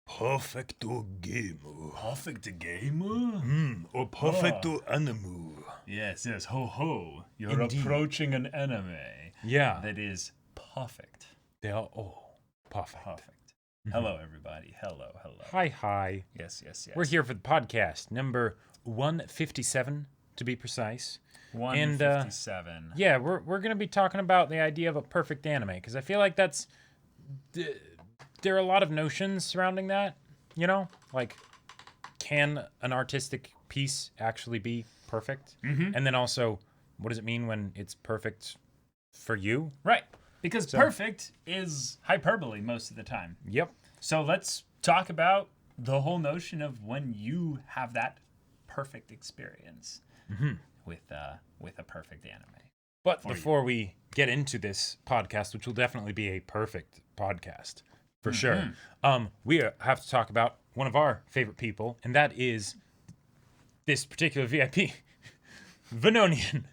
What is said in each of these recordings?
Perfecto game. Perfect game? Or perfecto anime. Yes, ho ho. You're Indeed. approaching an anime. Yeah. That is perfect. They are all perfect. Perfect. Hello, everybody. Hello. Hi. Yes. We're here for the podcast, number 157 to be precise. 157. Yeah, we're going to be talking about the idea of a perfect anime, because I feel like that's... there are a lot of notions surrounding that, you know? Like, can an artistic piece actually be perfect? Mm-hmm. And then also, what does it mean when it's perfect for you? Right. Because perfect is hyperbole most of the time. Yep. So let's talk about the whole notion of when you have that perfect experience with a perfect anime. But before we get into this podcast, which will definitely be a perfect podcast, for sure, we have to talk about one of our favorite people, and that is this particular VIP, Venonian.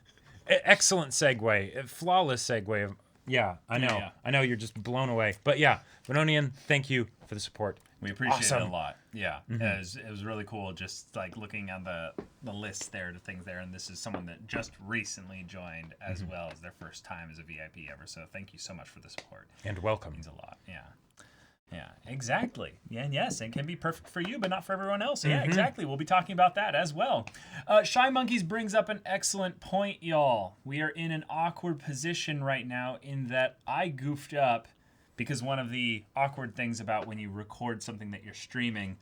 Excellent segue, flawless segue. Yeah, I know. Yeah. I know you're just blown away. But yeah, Venonian, thank you for the support. We appreciate it a Awesome. lot. Yeah, it was really cool just like looking on the list there, the things there, and this is someone that just recently joined as well as their first time as a VIP ever. So thank you so much for the support. And welcome. It means a lot. Yeah, exactly. Yeah, and yes, it can be perfect for you, but not for everyone else. Yeah, exactly. We'll be talking about that as well. Shy Monkeys brings up an excellent point, y'all. We are in an awkward position right now in that I goofed up because one of the awkward things about when you record something that you're streaming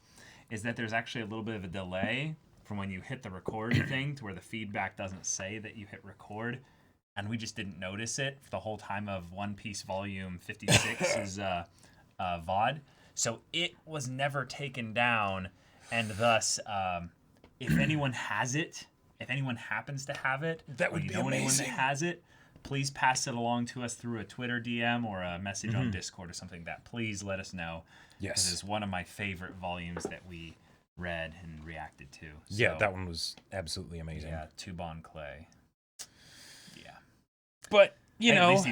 is that there's actually a little bit of a delay from when you hit the record thing to where the feedback doesn't say that you hit record. And we just didn't notice it for the whole time of One Piece Volume 56's VOD. So it was never taken down. And thus, if anyone has it, if anyone happens to have it, That would or you be know anyone amazing. that has it, please pass it along to us through a Twitter DM or a message on Discord or something. That please let us know. Yes. This is one of my favorite volumes that we read and reacted to. Yeah, So, that one was absolutely amazing. yeah, Tubon Clay. Yeah. But, you Hey, know...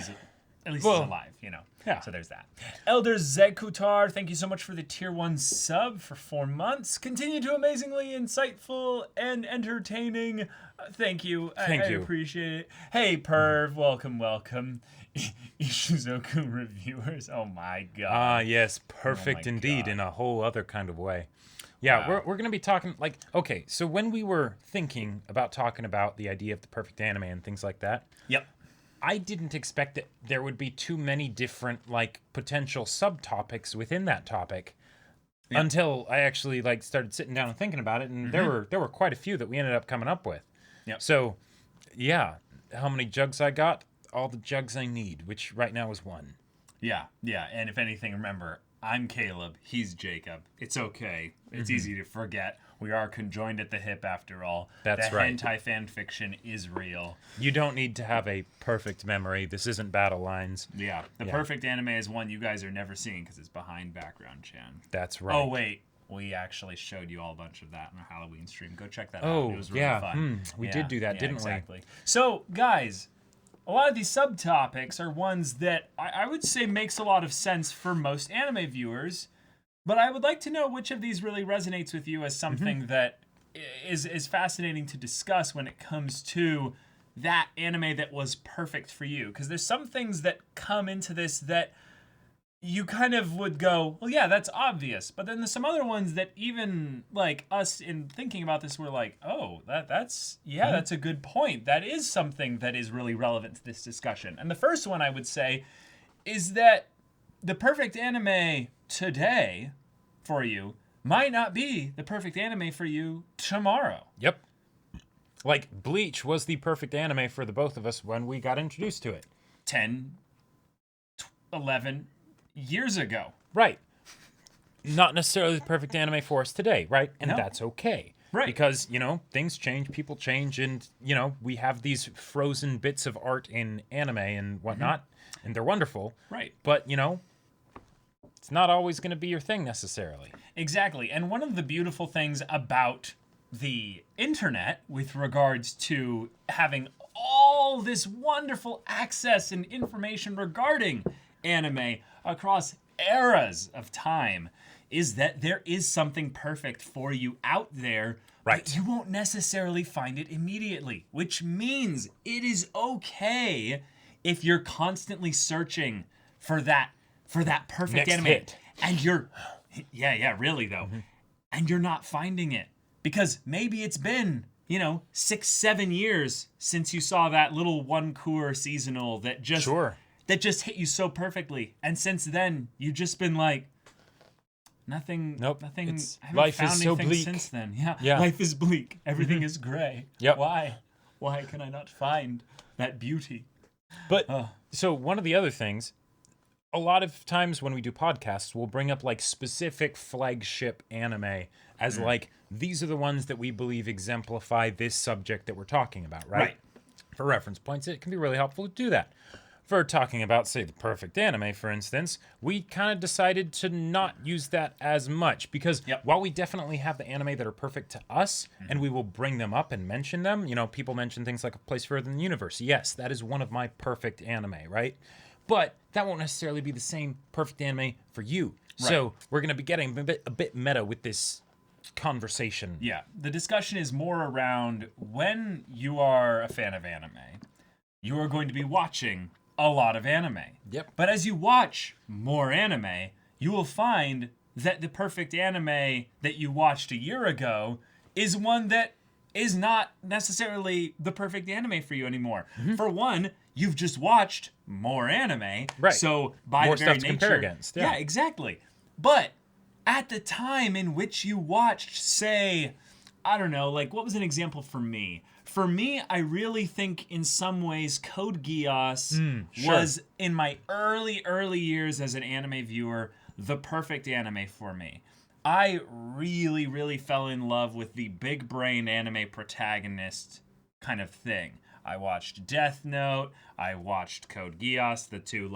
At least Well, he's alive, you know. yeah. So there's that. Elder Zekutar, thank you so much for the tier 1 sub for 4 months. Continue to amazingly insightful and entertaining. Thank you. Thank I you. appreciate it. Hey, Perv, welcome. Ishizoku reviewers. Oh my god. Ah, yes, perfect my indeed, God. in a whole other kind of way. Yeah, Wow. we're going to be talking, like, okay, so when we were thinking about talking about the idea of the perfect anime and things like that, Yep. I didn't expect that there would be too many different, like, potential subtopics within that topic until I actually, like, started sitting down and thinking about it, and there were quite a few that we ended up coming up with. Yep. So, yeah, how many jugs I got? All the jugs I need, which right now is 1. Yeah. And if anything, remember, I'm Caleb. He's Jacob. It's okay. It's easy to forget. We are conjoined at the hip after all. That's the right. hentai fan fiction is real. You don't need to have a perfect memory. This isn't Battle Lines. Yeah. The Yeah. perfect anime is one you guys are never seeing because it's behind background chan. That's right. Oh, wait. We actually showed you all a bunch of that in our Halloween stream. Go check that out. Oh, It was really yeah. fun. We did do that, didn't we? Exactly. So, guys, a lot of these subtopics are ones that I would say makes a lot of sense for most anime viewers, but I would like to know which of these really resonates with you as something that is fascinating to discuss when it comes to that anime that was perfect for you. Because there's some things that come into this that you kind of would go, well, yeah, that's obvious. But then there's some other ones that even like us in thinking about this, we're like, oh, that's a good point. That is something that is really relevant to this discussion. And the first one I would say is that the perfect anime today for you might not be the perfect anime for you tomorrow. Yep. Like, Bleach was the perfect anime for the both of us when we got introduced to it. 10, 11 years ago. Right. Not necessarily the perfect anime for us today, right? And No. that's okay. Right. Because, you know, things change, people change, and, you know, we have these frozen bits of art in anime and whatnot, and they're wonderful. Right. But, you know, it's not always going to be your thing necessarily. Exactly. And one of the beautiful things about the internet with regards to having all this wonderful access and information regarding anime across eras of time is that there is something perfect for you out there, Right. but you won't necessarily find it immediately, which means it is okay if you're constantly searching for that perfect Next anime hit. and you're really though. And you're not finding it because maybe it's been 6-7 years since you saw that little one cour seasonal that just Sure. that just hit you so perfectly, and since then you've just been like nothing. Nope. Nothing. It's- I haven't life found is so anything bleak. since then. Yeah. Life is bleak. Everything is gray. Yep. Why can I not find that beauty? But so one of the other things, a lot of times when we do podcasts, we'll bring up like specific flagship anime as like, these are the ones that we believe exemplify this subject that we're talking about, right? For reference points, it can be really helpful to do that. For talking about, say, the perfect anime, for instance, we kind of decided to not use that as much because while we definitely have the anime that are perfect to us, and we will bring them up and mention them, people mention things like A Place Further in the Universe. Yes, that is one of my perfect anime, right? But that won't necessarily be the same perfect anime for you. Right. So we're going to be getting a bit meta with this conversation. Yeah, the discussion is more around when you are a fan of anime, you are going to be watching a lot of anime. Yep. But as you watch more anime, you will find that the perfect anime that you watched a year ago is one that is not necessarily the perfect anime for you anymore. For one, you've just watched more anime. Right. So by More the very stuff to nature, compare against. Yeah, exactly. But at the time in which you watched, say, I don't know, like what was an example for me? For me, I really think in some ways Code Geass was, in my early years as an anime viewer, the perfect anime for me. I really, really fell in love with the big brain anime protagonist kind of thing. I watched Death Note, I watched Code Geass, the two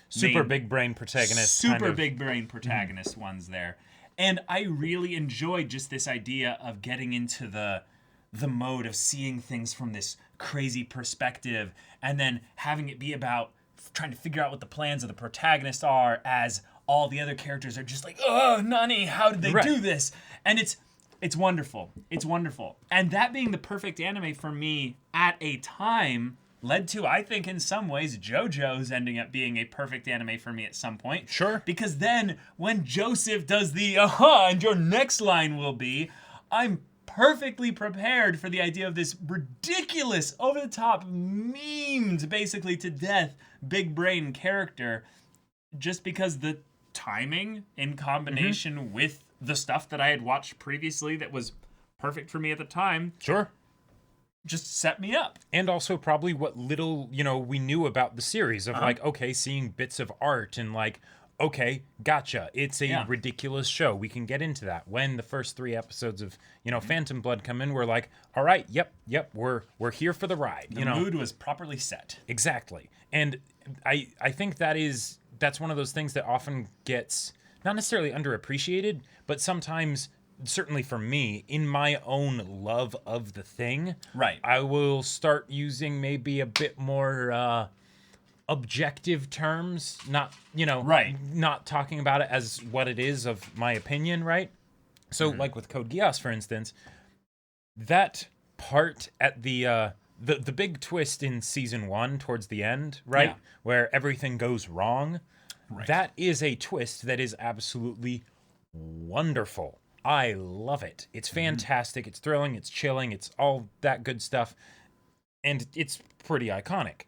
Super big brain protagonist. super big brain protagonist ones there. And I really enjoyed just this idea of getting into the mode of seeing things from this crazy perspective and then having it be about trying to figure out what the plans of the protagonist are as all the other characters are just like, oh, Nani, how did they do this? And it's wonderful. It's wonderful. And that being the perfect anime for me at a time led to, I think, in some ways, JoJo's ending up being a perfect anime for me at some point. Sure. Because then when Joseph does the and your next line will be, I'm perfectly prepared for the idea of this ridiculous, over-the-top, memed basically to death big brain character, just because the timing in combination with the stuff that I had watched previously that was perfect for me at the time just set me up. And also probably what little, we knew about the series of like, okay, seeing bits of art and like, okay, gotcha. It's a ridiculous show. We can get into that. When the first 3 episodes of, Phantom Blood come in, we're like, all right, yep, we're here for the ride. The mood was properly set. Exactly. And I think that's one of those things that often gets not necessarily underappreciated, but sometimes, certainly for me, in my own love of the thing, I will start using maybe a bit more objective terms, not not talking about it as what it is of my opinion, right? So like with Code Geass, for instance, that part at the big twist in season 1 towards the end, right? Where everything goes wrong. That is a twist that is absolutely wonderful. I love it. It's fantastic. It's thrilling. It's chilling. It's all that good stuff. And it's pretty iconic.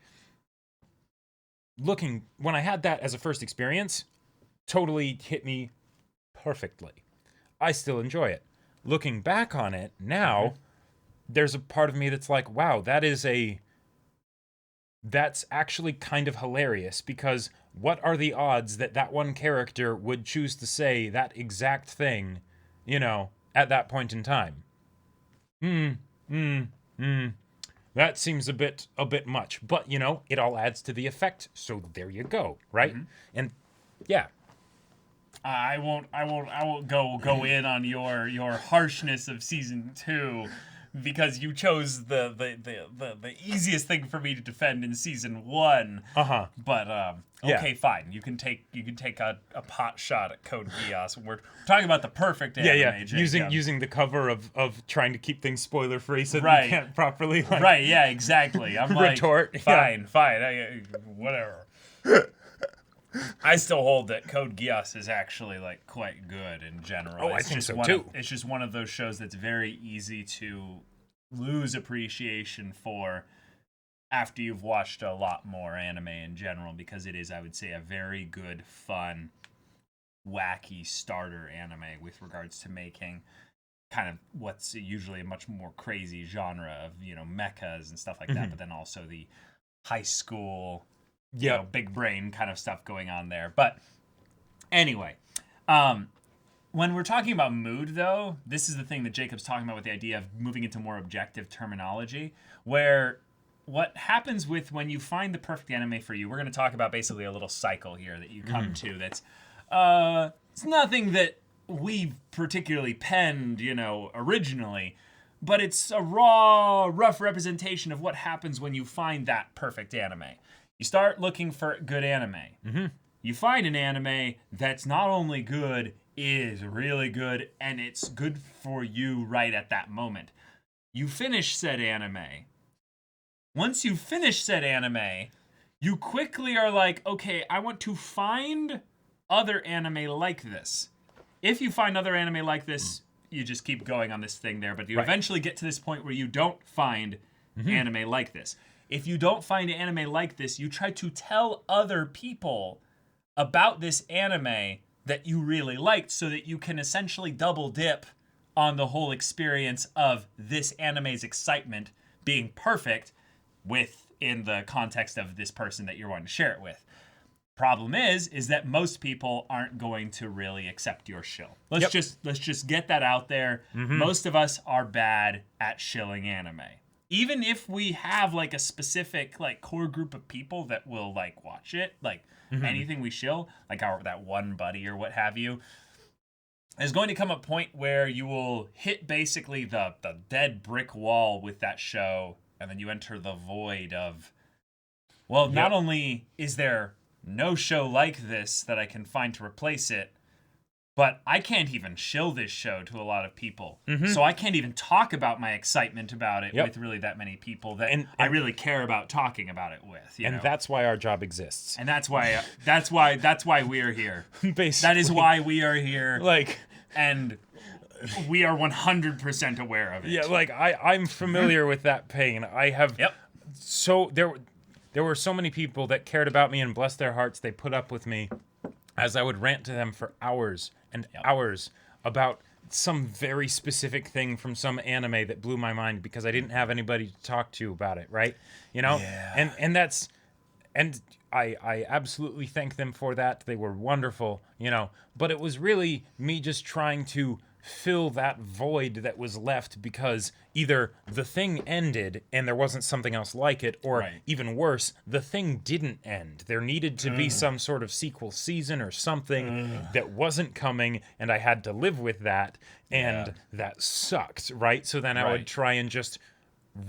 When I had that as a first experience, totally hit me perfectly. I still enjoy it. Looking back on it now, there's a part of me that's like, wow, that's actually kind of hilarious, because what are the odds that one character would choose to say that exact thing, at that point in time? That seems a bit much, but it all adds to the effect. So there you go, right? And yeah, I won't go in on your harshness of season 2, because you chose the easiest thing for me to defend in season 1. But okay, fine. You can take a pot shot at Code Geass. We're talking about the perfect anime. Using the cover of trying to keep things spoiler free so Right. that you can't properly right. Yeah, exactly. I'm retort. Fine. Whatever. I still hold that Code Geass is actually like quite good in general. I think so too. It's just one of those shows that's very easy to lose appreciation for after you've watched a lot more anime in general, because it is, I would say, a very good, fun, wacky starter anime with regards to making kind of what's usually a much more crazy genre of, mechas and stuff like that, but then also the high school, big brain kind of stuff going on there. But anyway, when we're talking about mood, though, this is the thing that Jacob's talking about with the idea of moving into more objective terminology, where what happens with when you find the perfect anime for you, we're going to talk about basically a little cycle here that you come to that's, it's nothing that we've particularly penned, originally, but it's a rough representation of what happens when you find that perfect anime. You start looking for good anime. You find an anime that's not only good, is really good, and it's good for you right at that moment. You finish said anime. Once you finish said anime, you quickly are like, okay, I want to find other anime like this. If you find other anime like this, you just keep going on this thing there, but you eventually get to this point where you don't find anime like this. If you don't find anime like this, you try to tell other people about this anime that you really liked so that you can essentially double dip on the whole experience of this anime's excitement being perfect within the context of this person that you're wanting to share it with. Problem is that most people aren't going to really accept your shill. Let's just get that out there. Most of us are bad at shilling anime. Even if we have like a specific like core group of people that will like watch it, like anything we shill, like that one buddy or what have you, there's going to come a point where you will hit basically the dead brick wall with that show, and then you enter the void of, well, not only is there no show like this that I can find to replace it, but I can't even shill this show to a lot of people. So I can't even talk about my excitement about it with really that many people that I really care about talking about it with. You know? That's why our job exists. And that's why we're here. Basically. That is why we are here. Like, and we are 100% aware of it. Yeah, like I'm familiar with that pain. I have. So there were so many people that cared about me, and bless their hearts, they put up with me as I would rant to them for hours and hours about some very specific thing from some anime that blew my mind because I didn't have anybody to talk to about it, right? And that's, and I absolutely thank them for that. They were wonderful, but it was really me just trying to fill that void that was left because either the thing ended and there wasn't something else like it, or even worse, the thing didn't end. There needed to be some sort of sequel season or something that wasn't coming, and I had to live with that, and that sucked, right? So then I would try and just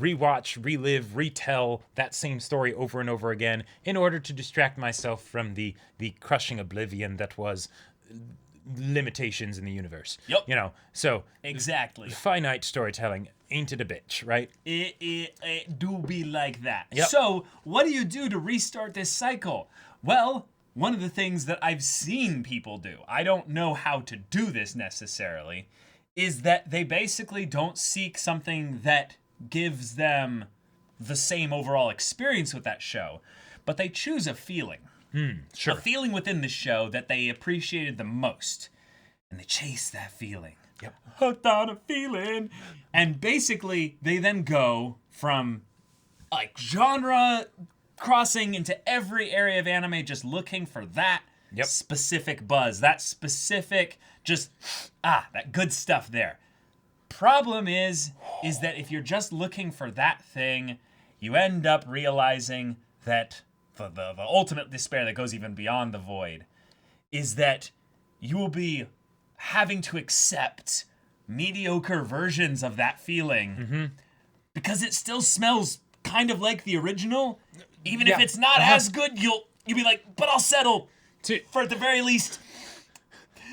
rewatch, relive, retell that same story over and over again in order to distract myself from the crushing oblivion that was limitations in the universe. So exactly. Finite storytelling ain't it a bitch, right? It do be like that. Yep. So what do you do to restart this cycle? Well, one of the things that I've seen people do, I don't know how to do this necessarily, is that they basically don't seek something that gives them the same overall experience with that show, but they choose a feeling. Sure. A feeling within the show that they appreciated the most. And they chase that feeling. Hooked on a feeling. And basically, they then go from like genre crossing into every area of anime, just looking for that specific buzz, that specific that good stuff there. Problem is that if you're just looking for that thing, you end up realizing that the ultimate despair that goes even beyond the void is that you will be having to accept mediocre versions of that feeling because it still smells kind of like the original. Even if it's not as good, you'll be like, but I'll settle for at the very least.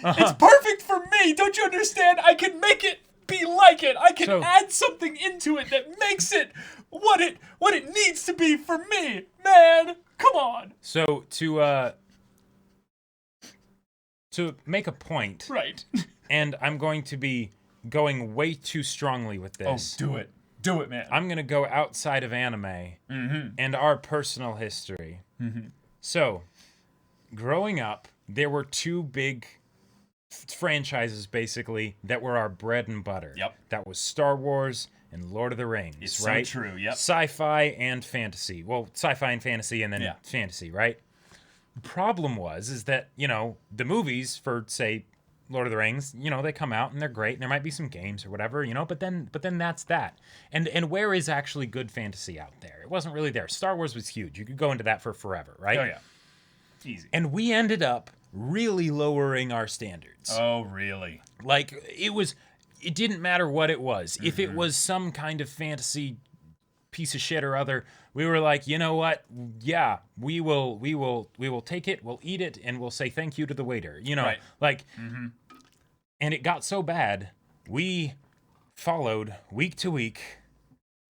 It's perfect for me. Don't you understand? I can make it be like it. I can add something into it that makes it what it needs to be for me. Man, come on. So to make a point, Right. and I'm going to be going way too strongly with this. Do it. Do it, man. I'm going to go outside of anime and our personal history. So, growing up, there were two big franchises, basically, that were our bread and butter. Yep. That was Star Wars and Lord of the Rings, It's right? so true, yep. Sci-fi and fantasy. Well, sci-fi and fantasy and then fantasy, right? The problem is that, the movies for, say, Lord of the Rings, they come out and they're great and there might be some games or whatever, but then that's that. And where is actually good fantasy out there? It wasn't really there. Star Wars was huge. You could go into that for forever, right? Oh, yeah. Easy. And we ended up really lowering our standards. Oh, really? Like, it didn't matter what it was. If it was some kind of fantasy piece of shit or other, we were like, you know what? Yeah, we will take it, we'll eat it, and we'll say thank you to the waiter. Right. Like, and it got so bad, we followed week to week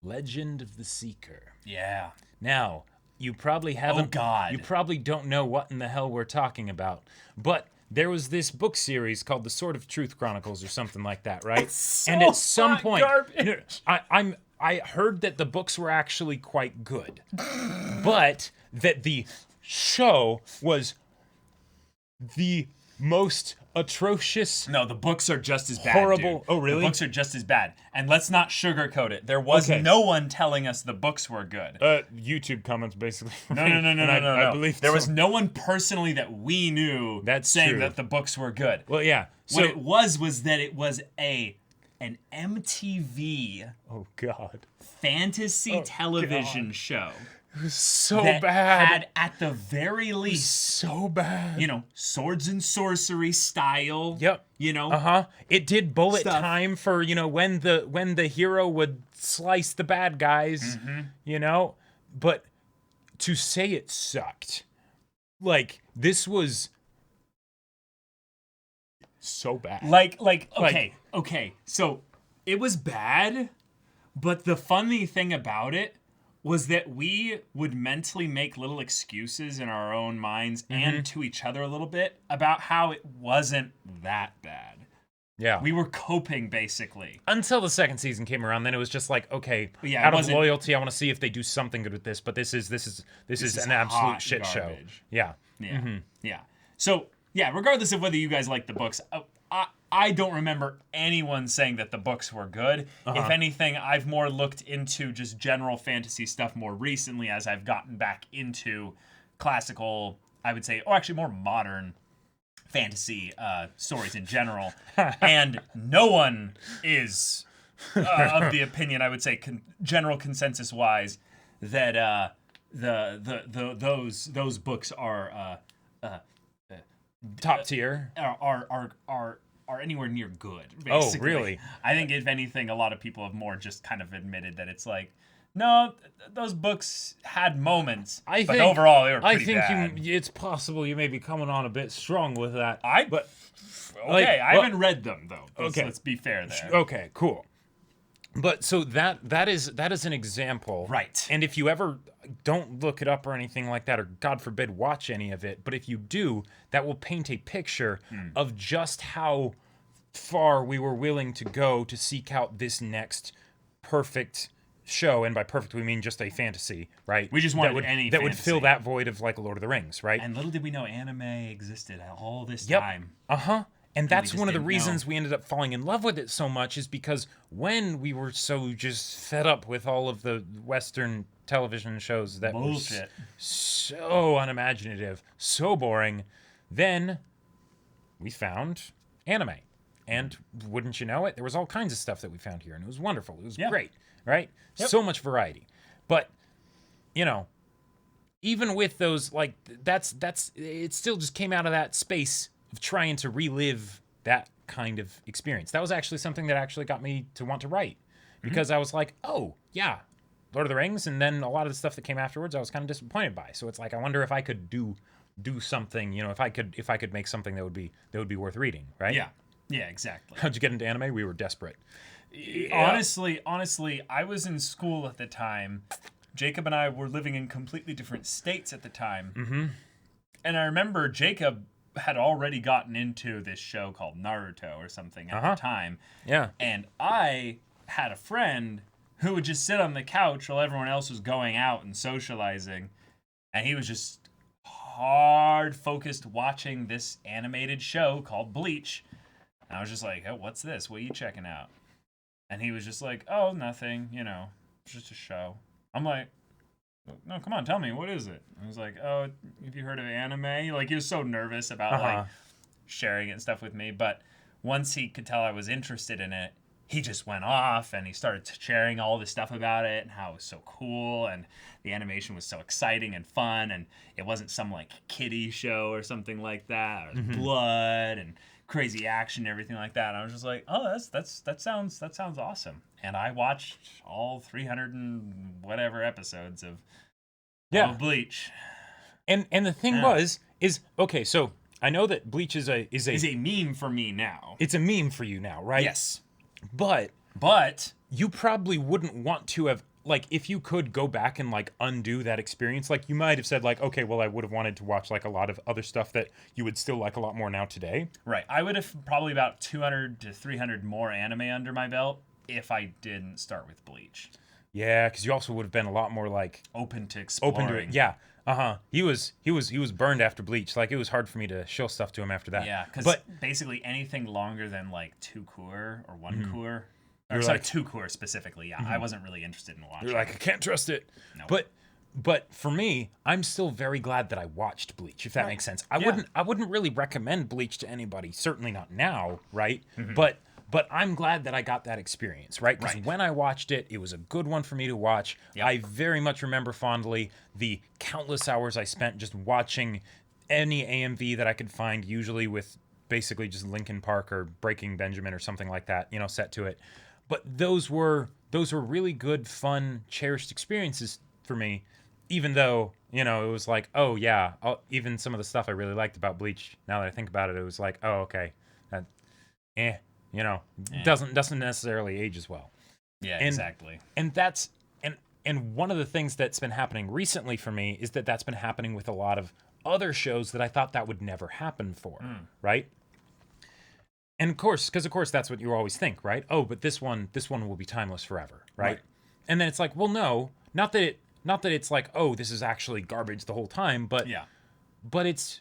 Legend of the Seeker. Yeah. Now, you probably haven't. Oh, God. You probably don't know what in the hell we're talking about, but there was this book series called The Sword of Truth Chronicles or something like that, right? And at some point, I heard that the books were actually quite good, but that the show was the most atrocious. No, the books are just as bad. Horrible. Dude. Oh, really? The books are just as bad. And let's not sugarcoat it. There was no one telling us the books were good. YouTube comments basically. No. I believe there was no one personally that we knew saying true. that the books were good. Well, yeah. What it was that it was an MTV fantasy television show. It was so that bad. Had at the very least So bad. Swords and sorcery style. Yep. It did bullet Stuff. time for, when the hero would slice the bad guys, but to say it sucked. Like, this was so bad. Okay. So it was bad, but the funny thing about it was that we would mentally make little excuses in our own minds and to each other a little bit about how it wasn't that bad. Yeah. We were coping, basically. Until the second season came around, then it was just like, okay, out of loyalty, I want to see if they do something good with this, but this is an absolute shit garbage. show. Yeah. Yeah. Yeah. So, regardless of whether you guys like the books, I don't remember anyone saying that the books were good. If anything, I've more looked into just general fantasy stuff more recently as I've gotten back into classical, I would say, or actually more modern fantasy stories in general. And no one is of the opinion, I would say, general consensus-wise, that those books are top tier. Are anywhere near good, basically. Oh, really? I think, if anything, a lot of people have more just kind of admitted that it's like, no, those books had moments, but overall they were pretty bad. It's possible you may be coming on a bit strong with that. I haven't read them, though. Let's be fair there. Okay, cool. But so that is an example. Right. And if you ever don't look it up or anything like that, or God forbid, watch any of it, but if you do, that will paint a picture of just how far we were willing to go to seek out this next perfect show. And by perfect, we mean just a fantasy, right? We just wanted any that fantasy. would fill that void of like Lord of the Rings, right? And little did we know anime existed all this time. And that's one of the didn't reasons know. we ended up falling in love with it so much, is because when we were so just fed up with all of the Western television shows that Bullshit. were so unimaginative, so boring, then we found anime. And wouldn't you know it, there was all kinds of stuff that we found here, and it was wonderful. It was great, right? Yep. So much variety. But, even with those, like, that's it still just came out of that space of trying to relive that kind of experience. That was actually something that actually got me to want to write, because I was like, oh yeah, Lord of the Rings, and then a lot of the stuff that came afterwards I was kind of disappointed by. So it's like, I wonder if I could do something, if I could make something that would be worth reading, right? Yeah, exactly. How'd you get into anime? We were desperate. Honestly, I was in school at the time. Jacob and I were living in completely different states at the time. And I remember Jacob had already gotten into this show called Naruto or something at the time. Yeah. And I had a friend who would just sit on the couch while everyone else was going out and socializing. And he was just hard focused watching this animated show called Bleach. And I was just like, oh, what's this? What are you checking out? And he was just like, oh, nothing, it's just a show. I'm like, no, come on, tell me, what is it? I was like, oh, have you heard of anime? Like, he was so nervous about like sharing it and stuff with me. But once he could tell I was interested in it, he just went off and he started sharing all this stuff about it and how it was so cool and the animation was so exciting and fun, and it wasn't some like kiddie show or something like that. It was blood and crazy action and everything like that. And I was just like, oh, that sounds awesome. And I watched all 300 and whatever episodes of Bleach. And the thing is okay, so I know that Bleach is a meme for me now. It's a meme for you now, right? Yes. But you probably wouldn't want to have, like, if you could go back and like undo that experience, like you might have said like, okay, well, I would have wanted to watch like a lot of other stuff that you would still like a lot more now today. Right. I would have probably about 200 to 300 more anime under my belt if I didn't start with Bleach. Yeah, because you also would have been a lot more like open to exploring. Open to it. Yeah. He was burned after Bleach. Like, it was hard for me to show stuff to him after that. Yeah, because basically anything longer than like 2 cour or 1 cour, or sorry, like, 2 cour specifically. Yeah, I wasn't really interested in watching. You're like, I can't trust it. Nope. But for me, I'm still very glad that I watched Bleach, if that makes sense. I wouldn't really recommend Bleach to anybody. Certainly not now, right? But I'm glad that I got that experience, right? Because when I watched it, it was a good one for me to watch. Yep. I very much remember fondly the countless hours I spent just watching any AMV that I could find, usually with basically just Linkin Park or Breaking Benjamin or something like that, set to it. But those were really good, fun, cherished experiences for me, even though, it was like, oh yeah, even some of the stuff I really liked about Bleach, now that I think about it, it was like, oh, okay, doesn't necessarily age as well. Yeah, exactly. And that's and one of the things that's been happening recently for me is that's been happening with a lot of other shows that I thought that would never happen for, right? And of course, that's what you always think, right? Oh, but this one will be timeless forever, right? And then it's like, well, no, not that it's like, oh, this is actually garbage the whole time, but it's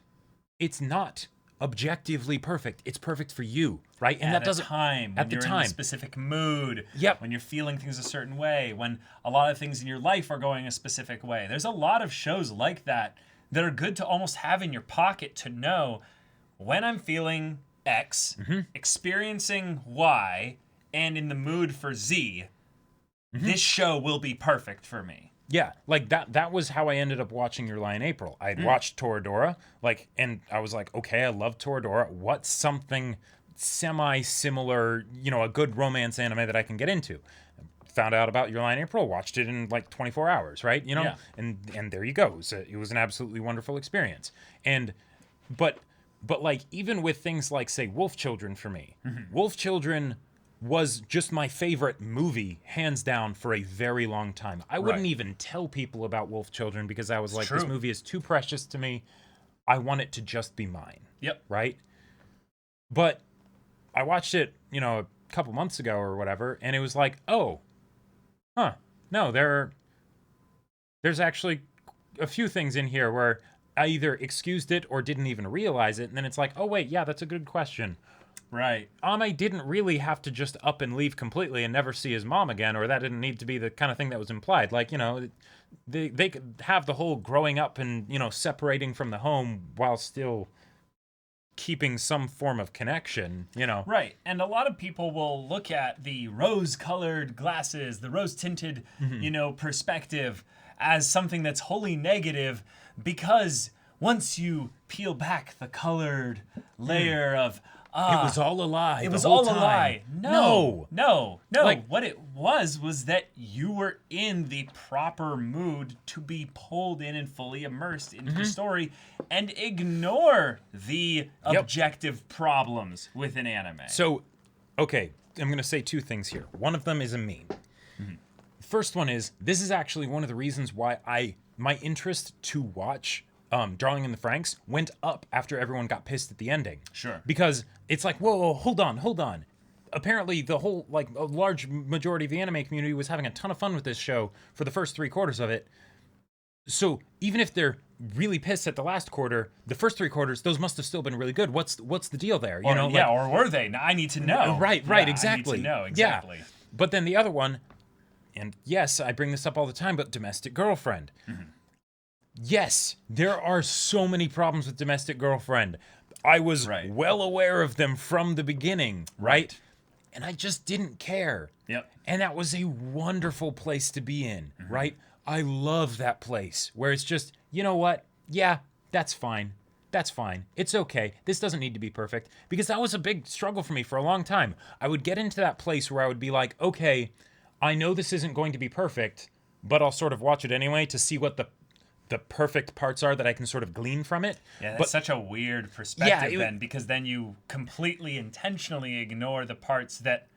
not objectively perfect. It's perfect for you, right? And that doesn't in a specific mood. Yep. When you're feeling things a certain way, when a lot of things in your life are going a specific way. There's a lot of shows like that are good to almost have in your pocket to know when I'm feeling X, experiencing Y, and in the mood for Z, this show will be perfect for me. Yeah, like that was how I ended up watching Your Lie in April. I had watched Toradora, and I was like, okay, I love Toradora. What's something semi-similar, a good romance anime that I can get into? Found out about Your Lie in April, watched it in like 24 hours, right? And there you go. It was an absolutely wonderful experience. But like, even with things like, say, Wolf Children for me, Wolf Children was just my favorite movie, hands down, for a very long time. I wouldn't even tell people about Wolf Children because I was like, this movie is too precious to me. I want it to just be mine. Yep. Right? But I watched it, a couple months ago or whatever, and it was like, oh, no, there's actually a few things in here where I either excused it or didn't even realize it, and then it's like, oh, wait, yeah, that's a good question. Right. Ame didn't really have to just up and leave completely and never see his mom again, or that didn't need to be the kind of thing that was implied. Like, they could have the whole growing up and, separating from the home while still keeping some form of connection, Right. And a lot of people will look at the rose-colored glasses, the rose-tinted, perspective as something that's wholly negative, because once you peel back the colored layer of it was all a lie. It was the whole all time. a lie. No. Like- What it was that you were in the proper mood to be pulled in and fully immersed into the story and ignore the objective problems with an anime. So, okay, I'm going to say two things here. One of them is a meme. First one is, this is actually one of the reasons why my interest to watch Darling in the Franxx went up after everyone got pissed at the ending. Sure. Because it's like, whoa, hold on. Apparently, the whole, like, a large majority of the anime community was having a ton of fun with this show for the first 3/4 of it. So even if they're really pissed at the last quarter, the first 3/4, those must have still been really good. What's the deal there? You know, or were they? I need to know. Right, Yeah, exactly. I need to know, exactly. Yeah. But then the other one, and yes, I bring this up all the time, but Domestic Girlfriend. Yes, there are so many problems with Domestic Girlfriend. I was well aware of them from the beginning, right? And I just didn't care. Yep. And that was a wonderful place to be in, right? I love that place where it's just, you know what? Yeah, that's fine. That's fine. It's okay. This doesn't need to be perfect. Because that was a big struggle for me for a long time. I would get into that place where I would be like, okay, I know this isn't going to be perfect, but I'll sort of watch it anyway to see what the perfect parts are that I can sort of glean from it. Yeah, that's such a weird perspective then, because then you completely intentionally ignore the parts that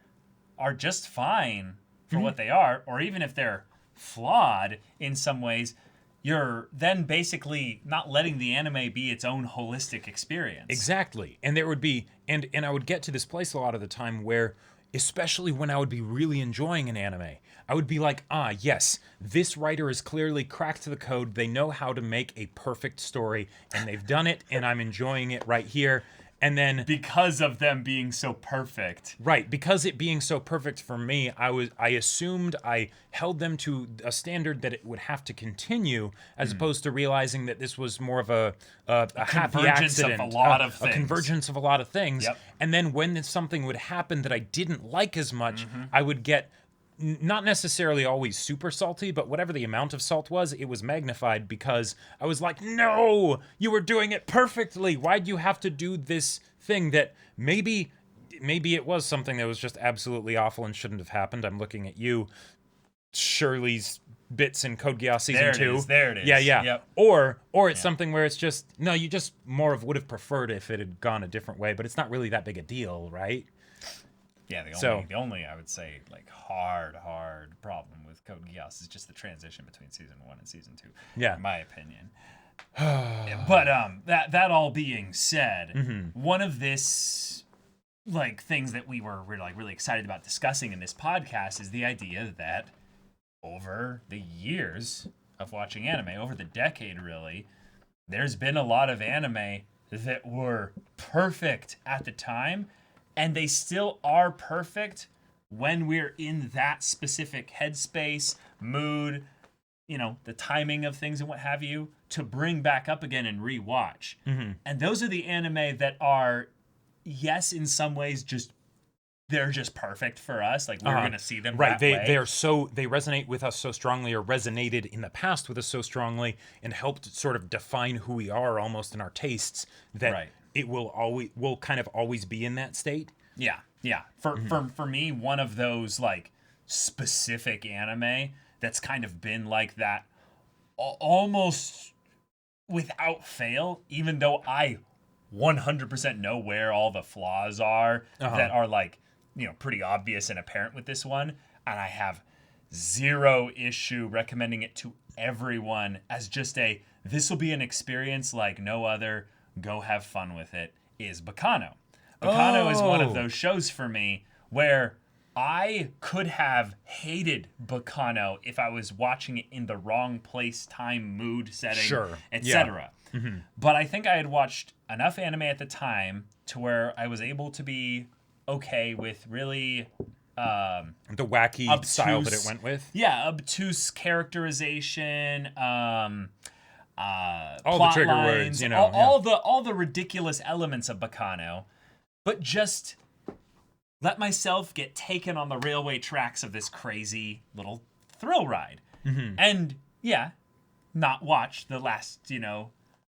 are just fine for what they are, or even if they're flawed in some ways, you're then basically not letting the anime be its own holistic experience. Exactly. And there would be, and I would get to this place a lot of the time where, especially when I would be really enjoying an anime, I would be like, yes, this writer is clearly cracked the code. They know how to make a perfect story, and they've done it, and I'm enjoying it right here. And then because of them being so perfect. Right, because it being so perfect for me, I assumed I held them to a standard that it would have to continue, as opposed to realizing that this was more of a happy accident, of a lot of things. A convergence of a lot of things. Yep. And then when something would happen that I didn't like as much, I would get not necessarily always super salty, but whatever the amount of salt was, it was magnified because I was like, no, you were doing it perfectly. Why'd you have to do this thing that maybe it was something that was just absolutely awful and shouldn't have happened? I'm looking at you, Shirley's bits in Code Geass Season 2. There it is. Yeah. Yep. Or it's something where it's just, no, you just more of would have preferred if it had gone a different way, but it's not really that big a deal, right? Yeah, the only I would say like hard problem with Code Geass is just the transition between season 1 and season 2. Yeah, in my opinion. But that all being said, one of this like things that we're like really excited about discussing in this podcast is the idea that over the years of watching anime, over the decade really, there's been a lot of anime that were perfect at the time. And they still are perfect when we're in that specific headspace, mood, you know, the timing of things and what have you, to bring back up again and rewatch. And those are the anime that are, yes, in some ways, they're just perfect for us. Like we're gonna see them right. That way. They resonate with us so strongly, or resonated in the past with us so strongly, and helped sort of define who we are almost in our tastes. That it will kind of always be in that state. Yeah. For me, one of those like specific anime that's kind of been like that almost without fail, even though I 100% know where all the flaws are that are like, you know, pretty obvious and apparent with this one, and I have zero issue recommending it to everyone as just this will be an experience like no other. Go have fun with it, is Baccano. Baccano is one of those shows for me where I could have hated Baccano if I was watching it in the wrong place, time, mood, setting, etc. But I think I had watched enough anime at the time to where I was able to be okay with really the wacky obtuse style that it went with. Yeah, obtuse characterization, all the trigger words, you know, all the ridiculous elements of Baccano, but just let myself get taken on the railway tracks of this crazy little thrill ride, and not watch the last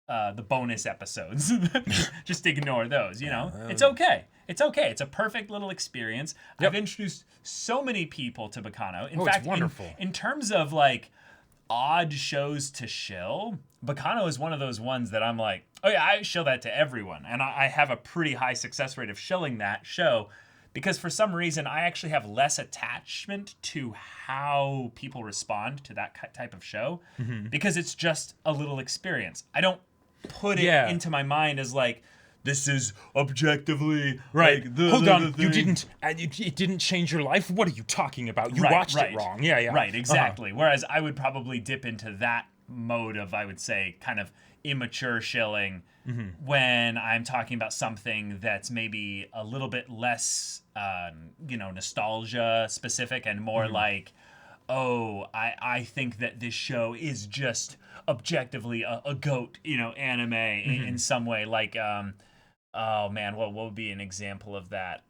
the bonus episodes. Just ignore those, you know? It's okay. It's okay. It's a perfect little experience. Yep. I've introduced so many people to Bacano. In Oh, fact, it's wonderful. in terms of like odd shows to shill, Bacano is one of those ones that I'm like, oh yeah, I shill that to everyone. And I have a pretty high success rate of shilling that show because for some reason I actually have less attachment to how people respond to that type of show because it's just a little experience. I don't put it into my mind as like, this is objectively right. Like Hold on, you didn't. It didn't change your life. What are you talking about? You watched it wrong. Yeah. Right, exactly. Whereas I would probably dip into that mode of, I would say, kind of immature shilling when I'm talking about something that's maybe a little bit less, nostalgia specific and more like, oh, I think that this show is just objectively a goat, anime in some way, like. Oh man, what would be an example of that?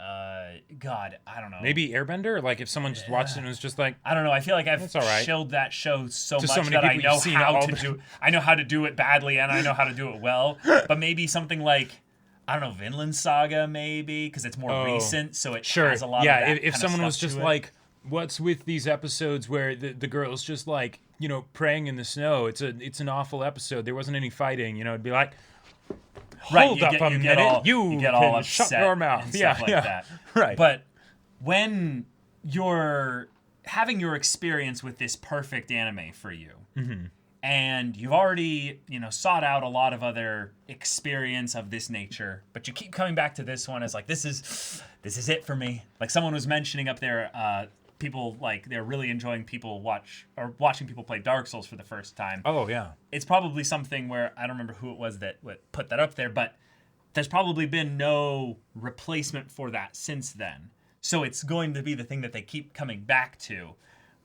God, I don't know. Maybe Airbender? Like if someone just watched it and was just like, I don't know. I feel like I've shilled that show so much that I know how to do. I know how to do it badly and I know how to do it well. But maybe something like, I don't know, Vinland Saga, maybe because it's more recent, so it has a lot. Yeah, of that if someone was just like, what's with these episodes where the girl's just like, praying in the snow? It's an awful episode. There wasn't any fighting. It'd be like, hold up a minute. You get all upset shut your mouth. And stuff like that. Right. But when you're having your experience with this perfect anime for you, and you've already, sought out a lot of other experience of this nature, but you keep coming back to this one as like, this is it for me. Like someone was mentioning up there, people like they're really enjoying watching people play Dark Souls for the first time. Oh yeah. It's probably something where I don't remember who it was that put that up there, but there's probably been no replacement for that since then. So it's going to be the thing that they keep coming back to.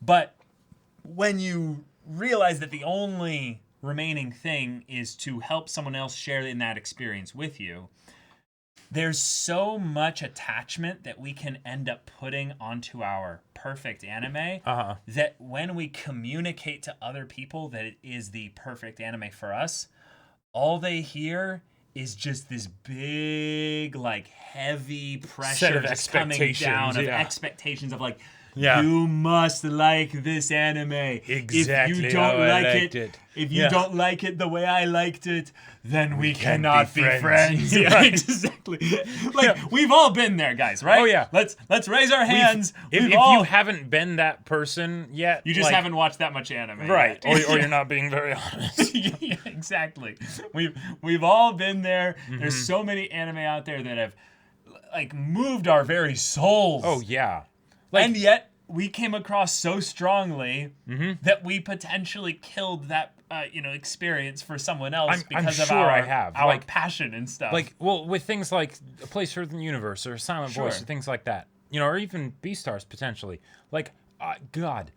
But when you realize that the only remaining thing is to help someone else share in that experience with you, there's so much attachment that we can end up putting onto our perfect anime that when we communicate to other people that it is the perfect anime for us, all they hear is just this big, like, heavy pressure Set of just coming down of expectations of like, you must like this anime. Exactly. If you don't like it, if you don't like it the way I liked it, then we cannot be friends. Yeah, exactly. Like we've all been there, guys, right? Oh yeah. Let's raise our hands. If you haven't been that person yet, you just haven't watched that much anime, right? Or you're not being very honest. Yeah, exactly. We've all been there. There's so many anime out there that have like moved our very souls. Oh yeah. And yet, we came across so strongly that we potentially killed that, experience for someone else because of our passion and stuff. Like, well, with things like A Place Further Than the Universe or Silent Voice or things like that, or even Beastars potentially. Like, God,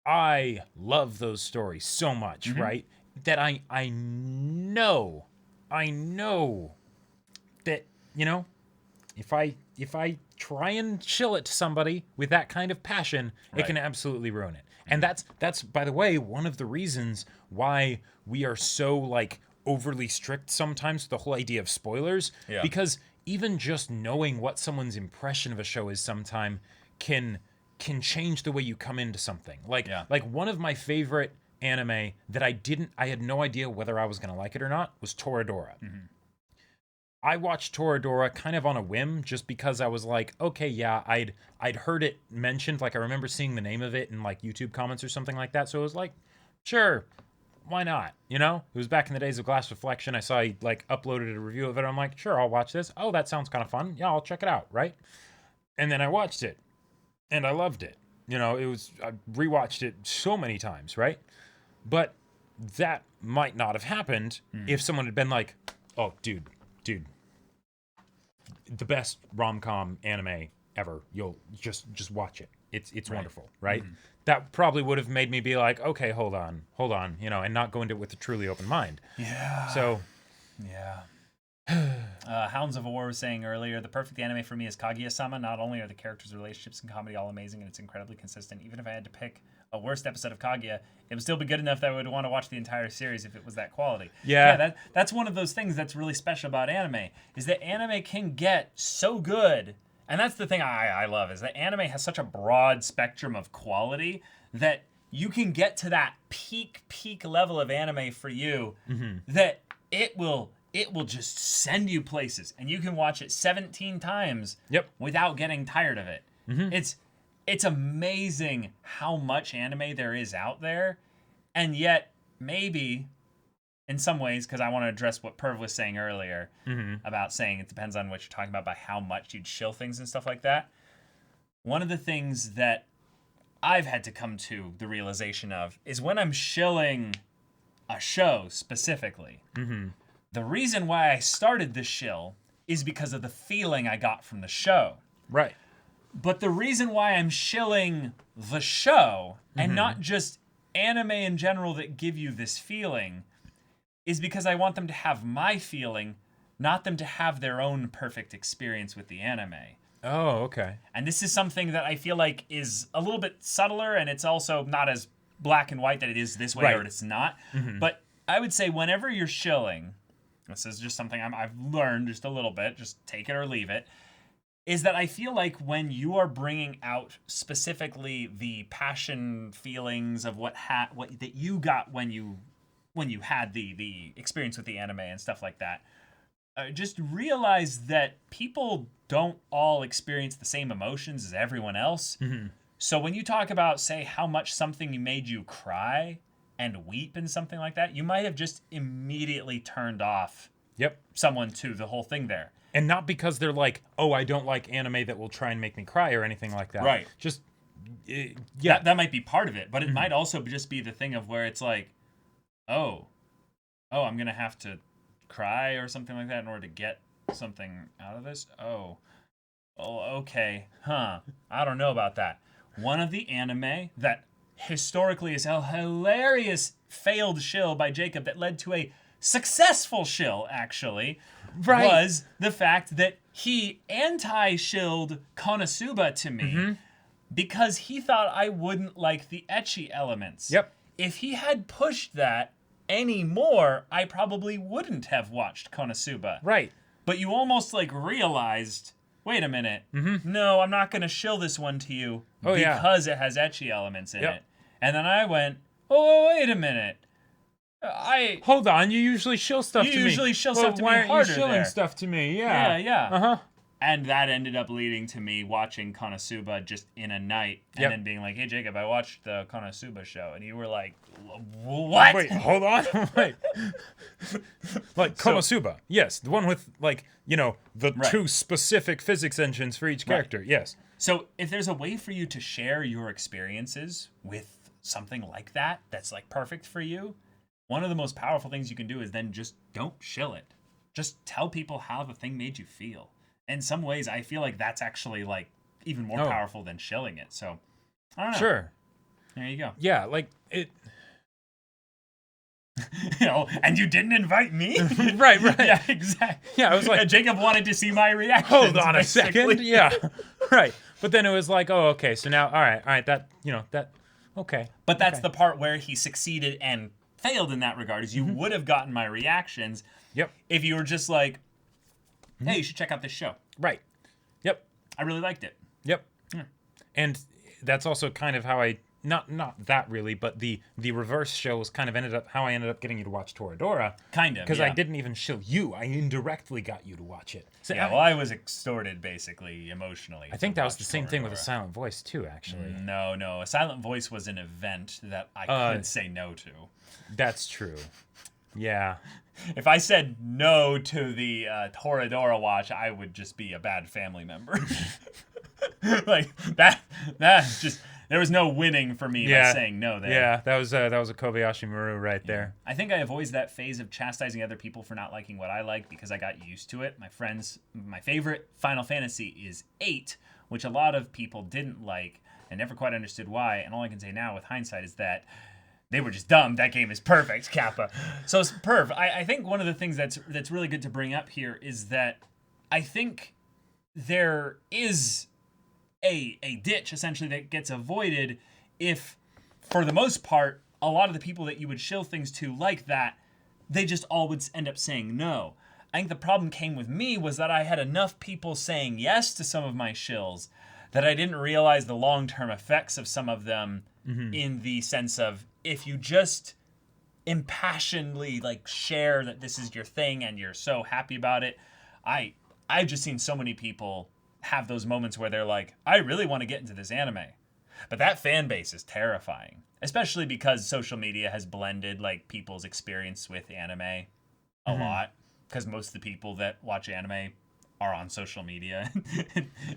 I love those stories so much, right? That I know that, if I try and chill it to somebody with that kind of passion, it can absolutely ruin it. And that's by the way one of the reasons why we are so like overly strict sometimes with the whole idea of spoilers. Yeah. Because even just knowing what someone's impression of a show is sometime can change the way you come into something. Like one of my favorite anime that I had no idea whether I was gonna like it or not was Toradora. I watched Toradora kind of on a whim just because I was like, okay, yeah, I'd heard it mentioned. Like, I remember seeing the name of it in, like, YouTube comments or something like that. So I was like, sure, why not? It was back in the days of Glass Reflection. I saw he, like, uploaded a review of it. I'm like, sure, I'll watch this. Oh, that sounds kind of fun. Yeah, I'll check it out, right? And then I watched it, and I loved it. I rewatched it so many times, right? But that might not have happened if someone had been like, oh, dude, the best rom-com anime ever. You'll just watch it. It's wonderful, right? That probably would have made me be like, okay, hold on, and not go into it with a truly open mind. Yeah. So, yeah. Hounds of War was saying earlier, the perfect anime for me is Kaguya-sama. Not only are the characters, relationships, and comedy all amazing, and it's incredibly consistent. Even if I had to pick a worst episode of Kaguya, it would still be good enough that I would want to watch the entire series if it was that quality. Yeah. That's one of those things that's really special about anime, is that anime can get so good. And that's the thing I love, is that anime has such a broad spectrum of quality that you can get to that peak level of anime for you that it will just send you places, and you can watch it 17 times without getting tired of it. It's amazing how much anime there is out there, and yet maybe in some ways, because I want to address what Perv was saying earlier about saying it depends on what you're talking about by how much you'd shill things and stuff like that. One of the things that I've had to come to the realization of is when I'm shilling a show specifically, the reason why I started the shill is because of the feeling I got from the show. Right. But the reason why I'm shilling the show and not just anime in general that give you this feeling is because I want them to have my feeling, not them to have their own perfect experience with the anime. Oh, okay. And this is something that I feel like is a little bit subtler, and it's also not as black and white that it is this way or it's not. But I would say whenever you're shilling, this is just something I've learned just a little bit, just take it or leave it, is that I feel like when you are bringing out specifically the passion feelings of what that you got when you had the experience with the anime and stuff like that, just realize that people don't all experience the same emotions as everyone else. So when you talk about, say, how much something made you cry and weep and something like that, you might have just immediately turned off someone to the whole thing there. And not because they're like, oh, I don't like anime that will try and make me cry or anything like that. Right. Just, that might be part of it, but it might also just be the thing of where it's like, oh, I'm going to have to cry or something like that in order to get something out of this. Oh, okay. I don't know about that. One of the anime that historically is a hilarious failed shill by Jacob that led to a successful shill, actually, was the fact that he anti-shilled Konosuba to me because he thought I wouldn't like the ecchi elements. If he had pushed that any more, I probably wouldn't have watched Konosuba. Right. But you almost like realized, wait a minute, no, I'm not going to shill this one to you because it has ecchi elements in it. And then I went, oh, wait a minute. Hold on, you usually shill stuff to me. You usually shill stuff to me harder. Why aren't you shilling there? stuff to me? Yeah. Yeah. And that ended up leading to me watching Konosuba just in a night and then being like, hey, Jacob, I watched the Konosuba show. And you were like, what? Wait, hold on. Wait. Like Konosuba, yes. The one with, like, the two specific physics engines for each character, yes. So if there's a way for you to share your experiences with something like that, that's like perfect for you, one of the most powerful things you can do is then just don't shill it. Just tell people how the thing made you feel. In some ways, I feel like that's actually like even more powerful than shilling it. So, I don't know. Sure. There you go. Yeah, like it. And you didn't invite me? Right. Yeah, exactly. Yeah, I was like, Jacob wanted to see my reaction. Hold on a second. Yeah, right. But then it was like, oh, okay. So now, all right. That, okay. But that's the part where he succeeded and failed in that regard, is you would have gotten my reactions if you were just like, hey, you should check out this show. Right. Yep. I really liked it. Yep. And that's also kind of how I, not that really, but the reverse shows kind of how I ended up getting you to watch Toradora. Kind of, because I didn't even shill you. I indirectly got you to watch it. So, I was extorted, basically, emotionally. I think that was the same thing with A Silent Voice, too, actually. No. A Silent Voice was an event that I could say no to. That's true. Yeah. If I said no to the Toradora watch, I would just be a bad family member. Like, that just... There was no winning for me by saying no there. Yeah, that was a Kobayashi Maru right there. I think I have always that phase of chastising other people for not liking what I like because I got used to it. My favorite Final Fantasy is 8, which a lot of people didn't like and never quite understood why. And all I can say now with hindsight is that They were just dumb. That game is perfect, Kappa. So, Perv, I think one of the things that's really good to bring up here is that I think there is a ditch, essentially, that gets avoided if, for the most part, a lot of the people that you would shill things to like that, they just all would end up saying no. I think the problem came with me was that I had enough people saying yes to some of my shills that I didn't realize the long-term effects of some of them in the sense of, if you just impassionedly like share that this is your thing and you're so happy about it, I've just seen so many people have those moments where they're like, I really want to get into this anime. But that fan base is terrifying, especially because social media has blended like people's experience with anime a lot, because most of the people that watch anime are on social media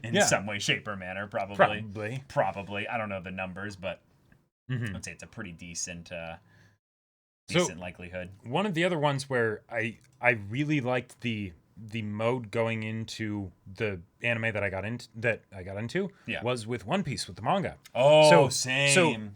in some way, shape, or manner, probably. I don't know the numbers, but I'd say it's a pretty decent likelihood. One of the other ones where I really liked the mode going into the anime that I got into was with One Piece, with the manga. Oh, same.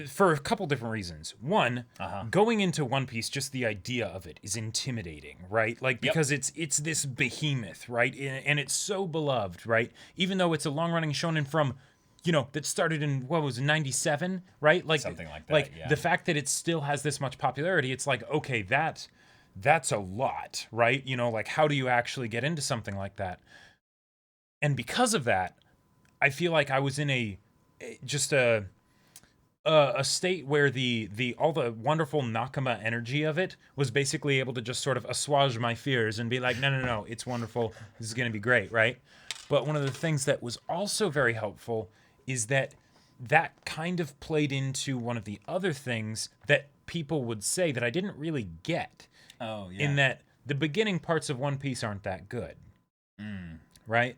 For a couple different reasons. One, going into One Piece, just the idea of it is intimidating, right? Like, because it's this behemoth, right? And it's so beloved, right? Even though it's a long-running shonen from, that started in, 97, right? Like something like that. Like the fact that it still has this much popularity, it's like, okay, that's a lot, right? Like, how do you actually get into something like that? And because of that, I feel like I was in a state where the all the wonderful Nakama energy of it was basically able to just sort of assuage my fears and be like, no, it's wonderful. This is going to be great, right? But one of the things that was also very helpful is that kind of played into one of the other things that people would say that I didn't really get. Oh, yeah. In that the beginning parts of One Piece aren't that good. Right?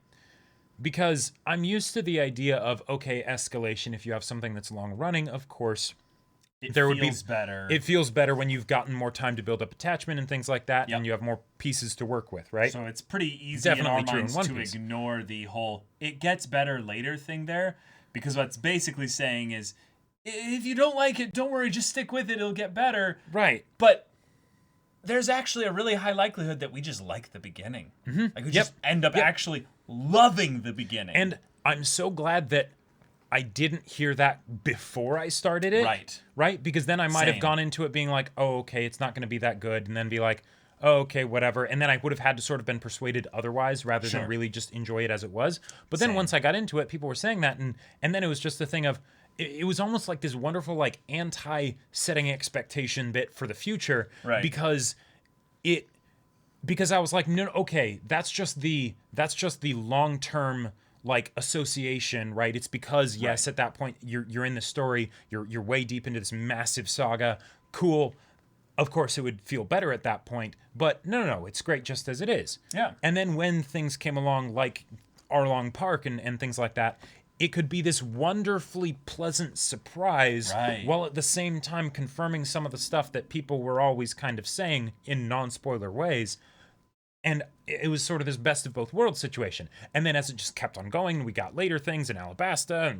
Because I'm used to the idea of, okay, escalation, if you have something that's long running, of course, it feels better. It feels better when you've gotten more time to build up attachment and things like that, and you have more pieces to work with, right? So it's pretty easy in our minds to ignore the whole it gets better later thing there, because what's basically saying is, if you don't like it, don't worry, just stick with it, it'll get better. Right. But there's actually a really high likelihood that we just like the beginning. Like, we just end up actually loving the beginning. And I'm so glad that I didn't hear that before I started it. Right? Because then I might have gone into it being like, oh, okay, it's not going to be that good. And then be like, oh, okay, whatever. And then I would have had to sort of been persuaded otherwise rather than really just enjoy it as it was. But then once I got into it, people were saying that. And then it was just a thing of, it was almost like this wonderful, like, anti-setting expectation bit for the future. Right. Because I was like, no, okay, that's just the long-term, like, association, right? It's because, yes, at that point you're in the story, you're way deep into this massive saga. Cool. Of course, it would feel better at that point, but no, it's great just as it is. Yeah. And then when things came along, like Arlong Park and things like that, it could be this wonderfully pleasant surprise, while at the same time confirming some of the stuff that people were always kind of saying in non-spoiler ways. And it was sort of this best of both worlds situation. And then as it just kept on going, we got later things in Alabasta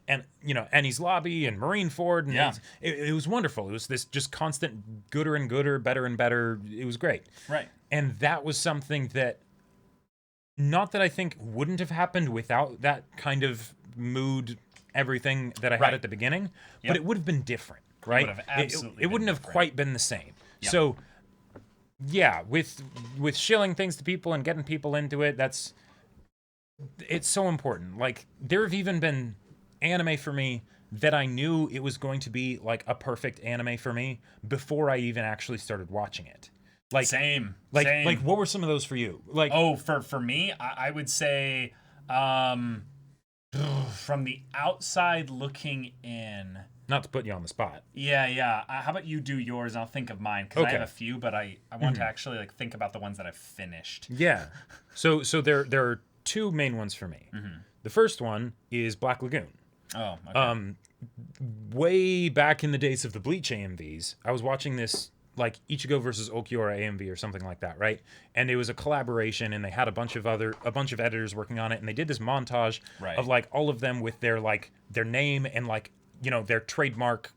and Ennie's Lobby and Marineford. And it was wonderful. It was this just constant gooder and gooder, better and better. It was great. Right. And that was something that, not that I think wouldn't have happened without that kind of mood, everything that I had at the beginning, but it would have been different, right? It would have absolutely it wouldn't have quite been the same. Yep. So, yeah, with shilling things to people and getting people into it, it's so important. Like, there have even been anime for me that I knew it was going to be like a perfect anime for me before I even actually started watching it. Like, same. Like, what were some of those for you? Like, for me, I would say, from the outside looking in. Not to put you on the spot. Yeah. How about you do yours? And I'll think of mine, because I have a few, but I want to actually like think about the ones that I've finished. Yeah. So there are two main ones for me. The first one is Black Lagoon. Oh. Okay. Way back in the days of the Bleach AMVs, I was watching this, like, Ichigo versus Okiura AMV or something like that, right? And it was a collaboration, and they had a bunch of editors working on it, and they did this montage of like all of them with their name and, like, their trademark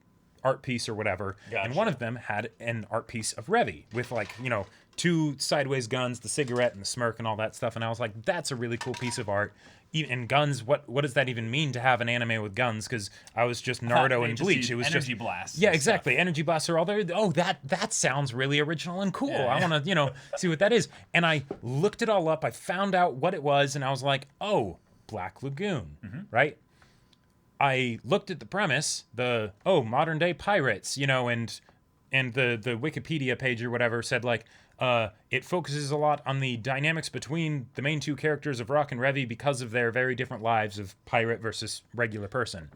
art piece or whatever. Gotcha. And one of them had an art piece of Revy with like, you know, 2 sideways guns, the cigarette and the smirk and all that stuff. And I was like, that's a really cool piece of art. And guns, what does that even mean to have an anime with guns? Because I was just Naruto and Bleach. It was energy just blasts. Yeah, exactly. Stuff. Energy blasts are all there. Oh, that sounds really original and cool. Yeah. I want to, you know, see what that is. And I looked it all up. I found out what it was, and I was like, oh, Black Lagoon, right? I looked at the premise, modern day pirates, you know, and the Wikipedia page or whatever said like, it focuses a lot on the dynamics between the main 2 characters of Rock and Revy because of their very different lives of pirate versus regular person.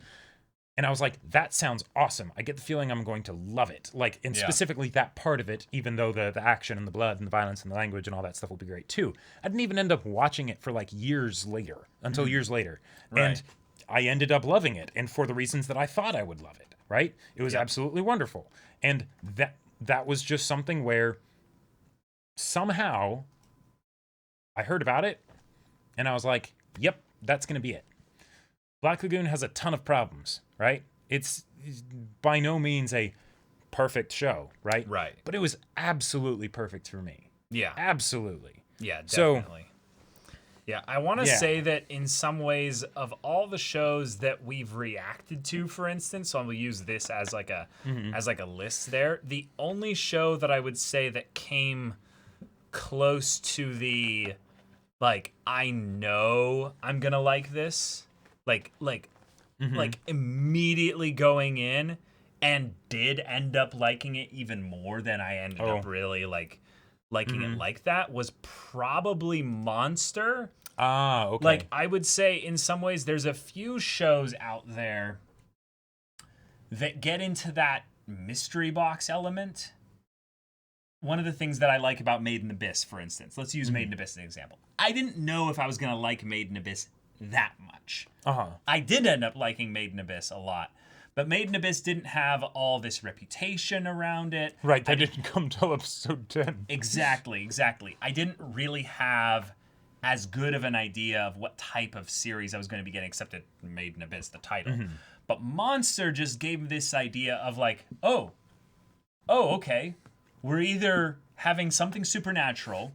And I was like, that sounds awesome. I get the feeling I'm going to love it. Like, and specifically that part of it, even though the action and the blood and the violence and the language and all that stuff will be great too. I didn't even end up watching it for like years later, years later. Right. And I ended up loving it, and for the reasons that I thought I would love it, right? It was absolutely wonderful. And that was just something where somehow I heard about it, and I was like, yep, that's going to be it. Black Lagoon has a ton of problems, right? It's by no means a perfect show, right? Right. But it was absolutely perfect for me. Yeah. Absolutely. Yeah, definitely. Yeah, I want to say that in some ways, of all the shows that we've reacted to, for instance, so I'm gonna use this as like a list there. The only show that I would say that came close to the like, I know I'm gonna like this, like immediately going in, and did end up liking it even more than I ended up really liking it like that, was probably Monster. Ah, okay. Like, I would say in some ways there's a few shows out there that get into that mystery box element. One of the things that I like about Made in Abyss, for instance, let's use Made in Abyss as an example. I didn't know if I was going to like Made in Abyss that much. I did end up liking Made in Abyss a lot. But Made in Abyss didn't have all this reputation around it. Right, that didn't come till episode 10. Exactly. I didn't really have as good of an idea of what type of series I was going to be getting, except it Made in Abyss, the title. But Monster just gave me this idea of like, okay, we're either having something supernatural,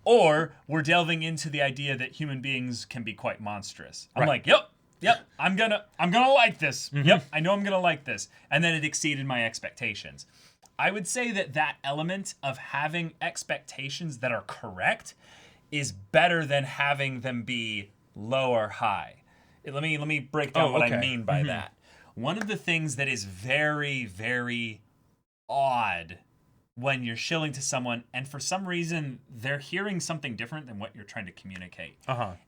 or we're delving into the idea that human beings can be quite monstrous. I'm like, yep, I'm gonna like this. Yep, I know I'm gonna like this. And then it exceeded my expectations. I would say that element of having expectations that are correct is better than having them be low or high. Let me break down what I mean by that. One of the things that is very, very odd when you're shilling to someone, and for some reason they're hearing something different than what you're trying to communicate.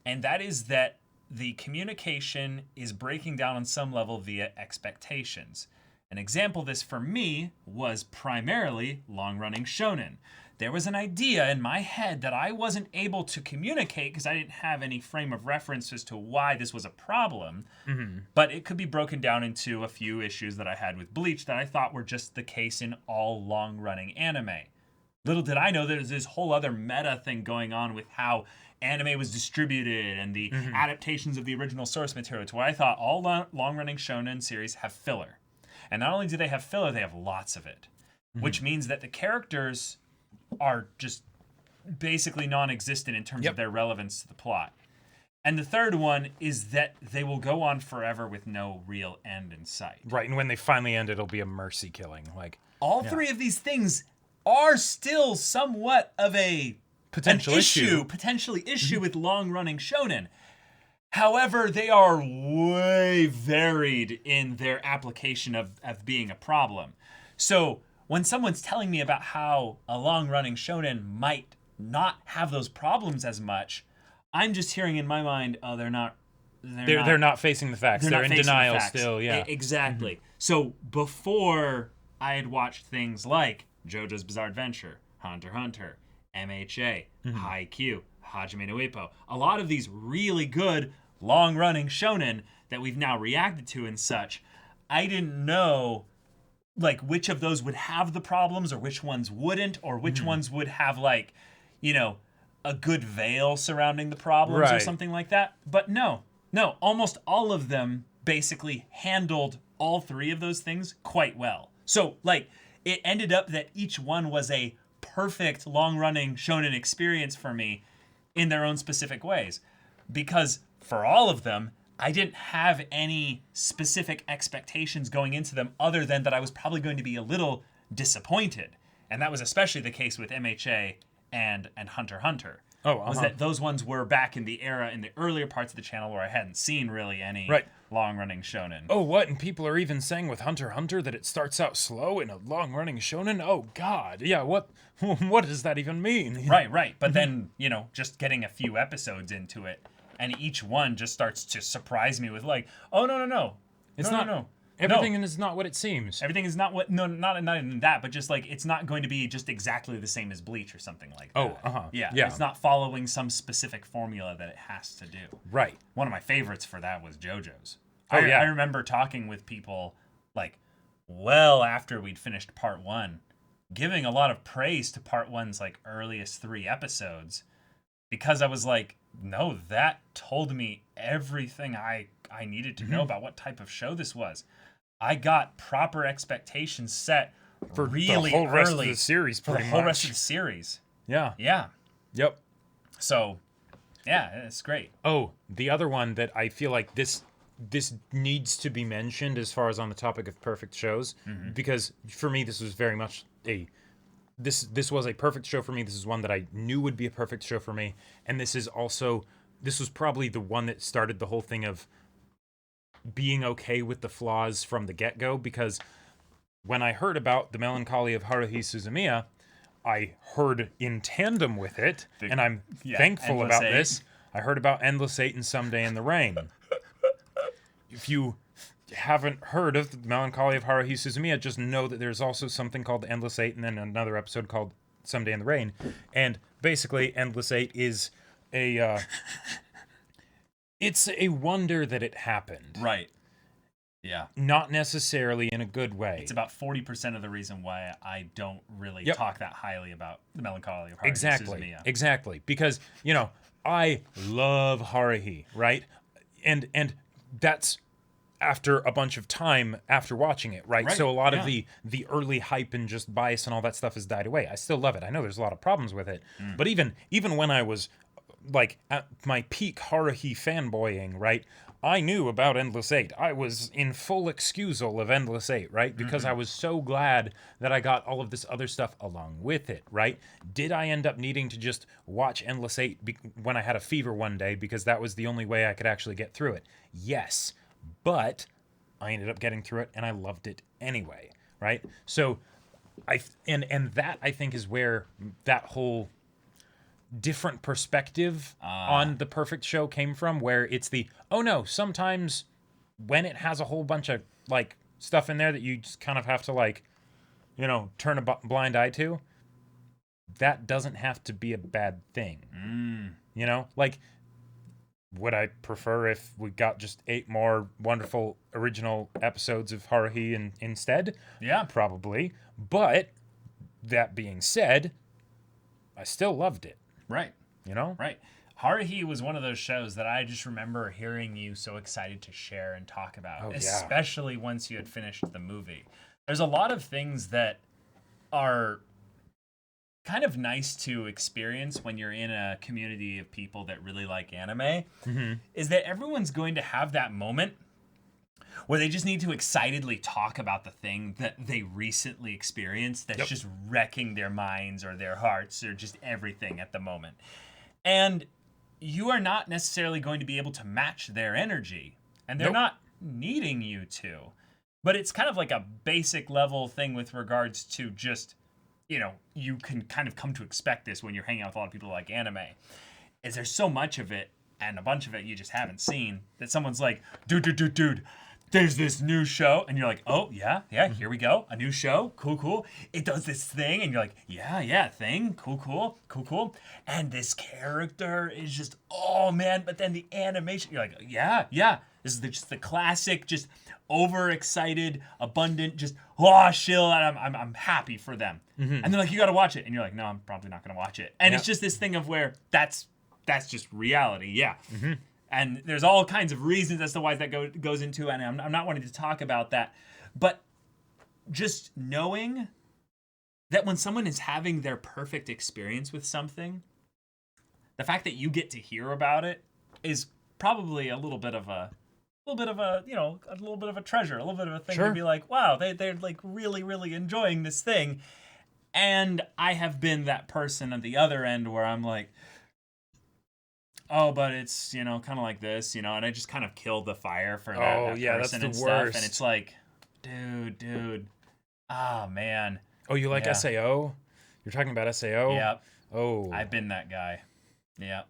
And that is that the communication is breaking down on some level via expectations. An example of this for me was primarily long-running shonen. There was an idea in my head that I wasn't able to communicate because I didn't have any frame of reference as to why this was a problem. But it could be broken down into a few issues that I had with Bleach that I thought were just the case in all long-running anime. Little did I know there's this whole other meta thing going on with how anime was distributed and the adaptations of the original source material, to where I thought all long-running shonen series have filler. And not only do they have filler, they have lots of it. Which means that the characters are just basically non-existent in terms of their relevance to the plot. And the third one is that they will go on forever with no real end in sight. Right, and when they finally end, it'll be a mercy killing. Like all three of these things are still somewhat of a potentially issue with long-running shonen. However, they are way varied in their application of being a problem. So when someone's telling me about how a long-running shonen might not have those problems as much, I'm just hearing in my mind, they're not facing the facts. They're in denial still, yeah. Exactly. So before I had watched things like JoJo's Bizarre Adventure, Hunter x Hunter, MHA, Haikyuu, Hajime no Ippo, a lot of these really good long-running shonen that we've now reacted to and such, I didn't know like which of those would have the problems or which ones wouldn't, or which ones would have like, you know, a good veil surrounding the problems or something like that. But no, almost all of them basically handled all three of those things quite well. So, like, it ended up that each one was a perfect long-running shonen experience for me in their own specific ways. Because for all of them, I didn't have any specific expectations going into them other than that I was probably going to be a little disappointed. And that was especially the case with MHA and Hunter x Hunter. Was that those ones were back in the era, in the earlier parts of the channel where I hadn't seen really any long-running shonen. Oh, what? And people are even saying with Hunter x Hunter that it starts out slow in a long-running shonen? Oh, God. Yeah, what does that even mean? Right. But then, just getting a few episodes into it, and each one just starts to surprise me with like, oh, no. It's not. Everything is not what it seems. Everything is not what. No, not even that, but just like it's not going to be just exactly the same as Bleach or something like that. Yeah. It's not following some specific formula that it has to do. Right. One of my favorites for that was JoJo's. I remember talking with people like well after we'd finished part 1, giving a lot of praise to part 1's like earliest 3 episodes, because I was like, no, that told me everything I needed to know about what type of show this was. I got proper expectations set for really the whole rest early of the series, for the whole rest of the series. Yeah. Yep. So, yeah, it's great. Oh, the other one that I feel like this needs to be mentioned as far as on the topic of perfect shows, because for me this was very much this was a perfect show for me. This is one that I knew would be a perfect show for me, and this was probably the one that started the whole thing of being okay with the flaws from the get-go, because when I heard about The Melancholy of Haruhi Suzumiya, I heard in tandem with it, and I'm thankful about this, I heard about Endless Eight and Someday in the Rain. If you haven't heard of The Melancholy of Haruhi Suzumiya, just know that there's also something called Endless Eight and then another episode called Someday in the Rain. And basically, Endless Eight is it's a wonder that it happened. Right. Yeah. Not necessarily in a good way. It's about 40% of the reason why I don't really talk that highly about The Melancholy of Haruhi Suzumiya. Exactly. Because, I love Haruhi, right? And that's after a bunch of time after watching it, right? So a lot of the early hype and just bias and all that stuff has died away. I still love it. I know there's a lot of problems with it. But even when I was like at my peak Haruhi fanboying, right? I knew about Endless Eight. I was in full excusal of Endless Eight, right? Because I was so glad that I got all of this other stuff along with it, right? Did I end up needing to just watch Endless Eight when I had a fever one day because that was the only way I could actually get through it? Yes, but I ended up getting through it and I loved it anyway, right? So and that I think is where that whole different perspective on the perfect show came from, where it's sometimes when it has a whole bunch of like stuff in there that you just kind of have to turn a blind eye to, that doesn't have to be a bad thing. Would I prefer if we got just 8 more wonderful original episodes of Haruhi instead? Yeah, probably. But that being said, I still loved it. Right. Right. Haruhi was one of those shows that I just remember hearing you so excited to share and talk about, especially once you had finished the movie. There's a lot of things that are kind of nice to experience when you're in a community of people that really like anime, is that everyone's going to have that moment where they just need to excitedly talk about the thing that they recently experienced that's just wrecking their minds or their hearts or just everything at the moment. And you are not necessarily going to be able to match their energy, and they're not needing you to. But it's kind of like a basic level thing with regards to just, you can kind of come to expect this when you're hanging out with a lot of people like anime. Is there's so much of it, and a bunch of it you just haven't seen, that someone's like, dude, there's this new show, and you're like, oh, yeah, here we go, a new show, cool, it does this thing, and you're like, yeah, thing, cool, and this character is just, oh, man, but then the animation, you're like, yeah, this is just the classic, just overexcited, abundant, just, shill, and I'm happy for them, and they're like, you gotta watch it, and you're like, no, I'm probably not gonna watch it, and it's just this thing of where that's just reality, And there's all kinds of reasons as to why that goes into, and I'm not wanting to talk about that. But just knowing that when someone is having their perfect experience with something, the fact that you get to hear about it is probably a little bit of a treasure, a little bit of a thing to be like, wow, they're like really, really enjoying this thing. And I have been that person at the other end where I'm like, oh, but it's, kind of like this, and I just kind of killed the fire for that person that's the and stuff. worst. And it's like, dude. Oh, man. Oh, you like SAO? You're talking about SAO? Yep. Oh. I've been that guy. Yeah.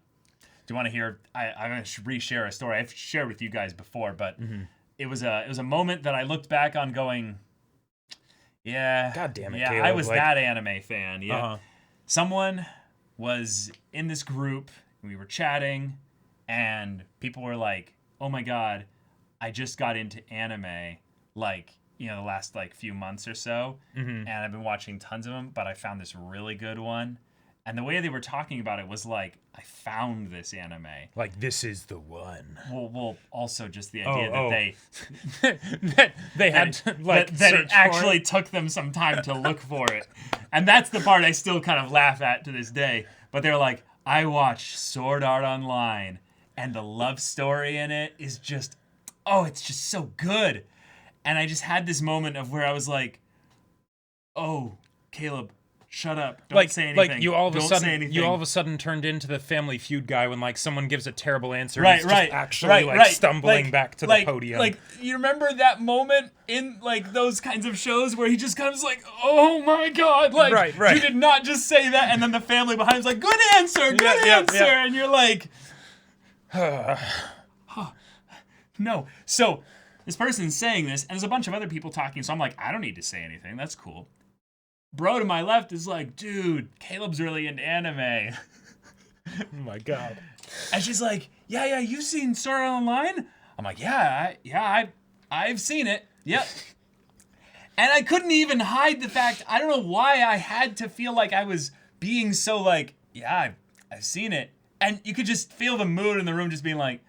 Do you want to hear? I'm going to reshare a story I've shared with you guys before, but it was a moment that I looked back on going, yeah. God damn it, yeah, Caleb. I was that anime fan. Yeah. Uh-huh. Someone was in this group, we were chatting, and people were like, oh my God, I just got into anime, like, the last, like, few months or so, and I've been watching tons of them, but I found this really good one. And the way they were talking about it was like, I found this anime. Like, this is the one. Well, also just the idea that they had to, like, that it actually took them some time to look for it. And that's the part I still kind of laugh at to this day. But they're like, I watched Sword Art Online, and the love story in it is just, it's just so good. And I just had this moment of where I was like, oh, Caleb, shut up. Don't say anything. Like you all of a sudden turned into the Family Feud guy when like someone gives a terrible answer. Right, and right. Just actually stumbling back to the podium. Like you remember that moment in like those kinds of shows where he just kind of like, oh my God, like right. you did not just say that, and then the family behind is like, good answer, and you're like, no. So this person's saying this, and there's a bunch of other people talking, so I'm like, I don't need to say anything. That's cool. Bro to my left is like, dude, Caleb's really into anime. Oh my God. And she's like, yeah, you've seen Sword Art Online? I'm like, I've seen it. Yep. And I couldn't even hide the fact, I don't know why I had to feel like I was being so like, yeah, I've seen it. And you could just feel the mood in the room just being like,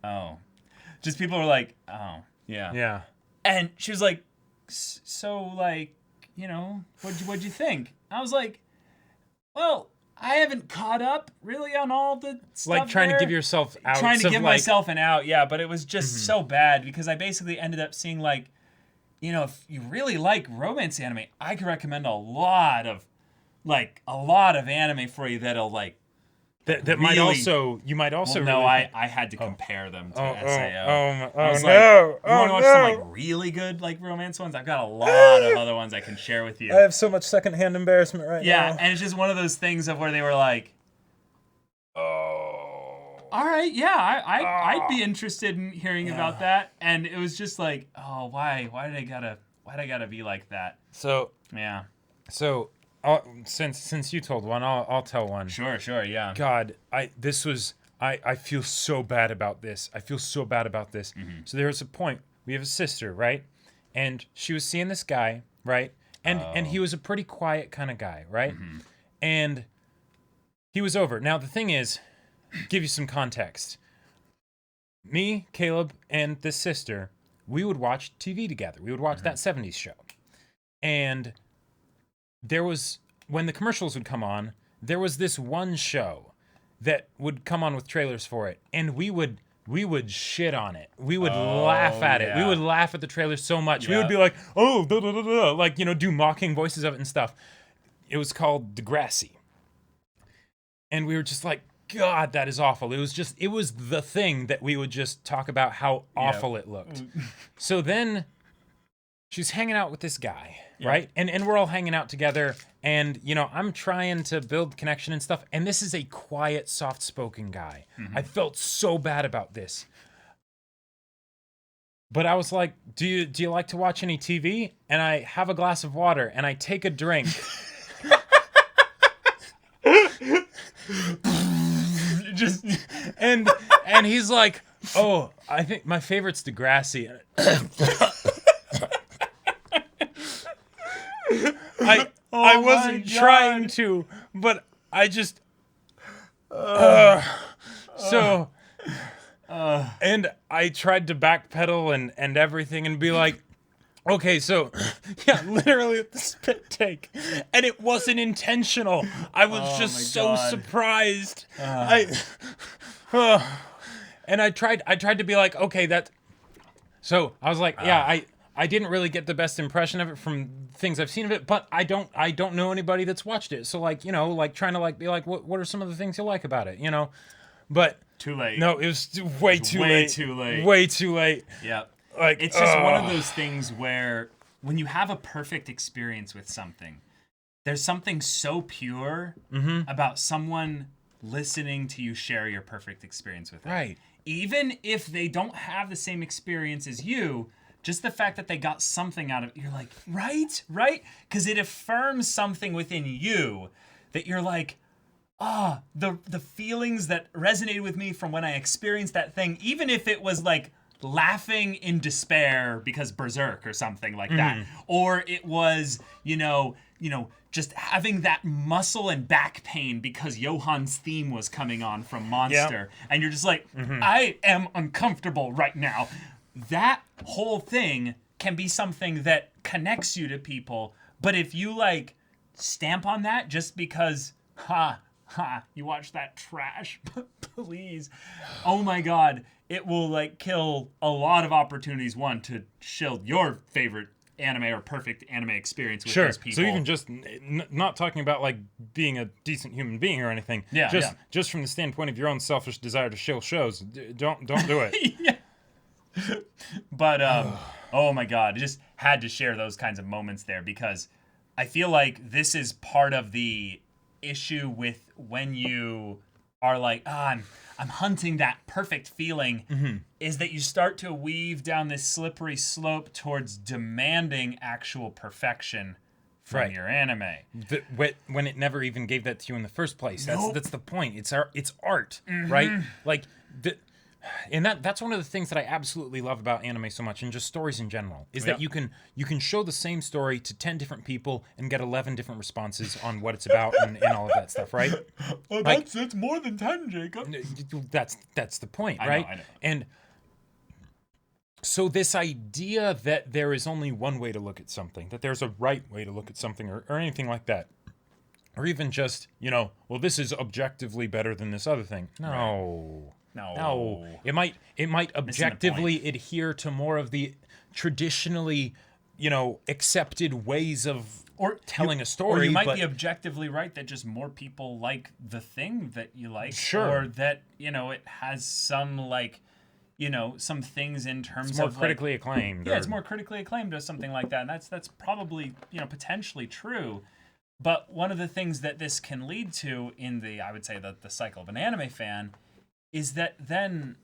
oh. Just people were like, oh, yeah. Yeah. And she was like, so like, what'd you think? I was like, well, I haven't caught up really on all the stuff. Like trying to give yourself out. Trying to give myself an out, yeah, but it was just so bad because I basically ended up seeing like, if you really like romance anime, I could recommend a lot of anime for you that'll like that really, might also you might also well, no, really I had to compare them to SAO. I was no! like, you want to watch no! some like really good like romance ones? I've got a lot of other ones I can share with you. I have so much secondhand embarrassment right now. Yeah, and it's just one of those things of where they were like, all right, yeah, I'd be interested in hearing about that. And it was just like, oh, why did I gotta be like that? So yeah. So since you told one, I'll tell one. Sure, yeah. God, I feel so bad about this. Mm-hmm. So there was a point. We have a sister, right? And she was seeing this guy, right? And he was a pretty quiet kind of guy, right? Mm-hmm. And he was over. Now the thing is, give you some context. Me, Caleb, and this sister, we would watch TV together. We would watch that 70s show. And there was, when the commercials would come on, there was this one show that would come on with trailers for it, and we would shit on it. We would laugh at it. We would laugh at the trailer so much. We would be like, oh, da, da, da, da, like, do mocking voices of it and stuff. It was called Degrassi. And we were just like, God, that is awful. It was the thing that we would just talk about how awful it looked. So then she's hanging out with this guy, right? And we're all hanging out together, and I'm trying to build connection and stuff, and this is a quiet, soft-spoken guy. I felt so bad about this. But I was like, do you like to watch any TV? And I have a glass of water, and I take a drink. and he's like, oh, I think my favorite's Degrassi. I wasn't trying to, but I just so And I tried to backpedal and everything and be like, okay, so, yeah, literally the spit take. And it wasn't intentional. I was just so surprised. And I tried to be like, okay, so I was like, yeah, I didn't really get the best impression of it from things I've seen of it, but I don't know anybody that's watched it. So like, you know, like trying to like be like, what are some of the things you like about it, you know? But too late. No, it was way too late. Way too late. Yeah. Like it's just one of those things where when you have a perfect experience with something, there's something so pure about someone listening to you share your perfect experience with them. Right. Even if they don't have the same experience as you, just the fact that they got something out of it, you're like, right? Because it affirms something within you that you're like, the feelings that resonated with me from when I experienced that thing, even if it was like laughing in despair because Berserk or something like that, or it was, you know, just having that muscle and back pain because Johan's theme was coming on from Monster, and you're just like, I am uncomfortable right now. That whole thing can be something that connects you to people, but if you like stamp on that just because, you watch that trash, please, oh my God, it will like kill a lot of opportunities, one, to shield your favorite anime or perfect anime experience with those people. So even just not talking about like being a decent human being or anything, just from the standpoint of your own selfish desire to shill shows, don't do it. But oh my God, I just had to share those kinds of moments there because I feel like this is part of the issue with when you are like, I'm hunting that perfect feeling, is that you start to weave down this slippery slope towards demanding actual perfection from your anime. When it never even gave that to you in the first place. That's the point. It's art, right? Like and that's one of the things that I absolutely love about anime so much, and just stories in general, is that you can show the same story to 10 different people and get 11 different responses on what it's about and all of that stuff, right? Oh, that's more than 10, Jacob. That's the point, right? I know. And so this idea that there is only one way to look at something, that there's a right way to look at something or anything like that, or even just, well, this is objectively better than this other thing. No. It might objectively adhere to more of the traditionally, accepted ways of telling a story. Or you might be objectively right that just more people like the thing that you like. Sure. Or that, it has some some things in terms of more of critically acclaimed. Yeah, it's more critically acclaimed or something like that. And that's probably, potentially true. But one of the things that this can lead to in I would say the cycle of an anime fan is that then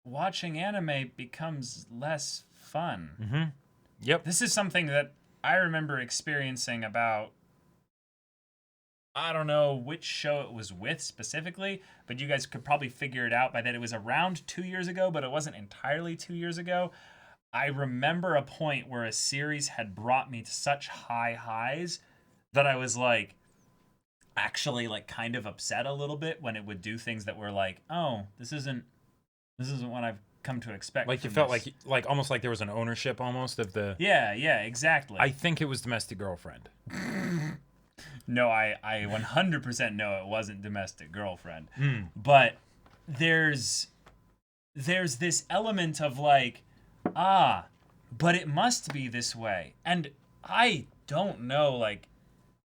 watching anime becomes less fun. Mm-hmm. Yep. This is something that I remember experiencing about, I don't know which show it was with specifically, but you guys could probably figure it out by that it was around 2 years ago, but it wasn't entirely 2 years ago. I remember a point where a series had brought me to such high highs that I was like, actually like kind of upset a little bit when it would do things that were like, oh, this isn't what I've come to expect. Like you felt like almost like there was an ownership almost of the. Yeah, exactly. I think it was Domestic Girlfriend. No, I 100% know it wasn't Domestic Girlfriend. But there's this element of like, but it must be this way. And I don't know like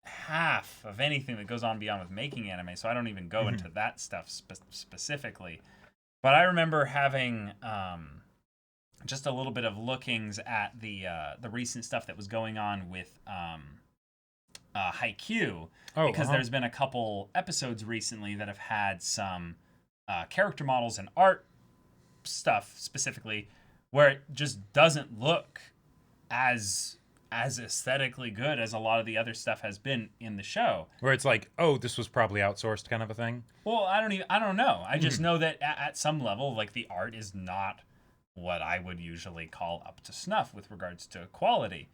half of anything that goes on beyond with making anime, so I don't even go into that stuff specifically. But I remember having just a little bit of lookings at the recent stuff that was going on with Haikyuu, because there's been a couple episodes recently that have had some character models and art stuff specifically where it just doesn't look as aesthetically good as a lot of the other stuff has been in the show. Where it's like, oh, this was probably outsourced kind of a thing? Well, I don't know. I just know that at some level, like, the art is not what I would usually call up to snuff with regards to quality.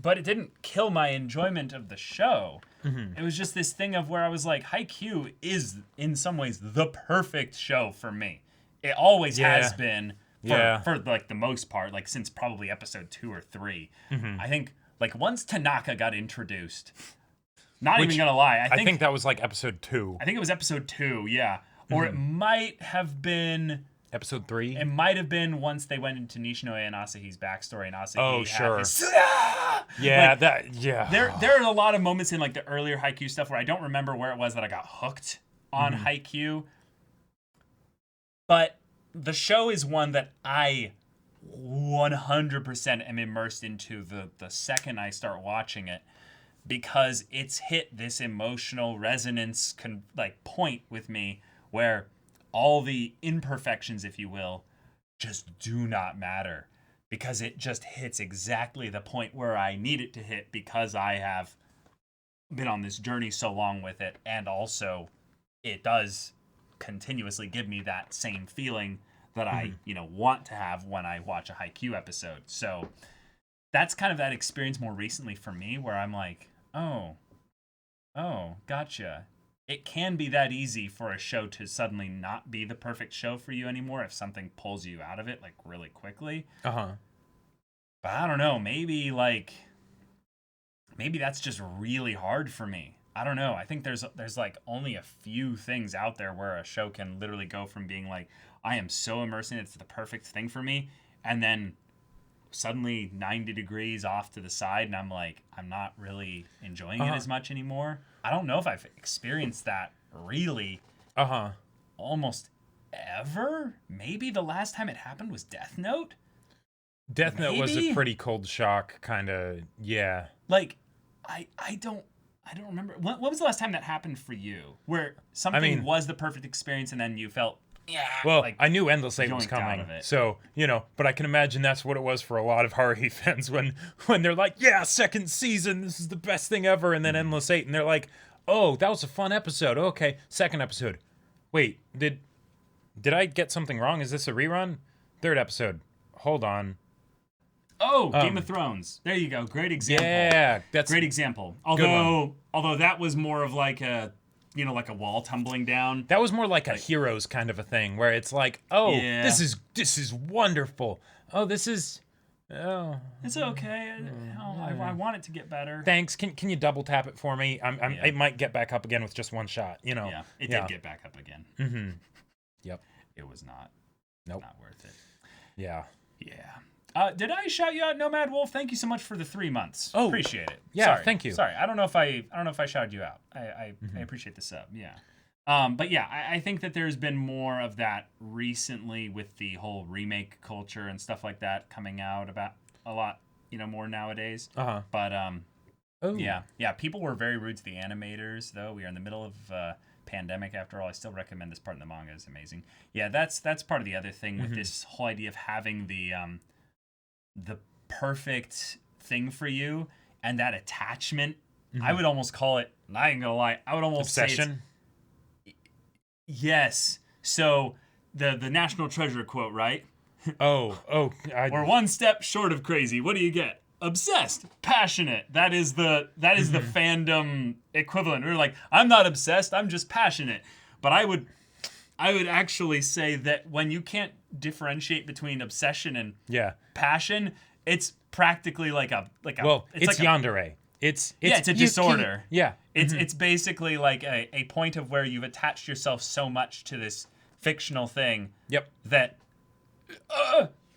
But it didn't kill my enjoyment of the show. It was just this thing of where I was like, Haikyuu is, in some ways, the perfect show for me. It always has been Yeah. for like the most part, like since probably episode 2 or 3. Mm-hmm. I think like once Tanaka got introduced, not even gonna lie, I think that was like episode 2. I think it was episode 2, yeah. Or it might have been Episode 3? It might have been once they went into Nishinoya and Asahi's backstory, and Asahi sure. had his, Yeah, There are a lot of moments in like the earlier Haikyuu stuff where I don't remember where it was that I got hooked on Haikyuu. But the show is one that I 100% am immersed into the second I start watching it, because it's hit this emotional resonance point with me where all the imperfections, if you will, just do not matter, because it just hits exactly the point where I need it to hit, because I have been on this journey so long with it, and also it does continuously give me that same feeling that I, want to have when I watch a Haikyuu episode. So that's kind of that experience more recently for me, where I'm like, oh, gotcha. It can be that easy for a show to suddenly not be the perfect show for you anymore if something pulls you out of it like really quickly. But I don't know, maybe that's just really hard for me. I don't know. I think there's like only a few things out there where a show can literally go from being like, I am so immersed in it, it's the perfect thing for me, and then suddenly 90 degrees off to the side, and I'm like, I'm not really enjoying it as much anymore. I don't know if I've experienced that really almost ever. Maybe the last time it happened was Death Note. Death Note was a pretty cold shock, kind of, yeah. Like, I don't remember. When was the last time that happened for you? Where something was the perfect experience and then you felt, well, I knew Endless Eight was coming, so, but I can imagine that's what it was for a lot of Haruhi fans when they're like, yeah, second season, this is the best thing ever, and then Endless Eight, and they're like, oh, that was a fun episode, okay, second episode. Wait, did I get something wrong? Is this a rerun? Third episode. Hold on. Oh, Game of Thrones. There you go. Great example. Yeah, that's great example. Although that was more of like a, like a wall tumbling down. That was more like a Heroes kind of a thing, where it's like, oh, this is wonderful. Oh, this is, it's okay. I want it to get better. Thanks. Can you double tap it for me? It might get back up again with just one shot. Yeah, it did get back up again. Mm-hmm. Yep. It was not. Nope. Not worth it. Yeah. Yeah. Did I shout you out, Nomad Wolf? Thank you so much for the 3 months. Oh, appreciate it. Yeah, sorry. Thank you. Sorry, I don't know if I shouted you out. I appreciate the sub. Yeah. But yeah, I think that there's been more of that recently with the whole remake culture and stuff like that coming out about a lot, more nowadays. But yeah, people were very rude to the animators, though. We are in the middle of pandemic after all. I still recommend this part in the manga. Is amazing. Yeah, that's part of the other thing with this whole idea of having the perfect thing for you and that attachment. I would almost call it, not even gonna lie, I would almost obsession. Say yes. So the National Treasure quote, right? We're one step short of crazy. What do you get? Obsessed, passionate. That is the fandom equivalent. We're like, I'm not obsessed, I'm just passionate. But I would actually say that when you can't differentiate between obsession and passion, it's practically like a well, it's like yandere. It's a disorder. Yeah. It's basically like a point of where you've attached yourself so much to this fictional thing. Yep. That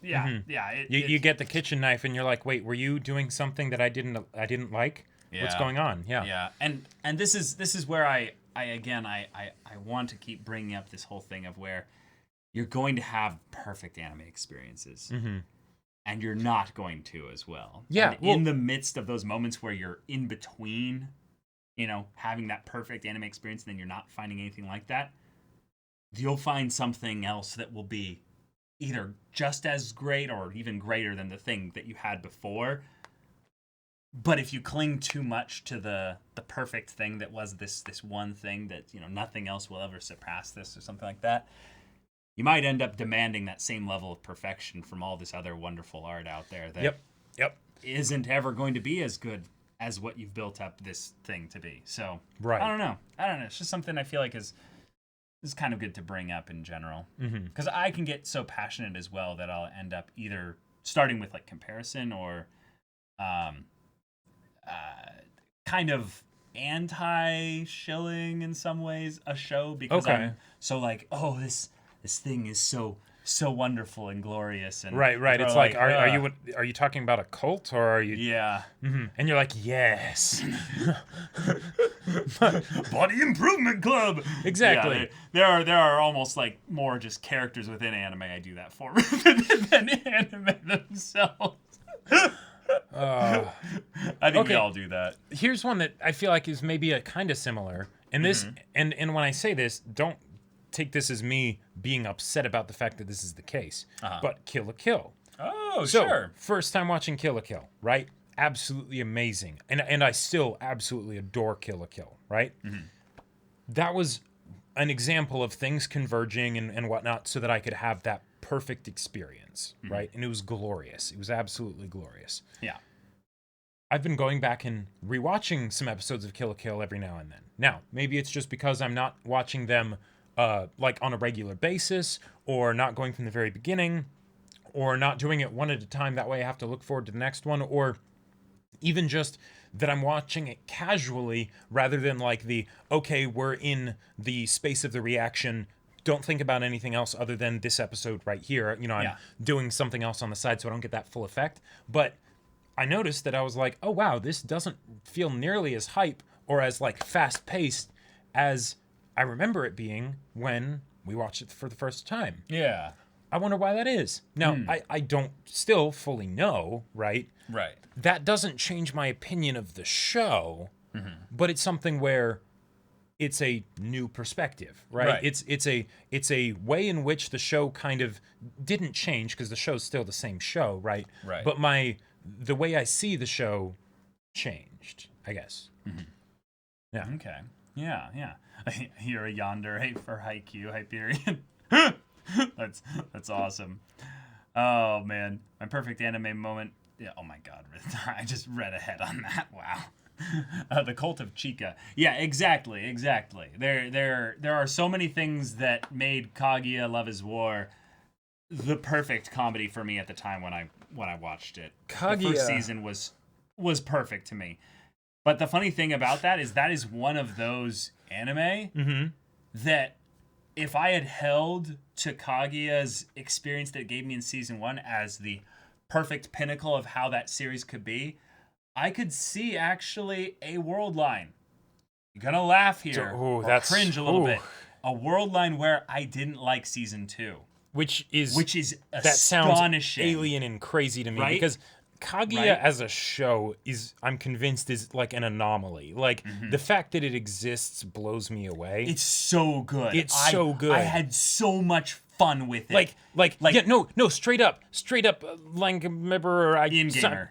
you get the kitchen knife and you're like, wait, were you doing something that I didn't like? Yeah. What's going on? Yeah. Yeah. And this is where I want to keep bringing up this whole thing of where you're going to have perfect anime experiences. And you're not going to as well. Yeah. And in the midst of those moments where you're in between, having that perfect anime experience and then you're not finding anything like that, you'll find something else that will be either just as great or even greater than the thing that you had before. But if you cling too much to the perfect thing that was this one thing that, nothing else will ever surpass this or something like that, you might end up demanding that same level of perfection from all this other wonderful art out there that isn't ever going to be as good as what you've built up this thing to be. So, right. I don't know. It's just something I feel like is is kind of good to bring up in general. Because I can get so passionate as well that I'll end up either starting with like comparison or kind of anti-shilling in some ways a show because I'm so like, oh, this thing is so wonderful and glorious and right. It's like, are you talking about a cult or are you? Yeah. And you're like, yes. Body Improvement Club. Exactly. Yeah, there are almost like more just characters within anime I do that for than anime themselves. I think we all do that. Here's one that I feel like is maybe a kind of similar. And this and when I say this, don't take this as me being upset about the fact that this is the case. But Kill la Kill. Oh, So, sure. first time watching Kill la Kill, right? Absolutely amazing. And I still absolutely adore Kill la Kill, right? That was an example of things converging and whatnot so that I could have that perfect experience, right? And it was glorious. It was absolutely glorious. Yeah. I've been going back and rewatching some episodes of Kill la Kill every now and then. Now, maybe it's just because I'm not watching them like on a regular basis, or not going from the very beginning, or not doing it one at a time. That way I have to look forward to the next one, or even just that I'm watching it casually rather than like okay, we're in the space of the reaction. Don't think about anything else other than this episode right here. I'm doing something else on the side so I don't get that full effect. But I noticed that I was like, oh wow, this doesn't feel nearly as hype or as like fast paced as I remember it being when we watched it for the first time. Yeah. I wonder why that is. Now, I don't still fully know, right? Right. That doesn't change my opinion of the show, but it's something where it's a new perspective, right? It's a way in which the show kind of didn't change because the show's still the same show, right? Right. But the way I see the show changed, I guess. Yeah. Okay. Yeah. You're a yonder for Haikyuu, Hyperion. That's awesome. Oh man, my perfect anime moment. Yeah. Oh my god, I just read ahead on that. Wow. The Cult of Chika. Yeah, exactly. There are so many things that made Kaguya Love is War the perfect comedy for me at the time when I watched it. Kaguya. The first season was perfect to me. But the funny thing about that is one of those anime that if I had held to Kaguya's experience that it gave me in season 1 as the perfect pinnacle of how that series could be, I could see actually a world line. You're gonna laugh here or cringe a little bit. A world line where I didn't like season 2. Which is that sounds alien and crazy to me, right? Because Kaguya as a show I'm convinced is like an anomaly. Like the fact that it exists blows me away. It's so good. So good. I had so much fun with it. No, straight up,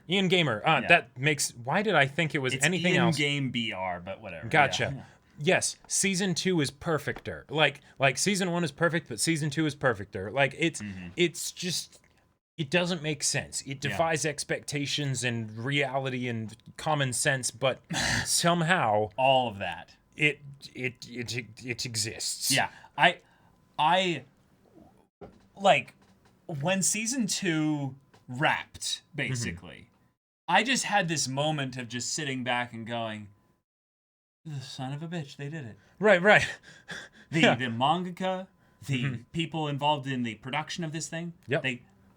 Ian Gamer. That makes. Why did I think it was anything else? In-game BR, but whatever. Gotcha. Yeah. Yes, season 2 is perfecter. Like season 1 is perfect, but season 2 is perfecter. Like it's just. It doesn't make sense. It defies expectations and reality and common sense, but somehow all of that it exists. Yeah, I like when season 2 wrapped. Basically, I just had this moment of just sitting back and going, "The son of a bitch, they did it." Right. The mangaka, the people involved in the production of this thing. Yep.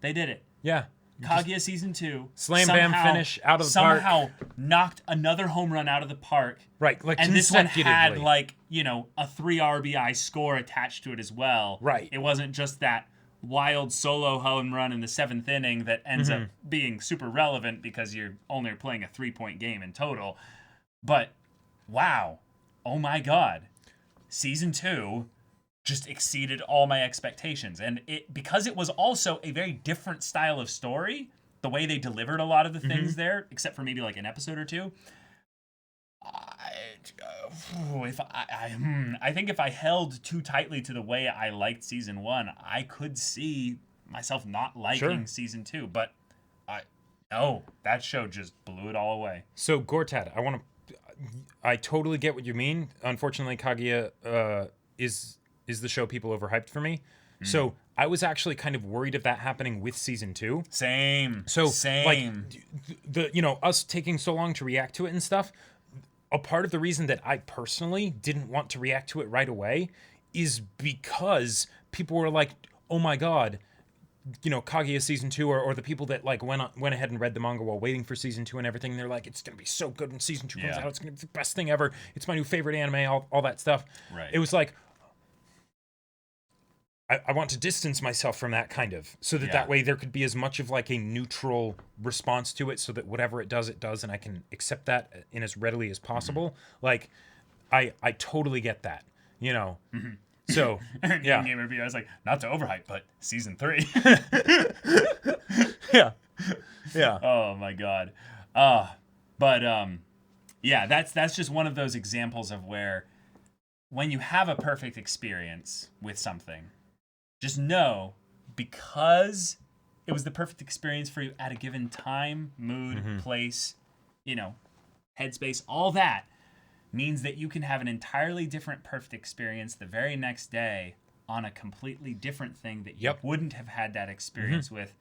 They did it. Yeah. Kaguya season 2. Bam finish out of the park. Somehow knocked another home run out of the park. Right. Like and this one had a 3 RBI score attached to it as well. Right. It wasn't just that wild solo home run in the 7th inning that ends up being super relevant because you're only playing a 3-point game in total. But wow. Oh my god. Season 2 just exceeded all my expectations. And because it was also a very different style of story, the way they delivered a lot of the things there, except for maybe like an episode or two, I think if I held too tightly to the way I liked season 1, I could see myself not liking season 2. But that show just blew it all away. So Gortat, I totally get what you mean. Unfortunately, Kaguya is is the show people overhyped for me. So I was actually kind of worried of that happening with season 2. Same. So Same. like us taking so long to react to it and stuff, a part of the reason that I personally didn't want to react to it right away is because people were like, oh my God, Kaguya season 2, or the people that like went ahead and read the manga while waiting for season 2 and everything. They're like, it's going to be so good when season 2 comes out. It's going to be the best thing ever. It's my new favorite anime, all that stuff. Right. It was like, I want to distance myself from that kind of, so that way there could be as much of like a neutral response to it, so that whatever it does, and I can accept that in as readily as possible. Like, I totally get that, So, yeah. Game review, I was like, not to overhype, but season 3. Yeah. Yeah. Oh my God. Yeah, that's just one of those examples of where when you have a perfect experience with something, just know, because it was the perfect experience for you at a given time, mood, place, headspace, all that means that you can have an entirely different perfect experience the very next day on a completely different thing that you wouldn't have had that experience with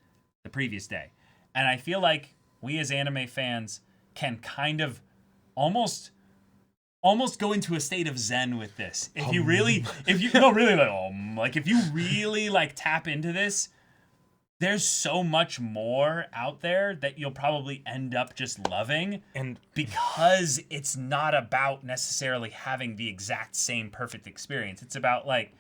the previous day. And I feel like we as anime fans can kind of almost go into a state of zen with this. If you really tap into this, there's so much more out there that you'll probably end up just loving. And because it's not about necessarily having the exact same perfect experience. It's about like,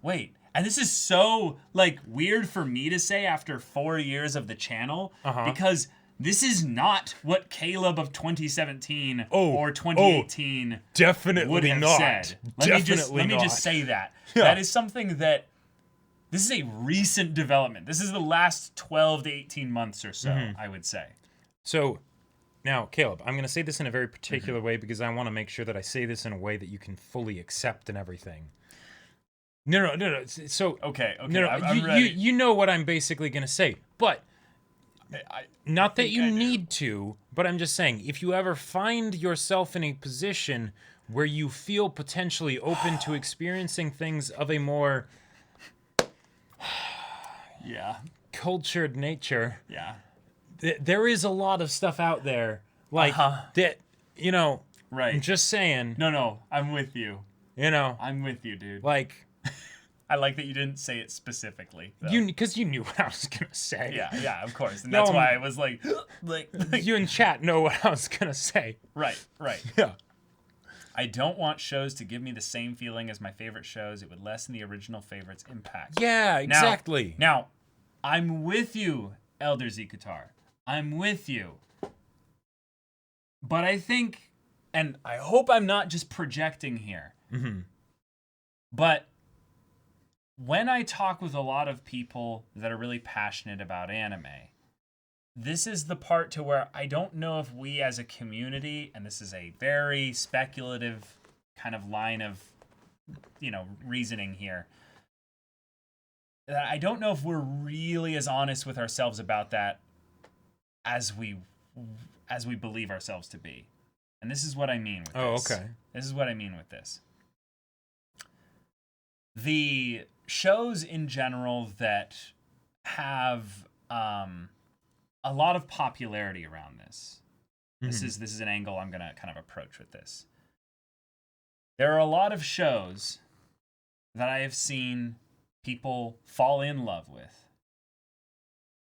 wait, and this is so like weird for me to say after 4 years of the channel, because this is not what Caleb of 2017 or 2018 definitely would have not. said. Let me just say that. Yeah. That is something that, this is a recent development. This is the last 12 to 18 months or so, I would say. So, now, Caleb, I'm going to say this in a very particular way because I want to make sure that I say this in a way that you can fully accept and everything. No. So, okay. No, I'm ready. You know what I'm basically going to say, but not that you need to, but I'm just saying, if you ever find yourself in a position where you feel potentially open to experiencing things of a more cultured nature, there is a lot of stuff out there like that, right. I'm just saying. No, I'm with you. I'm with you, dude. Like, I like that you didn't say it specifically. Because you knew what I was gonna say. Yeah, of course, and that's why I was like, you in chat know what I was gonna say. Right. Yeah. I don't want shows to give me the same feeling as my favorite shows. It would lessen the original favorite's impact. Yeah, exactly. Now, I'm with you, Elder Zikatar. I'm with you. But I think, and I hope I'm not just projecting here, but when I talk with a lot of people that are really passionate about anime, this is the part to where I don't know if we as a community, and this is a very speculative kind of line of, reasoning here, that I don't know if we're really as honest with ourselves about that as we believe ourselves to be. And this is what I mean with this. Oh, okay. This is what I mean with this. The shows in general that have a lot of popularity around this. This is an angle I'm going to kind of approach with this. There are a lot of shows that I have seen people fall in love with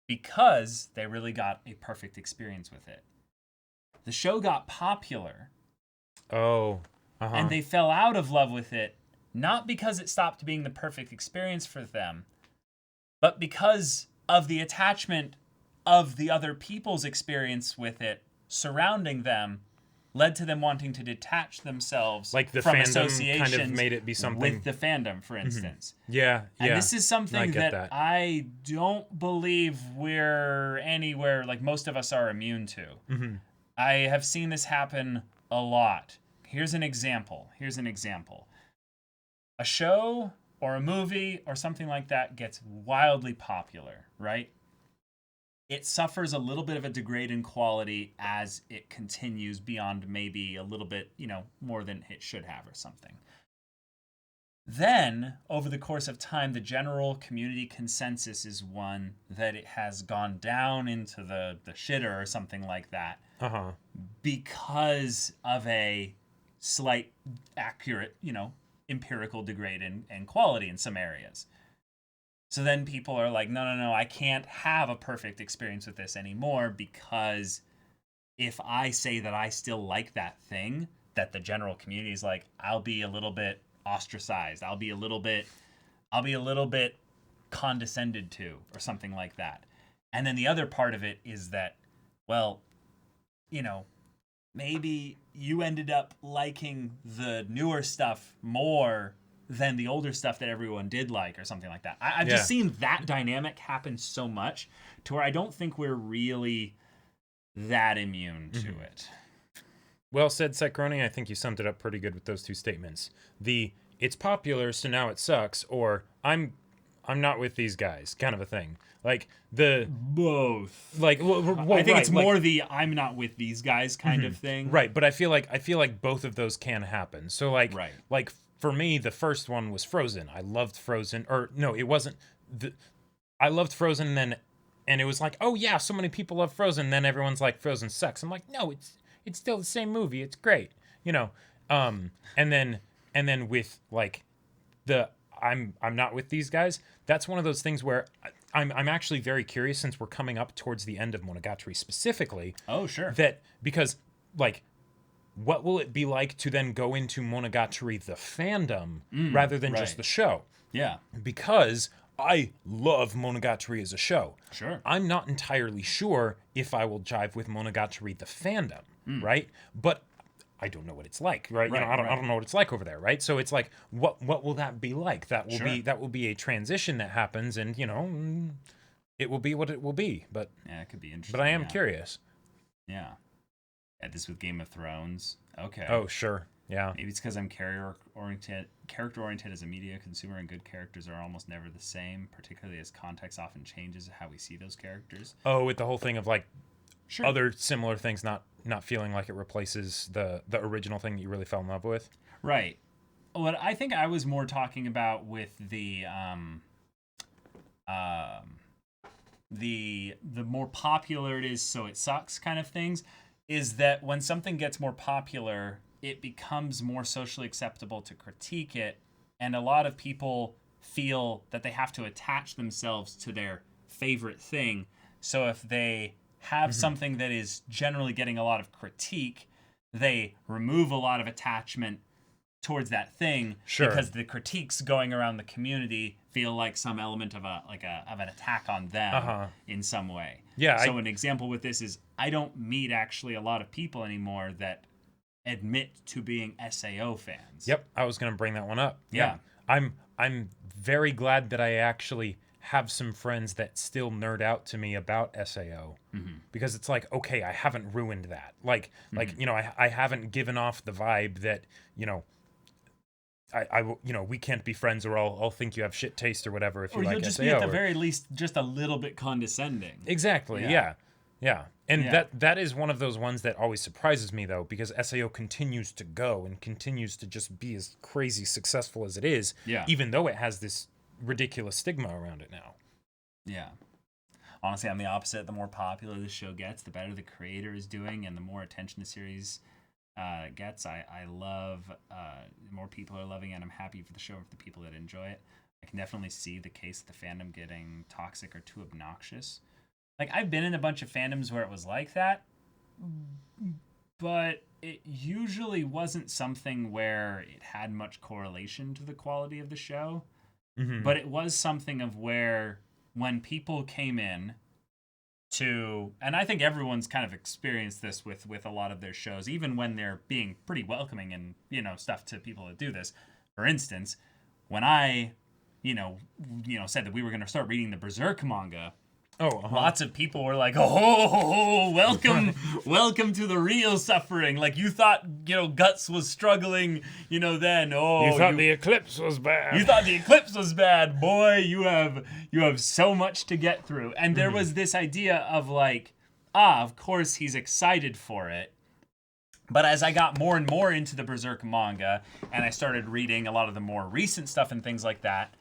because they really got a perfect experience with it. The show got popular. And they fell out of love with it, not because it stopped being the perfect experience for them, but because of the attachment of the other people's experience with it surrounding them led to them wanting to detach themselves like the from fandom associations kind of made it be something with the fandom, for instance. Yeah. And this is something that I don't believe we're anywhere, like most of us are immune to. I have seen this happen a lot. Here's an example. A show or a movie or something like that gets wildly popular, right? It suffers a little bit of a degrade in quality as it continues beyond maybe a little bit, more than it should have or something. Then, over the course of time, the general community consensus is one that it has gone down into the shitter or something like that. Because of a slight, accurate, empirical degrade in quality in some areas. So then people are like, no, I can't have a perfect experience with this anymore, because if I say that I still like that thing, that the general community is like, I'll be a little bit ostracized. I'll be a little bit condescended to, or something like that. And then the other part of it is that, well, maybe you ended up liking the newer stuff more than the older stuff that everyone did like, or something like that. I've just seen that dynamic happen so much to where I don't think we're really that immune to it. Well said, Cycroni. I think you summed it up pretty good with those two statements. It's popular, so now it sucks, or I'm not with these guys kind of a thing. Like both. Like I think it's more the I'm not with these guys kind of thing. Right, but I feel like both of those can happen. So like for me, the first one was Frozen. I loved Frozen, or no, it wasn't. I loved Frozen, and it was like, oh yeah, so many people love Frozen. Then everyone's like, Frozen sucks. I'm like, no, it's still the same movie. It's great, And then with like I'm not with these guys. That's one of those things where I'm actually very curious, since we're coming up towards the end of Monogatari specifically. Oh sure. That because like, what will it be like to then go into Monogatari the fandom rather than just the show? Yeah. Because I love Monogatari as a show. Sure. I'm not entirely sure if I will jive with Monogatari the fandom, right? But I don't know what it's like, right? I don't know what it's like over there, right? So it's like, what will that be like? That will be a transition that happens, and it will be what it will be. But yeah, it could be interesting. But I am curious. Yeah. At this with Game of Thrones. Okay. Oh sure. Yeah. Maybe it's because I'm character oriented as a media consumer, and good characters are almost never the same, particularly as context often changes how we see those characters. Oh, with the whole thing of like other similar things not feeling like it replaces the original thing that you really fell in love with. Right. What I think I was more talking about with the more popular it is, so it sucks kind of things, is that when something gets more popular, it becomes more socially acceptable to critique it, and a lot of people feel that they have to attach themselves to their favorite thing. So if they have something that is generally getting a lot of critique, they remove a lot of attachment towards that thing, because the critiques going around the community feel like some element of an attack on them in some way. Yeah. So an example with this is, I don't meet actually a lot of people anymore that admit to being SAO fans. Yep, I was going to bring that one up. Yeah. I'm very glad that I actually have some friends that still nerd out to me about SAO, because it's like, okay, I haven't ruined that. Like I haven't given off the vibe that, we can't be friends, or I'll think you have shit taste or whatever if you like SAO. Or you'll just be at the very least just a little bit condescending. Exactly. Yeah. And that is one of those ones that always surprises me, though, because SAO continues to go and continues to just be as crazy successful as it is, even though it has this ridiculous stigma around it now. Yeah. Honestly, I'm the opposite. The more popular the show gets, the better the creator is doing, and the more attention the series gets. I love more people are loving it, and I'm happy for the show, for the people that enjoy it. I can definitely see the case of the fandom getting toxic or too obnoxious. Like, I've been in a bunch of fandoms where it was like that, but it usually wasn't something where it had much correlation to the quality of the show. But it was something of where, when people came in to, and I think everyone's kind of experienced this with a lot of their shows, even when they're being pretty welcoming and, stuff to people that do this. For instance, when I, said that we were going to start reading the Berserk manga, lots of people were like, oh, welcome to the real suffering. Like, you thought, Guts was struggling, then, you thought the eclipse was bad. You thought the eclipse was bad. Boy, you have so much to get through. And there was this idea of like, of course he's excited for it, But as I got more and more into the Berserk manga, and I started reading a lot of the more recent stuff and things like that,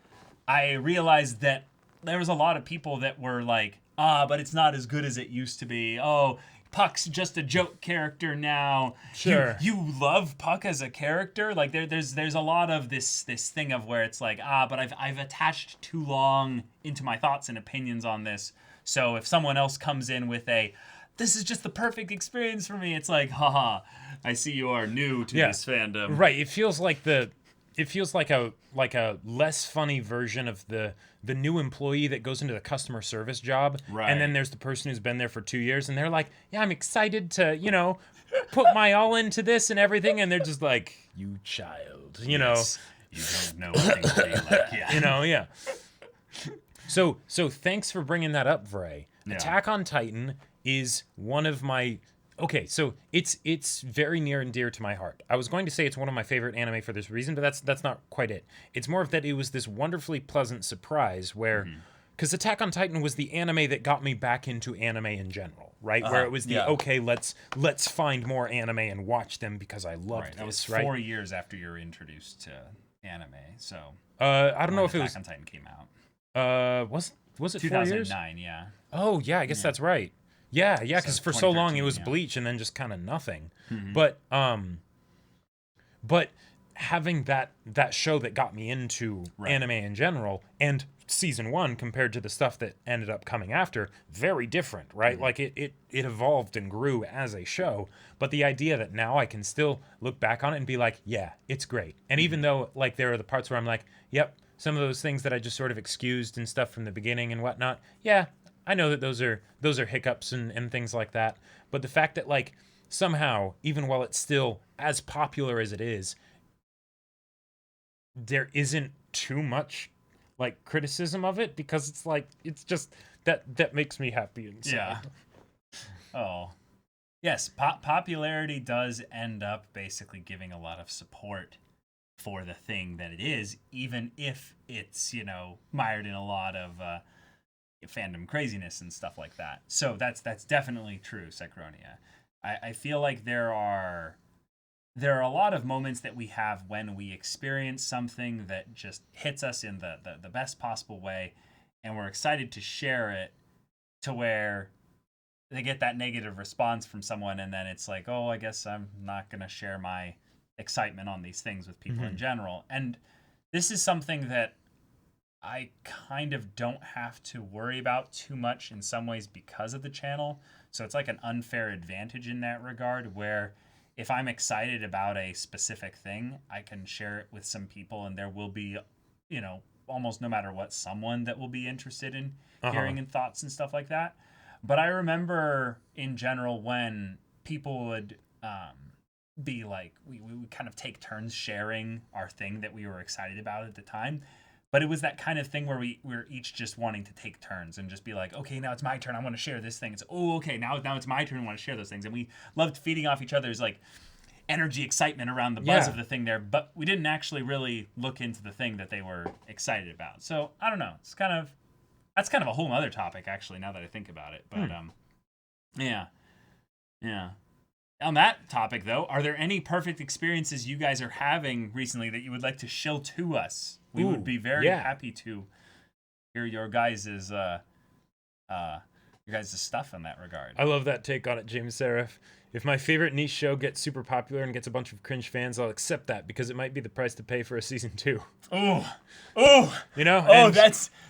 I realized that there was a lot of people that were like, but it's not as good as it used to be. Oh, Puck's just a joke character now. Sure. You love Puck as a character? Like there's a lot of this thing of where it's like, but I've attached too long into my thoughts and opinions on this. So if someone else comes in with this is just the perfect experience for me, it's like, haha, I see you are new to this fandom. Right. It feels like a less funny version of the new employee that goes into the customer service job. Right. And then there's the person who's been there for 2 years and they're like, yeah, I'm excited to, put my all into this and everything. And they're just like, you child, Yes. You don't know what things feel like, yeah. Yeah. So thanks for bringing that up, Vray. Yeah. Attack on Titan is one of my... Okay, so it's very near and dear to my heart. I was going to say it's one of my favorite anime for this reason, but that's not quite it. It's more of that it was this wonderfully pleasant surprise where... Because Attack on Titan was the anime that got me back into anime in general, right? Where it was okay, let's find more anime and watch them because I loved this, That was right? 4 years after you were introduced to anime, so... I don't know if it was... Attack on Titan came out. Was it 4 years? 2009, yeah. Oh, yeah, I guess that's right. Yeah, because for so long it was 2013, Bleach and then just kind of nothing. But having that show that got me into anime in general and season 1 compared to the stuff that ended up coming after, very different, right? Like it evolved and grew as a show, but the idea that now I can still look back on it and be like, yeah, it's great. And even though like there are the parts where I'm like, yep, some of those things that I just sort of excused and stuff from the beginning and whatnot, yeah, I know that those are hiccups and things like that. But the fact that like somehow, even while it's still as popular as it is, there isn't too much like criticism of it because it's like it's just that makes me happy inside. Yeah. Oh. Yes, popularity does end up basically giving a lot of support for the thing that it is, even if it's, mired in a lot of fandom craziness and stuff like that. So that's definitely true, Secronia. I feel like there are a lot of moments that we have when we experience something that just hits us in the best possible way, and we're excited to share it to where they get that negative response from someone, and then it's like, oh, I guess I'm not going to share my excitement on these things with people in general. And this is something that I kind of don't have to worry about too much in some ways because of the channel. So it's like an unfair advantage in that regard where if I'm excited about a specific thing, I can share it with some people and there will be, almost no matter what, someone that will be interested in hearing and thoughts and stuff like that. But I remember in general when people would be like, we would kind of take turns sharing our thing that we were excited about at the time. But it was that kind of thing where we were each just wanting to take turns and just be like, okay, now it's my turn. I want to share this thing. It's, okay, now it's my turn. I want to share those things. And we loved feeding off each other's like energy, excitement around the buzz of the thing there. But we didn't actually really look into the thing that they were excited about. So I don't know. That's kind of a whole other topic, actually, now that I think about it. But yeah. On that topic, though, are there any perfect experiences you guys are having recently that you would like to shill to us? We would be very happy to hear your guys' stuff in that regard. I love that take on it, James Seraph. If my favorite niche show gets super popular and gets a bunch of cringe fans, I'll accept that because it might be the price to pay for a season 2.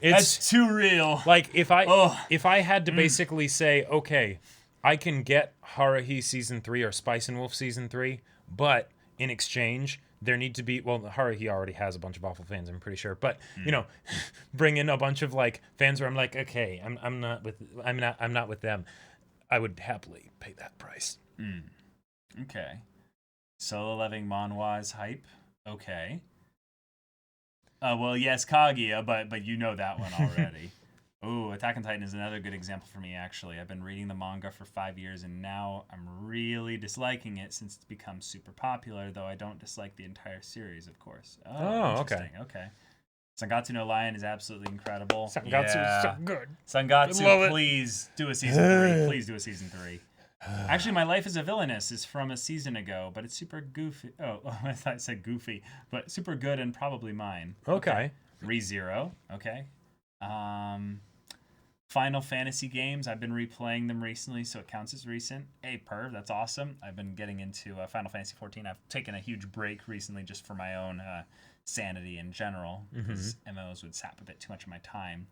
That's too real. Like if I had to basically say, okay, I can get Haruhi season 3 or Spice and Wolf season 3, but in exchange there need to be, well, Haruhi already has a bunch of awful fans, I'm pretty sure, but bring in a bunch of like fans where I'm like, okay, I'm not with them. I would happily pay that price. Okay. Solo Leveling Manhwa is hype. Okay. Well, yes, Kaguya, but you know that one already. Oh, Attack on Titan is another good example for me, actually. I've been reading the manga for 5 years, and now I'm really disliking it since it's become super popular, though I don't dislike the entire series, of course. Oh, interesting. Okay. Sangatsu no Lion is absolutely incredible. Sangatsu is so good. Sangatsu, please do a season 3. Please do a season 3. Actually, My Life as a Villainess is from a season ago, but it's super goofy. Oh, I thought I said goofy, but super good and probably mine. Okay. ReZero. Okay. Final Fantasy games. I've been replaying them recently, so it counts as recent. Hey, perv, that's awesome. I've been getting into Final Fantasy 14. I've taken a huge break recently just for my own sanity in general, because MMOs would sap a bit too much of my time.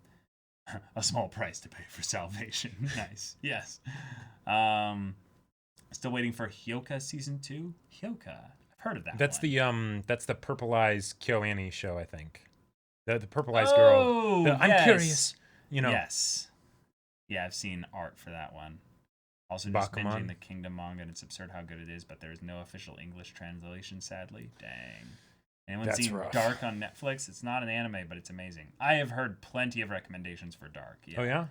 A small price to pay for salvation. Nice. Yes. Still waiting for Hyoka season 2. Hyoka. I've heard of that. That's one. the Purple Eyes KyoAni show, I think. The Purple Eyes Oh, girl. I'm curious. You know. Yes. Yeah, I've seen art for that one. Also just Bakuman. binging the Kingdom manga, and it's absurd how good it is, but there's no official English translation, sadly. Dang. Anyone That's seen rough. Dark on Netflix? It's not an anime, but it's amazing. I have heard plenty of recommendations for Dark. Yeah. Oh, yeah?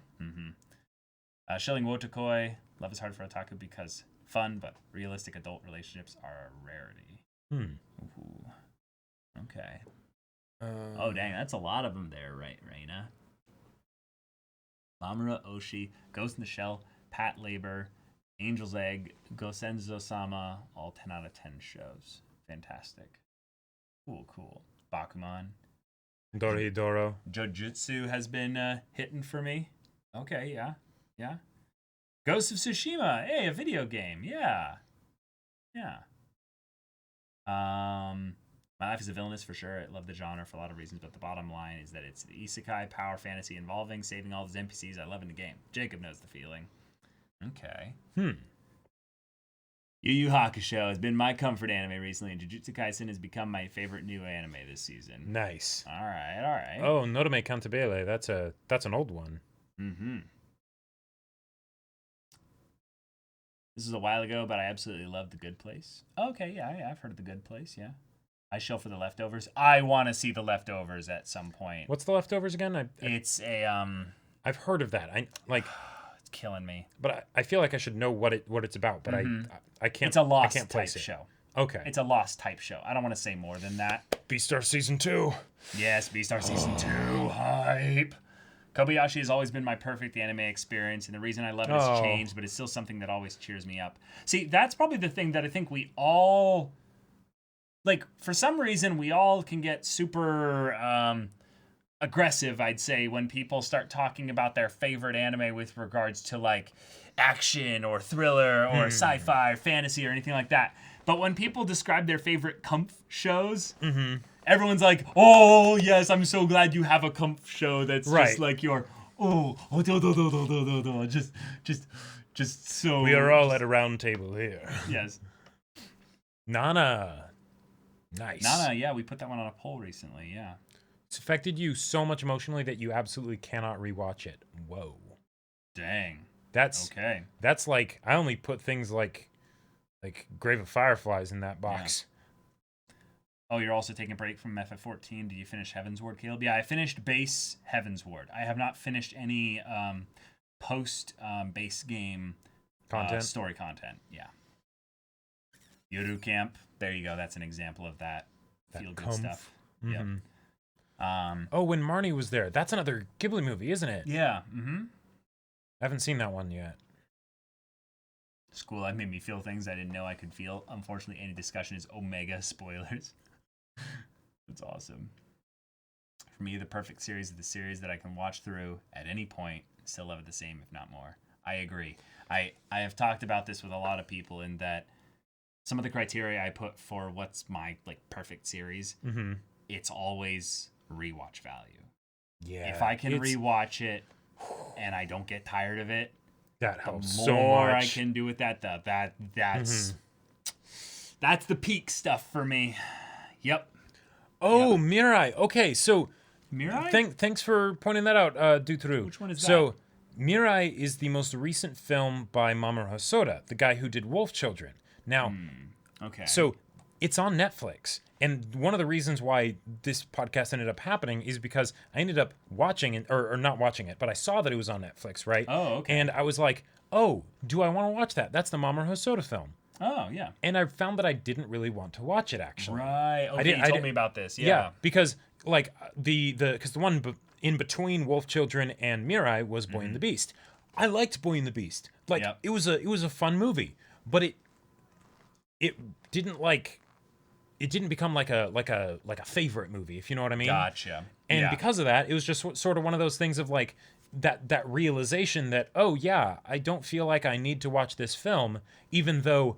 Shilling Wotakoi. Love is hard for otaku because fun, but realistic adult relationships are a rarity. Ooh. Okay. Oh, dang. That's a lot of them there, right, Reina? Mamura Oshi, Ghost in the Shell, Pat Labor, Angel's Egg, Gosenzo-sama, all 10 out of 10 shows. Fantastic. Cool. Bakuman. Dorohedoro. Jujutsu has been hitting for me. Okay, yeah. Ghost of Tsushima. Hey, a video game. Yeah. My Life as a Villainous for sure. I love the genre for a lot of reasons, but the bottom line is that it's the isekai power fantasy involving saving all those NPCs I love in the game. Jacob knows the feeling. Okay. Yu Yu Hakusho has been my comfort anime recently, and Jujutsu Kaisen has become my favorite new anime this season. Nice. All right. Oh, Norome Cantabile. That's an old one. This was a while ago, but I absolutely love The Good Place. Okay, yeah, I've heard of The Good Place, yeah. I shell for The Leftovers. I want to see The Leftovers at some point. What's The Leftovers again? It's a I've heard of that. it's killing me. But I feel like I should know what it's about, but I can't. It's a Lost I can't type place it. show. Okay. It's a Lost type show. I don't want to say more than that. Beastar Season 2. Yes, Beastar Season 2. Hype. Kobayashi has always been my perfect anime experience, and the reason I love it has changed, but it's still something that always cheers me up. See, that's probably the thing that I think we all... Like, for some reason, we all can get super aggressive, I'd say, when people start talking about their favorite anime with regards to, like, action or thriller or sci-fi or fantasy or anything like that. But when people describe their favorite comf shows... Everyone's like, oh, yes, I'm so glad you have a comf show that's just like your, just so... We are all at a round table here. Yes. Nana. Nice. Nana, yeah, we put that one on a poll recently, yeah. It's affected you so much emotionally that you absolutely cannot rewatch it. Whoa. Dang. That's okay. That's like, I only put things like Grave of Fireflies in that box. Yeah. Oh, you're also taking a break from FF14. Did you finish Heaven's Ward, Caleb? Yeah, I finished base Heaven's Ward. I have not finished any post base game Content? Story content. Yeah. Yoru Camp. There you go. That's an example of that. Feel good stuff. Yep. Oh, when Marnie was there. That's another Ghibli movie, isn't it? Yeah. I haven't seen that one yet. School life made me feel things I didn't know I could feel. Unfortunately, any discussion is omega spoilers. That's awesome. For me, the perfect series is the series that I can watch through at any point and still love it the same, if not more. I agree. I have talked about this with a lot of people in that some of the criteria I put for what's my perfect series, it's always rewatch value. Yeah. If I can rewatch it and I don't get tired of it, that helps so much. The more I can do with that, that's the peak stuff for me. Yep. Oh, Mirai. Okay, so Mirai? Thanks for pointing that out, Dutru. Which one is that? So, Mirai is the most recent film by Mamoru Hosoda, the guy who did Wolf Children. Now, okay. So it's on Netflix. And one of the reasons why this podcast ended up happening is because I ended up watching it, or not watching it, but I saw that it was on Netflix, right? Oh, okay. And I was like, oh, do I want to watch that? That's the Mamoru Hosoda film. Oh, yeah. And I found that I didn't really want to watch it, actually. Right. Okay, you told me about this. Yeah. Because the one in between Wolf Children and Mirai was Boy and the Beast. I liked Boy and the Beast. Like it was a fun movie, but it didn't become like a favorite movie, if you know what I mean. Gotcha. And because of that, it was just sort of one of those things of like that realization that, oh yeah, I don't feel like I need to watch this film, even though,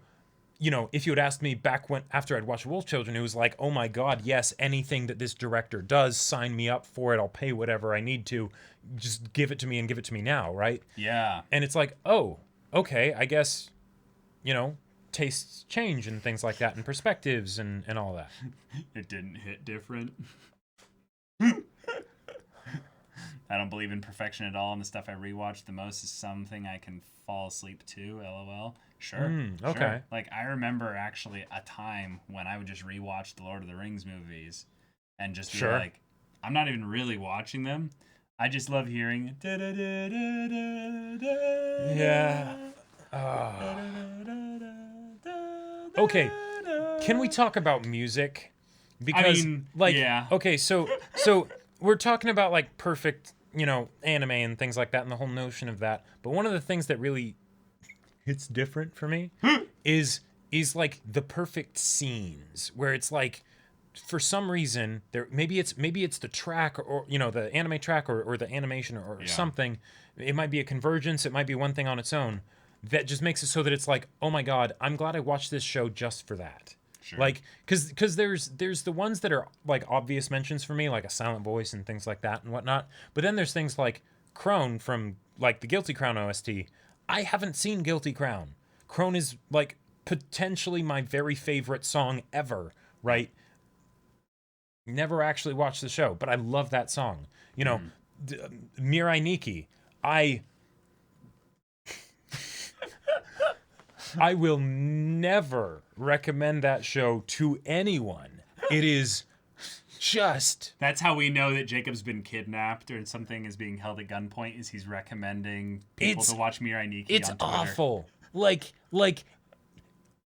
you know, if you had asked me back after I'd watched Wolf Children, it was like, oh my God, yes, anything that this director does, sign me up for it. I'll pay whatever I need to. Just give it to me and give it to me now, right? Yeah. And it's like, oh, okay, I guess, you know, tastes change and things like that and perspectives and all that. It didn't hit different. I don't believe in perfection at all, and the stuff I rewatch the most is something I can fall asleep to, LOL. Sure. Okay. Sure. Like, I remember actually a time when I would just rewatch the Lord of the Rings movies and just be like, I'm not even really watching them. I just love hearing yeah. Okay. Can we talk about music? Because okay, so we're talking about like perfect, you know, anime and things like that and the whole notion of that. But one of the things that really hits different for me is like the perfect scenes where it's like, for some reason there maybe it's the track, or you know, the anime track or the animation or something. It might be a convergence, it might be one thing on its own that just makes it so that it's like, oh my God, I'm glad I watched this show just for that. Sure. Like, because there's the ones that are like obvious mentions for me, like A Silent Voice and things like that and whatnot. But then there's things like Crone from like the Guilty Crown OST. I haven't seen Guilty Crown. Crone is like potentially my very favorite song ever, right? Never actually watched the show, but I love that song. You know, Mirai Nikki, I will never recommend that show to anyone. It is just... That's how we know that Jacob's been kidnapped or something is being held at gunpoint, is he's recommending people to watch Mirai Nikki on Twitter. It's awful. Like,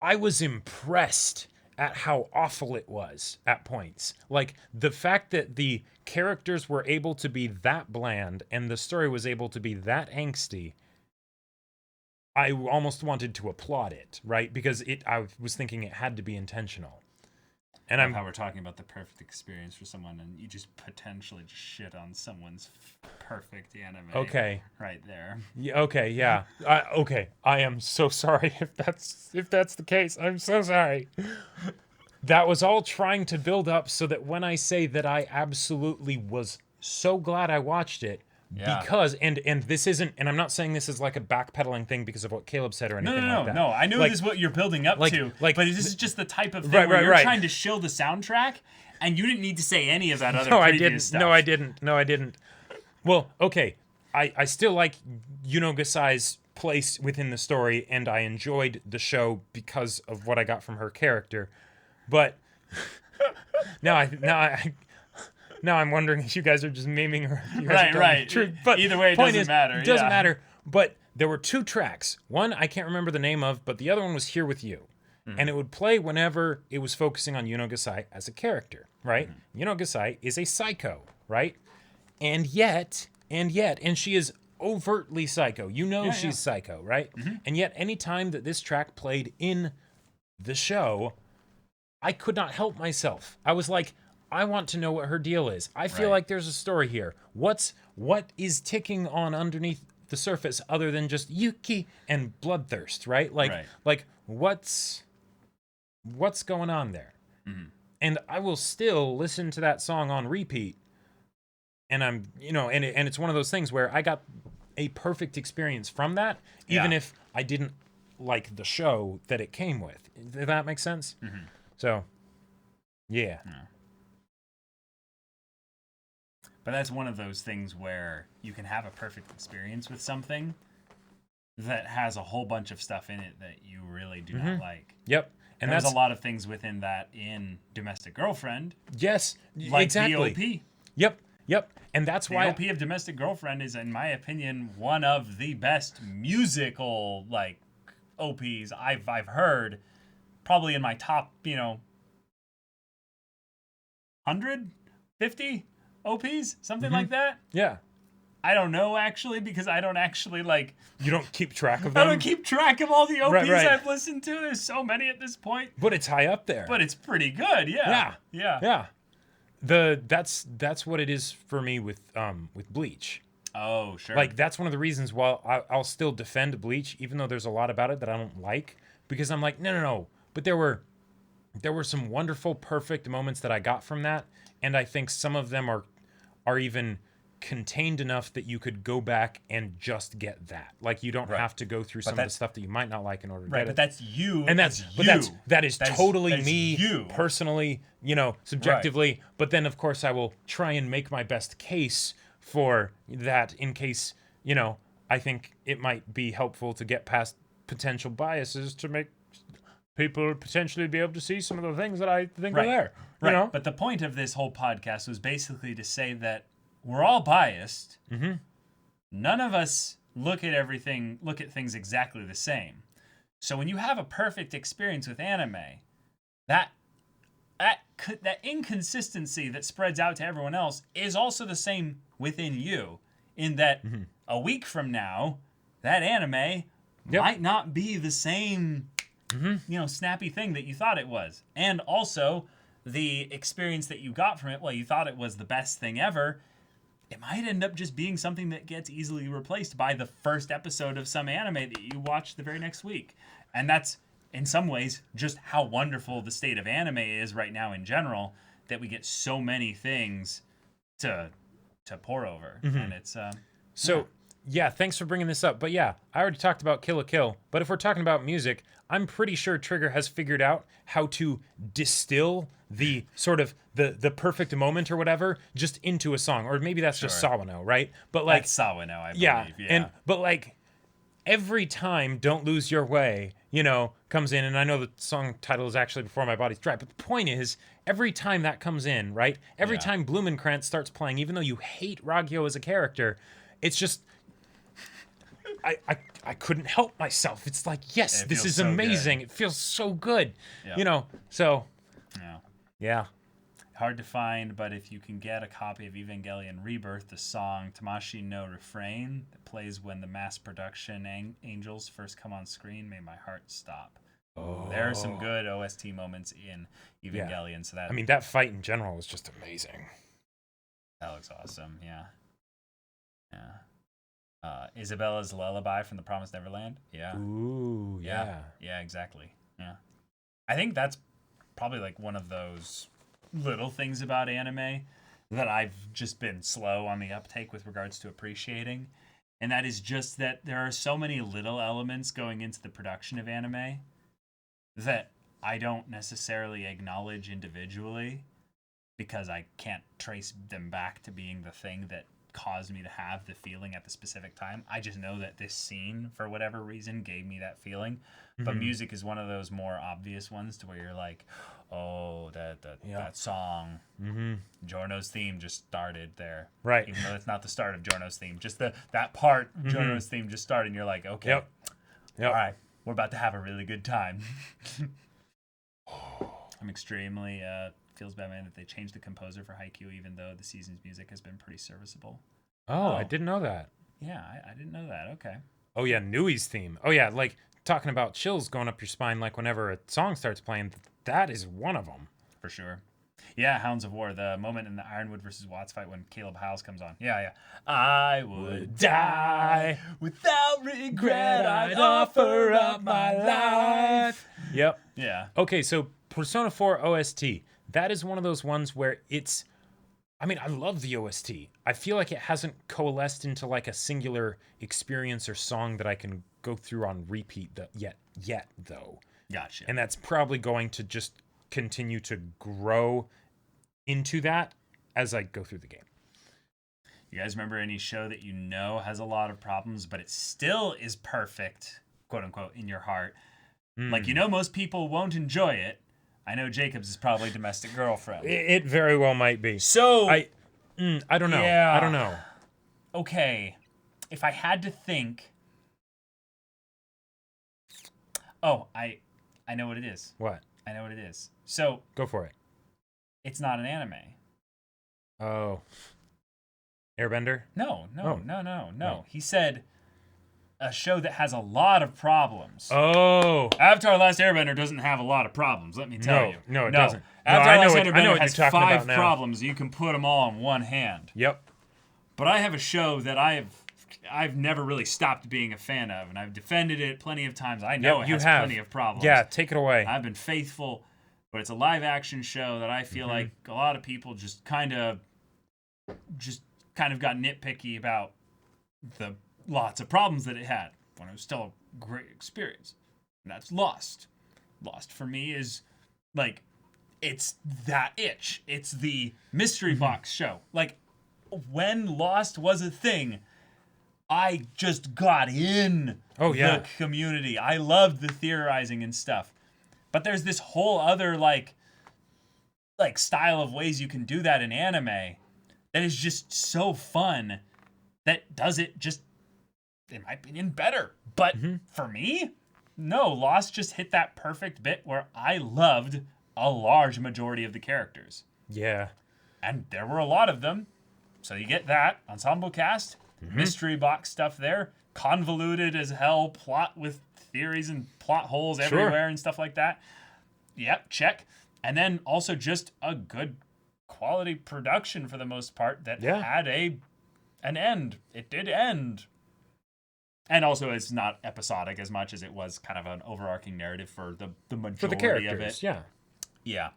I was impressed at how awful it was at points. Like, the fact that the characters were able to be that bland and the story was able to be that angsty, I almost wanted to applaud it, right? Because I was thinking it had to be intentional. And I'm how we're talking about the perfect experience for someone, and you just potentially just shit on someone's perfect anime. Okay. Right there. Yeah. Okay. Yeah. Okay. I am so sorry if that's the case. I'm so sorry. That was all trying to build up so that when I say that I absolutely was so glad I watched it. Yeah. Because and this isn't, and I'm not saying this is like a backpedaling thing because of what Caleb said or anything like that. No. I know this is what you're building up to, but this is just the type of thing where you're trying to shill the soundtrack, and you didn't need to say any of that other previous stuff. No, I didn't. Well, okay, I still like Yunogasai's place within the story, and I enjoyed the show because of what I got from her character, but now I'm wondering if you guys are just memeing her. Right. True. But either way, it doesn't matter. It doesn't matter. But there were two tracks. One I can't remember the name of, but the other one was Here With You. Mm-hmm. And it would play whenever it was focusing on Yunogasai as a character, right? Mm-hmm. Yunogasai is a psycho, right? And yet, she is overtly psycho. You know she's psycho, right? Mm-hmm. And yet, any time that this track played in the show, I could not help myself. I was like, I want to know what her deal is. I feel like there's a story here. What is ticking on underneath the surface other than just Yuki and bloodthirst, right? Like what's going on there? Mm-hmm. And I will still listen to that song on repeat. And I'm, and it's one of those things where I got a perfect experience from that, even if I didn't like the show that it came with. Does that make sense? Mm-hmm. So, yeah. But that's one of those things where you can have a perfect experience with something that has a whole bunch of stuff in it that you really do not like. Yep. And there's a lot of things within that in Domestic Girlfriend. Yes, like exactly. The OP. Yep. And that's why the OP of Domestic Girlfriend is, in my opinion, one of the best musical OPs I've heard. Probably in my top, 150 OPs, something like that. Yeah. I don't know, actually, because I don't actually, like... You don't keep track of them? I don't keep track of all the OPs right. I've listened to. There's so many at this point. But it's high up there. But it's pretty good, yeah. Yeah. That's what it is for me with Bleach. Oh, sure. Like, that's one of the reasons why I'll still defend Bleach, even though there's a lot about it that I don't like, because I'm like, no. But there were some wonderful, perfect moments that I got from that, and I think some of them are even contained enough that you could go back and just get that. Like, you don't have to go through some of the stuff that you might not like in order to get it. But that's you. And that is totally me you. Personally, subjectively. Right. But then, of course, I will try and make my best case for that in case, I think it might be helpful to get past potential biases to make people potentially be able to see some of the things that I think are there. You know? But the point of this whole podcast was basically to say that we're all biased. Mm-hmm. None of us look at things exactly the same. So when you have a perfect experience with anime, that inconsistency that spreads out to everyone else is also the same within you, in that a week from now, that anime might not be the same, snappy thing that you thought it was. And also, the experience that you got from it, you thought it was the best thing ever, it might end up just being something that gets easily replaced by the first episode of some anime that you watch the very next week. And that's, in some ways, just how wonderful the state of anime is right now in general, that we get so many things to pour over. And it's... thanks for bringing this up. But I already talked about Kill la Kill. But if we're talking about music, I'm pretty sure Trigger has figured out how to distill the sort of the perfect moment or whatever just into a song. Or maybe that's just Sawano, right? But like that's Sawano, I believe. But like every time Don't Lose Your Way, comes in, and I know the song title is actually Before My Body's Dry, but the point is, every time that comes in, right? Every time Blumenkrantz starts playing, even though you hate Raggio as a character, it's just I couldn't help myself. It's like, yes, this is so amazing. Good. It feels so good. So yeah. Hard to find, but if you can get a copy of Evangelion Rebirth, the song Tamashi no Refrain that plays when the mass production angels first come on screen, may my heart stop. There are some good OST moments in Evangelion. So that fight in general was just amazing. That looks awesome. Yeah. Isabella's Lullaby from The Promised Neverland. Yeah. Ooh, yeah. Yeah, exactly. Yeah. I think that's probably like one of those little things about anime that I've just been slow on the uptake with regards to appreciating. And that is just that there are so many little elements going into the production of anime that I don't necessarily acknowledge individually because I can't trace them back to being the thing that caused me to have the feeling at the specific time. I just know that this scene, for whatever reason, gave me that feeling. But music is one of those more obvious ones to where you're like, oh, that song, Giorno's theme just started there. Right. Even though it's not the start of Giorno's theme. Just that part, Giorno's theme just started, and you're like, okay, yep. All right, we're about to have a really good time. I'm extremely... feels bad, man, that they changed the composer for Haikyuu, even though the season's music has been pretty serviceable. Oh, I didn't know that. Yeah, I didn't know that. Okay. Oh, yeah, Nui's theme. Oh, yeah, like, talking about chills going up your spine, like, whenever a song starts playing, that is one of them. For sure. Yeah, Hounds of War, the moment in the Ironwood versus Watts fight when Caleb Howes comes on. Yeah. I would die without regret. I'd offer up my life. Yep. Yeah. Okay, so Persona 4 OST. That is one of those ones where it's... I mean, I love the OST. I feel like it hasn't coalesced into like a singular experience or song that I can go through on repeat yet, though. Gotcha. And that's probably going to just continue to grow into that as I go through the game. You guys remember any show that you know has a lot of problems, but it still is perfect, quote unquote, in your heart? Like, most people won't enjoy it. I know Jacob's is probably Domestic Girlfriend. It very well might be. So I don't know. Yeah. I don't know. Okay, if I had to think, I know what it is. What? I know what it is. So go for it. It's not an anime. Oh. Airbender? No. Oh. He said a show that has a lot of problems. Oh. Avatar: The Last Airbender doesn't have a lot of problems, let me tell you. No, it doesn't. Avatar: No, The Last I know Airbender what has you're talking 5 about now. problems. You can put them all on one hand. Yep. But I have a show that I've never really stopped being a fan of, and I've defended it plenty of times. I know it has plenty of problems. Yeah, take it away. I've been faithful, but it's a live action show that I feel like a lot of people just kind of got nitpicky about the lots of problems that it had when it was still a great experience. And that's Lost. Lost for me is like, it's that itch. It's the mystery box show. Like, when Lost was a thing, I just got in the community. I loved the theorizing and stuff. But there's this whole other like style of ways you can do that in anime that is just so fun that does it just, in my opinion, better. But for me, no, Lost just hit that perfect bit where I loved a large majority of the characters. Yeah. And there were a lot of them. So you get that ensemble cast, mystery box stuff there, convoluted as hell plot with theories and plot holes everywhere and stuff like that. Yep, check. And then also just a good quality production for the most part that had an end. It did end. And also it's not episodic as much as it was kind of an overarching narrative for the majority For the characters, of it. yeah. Yeah.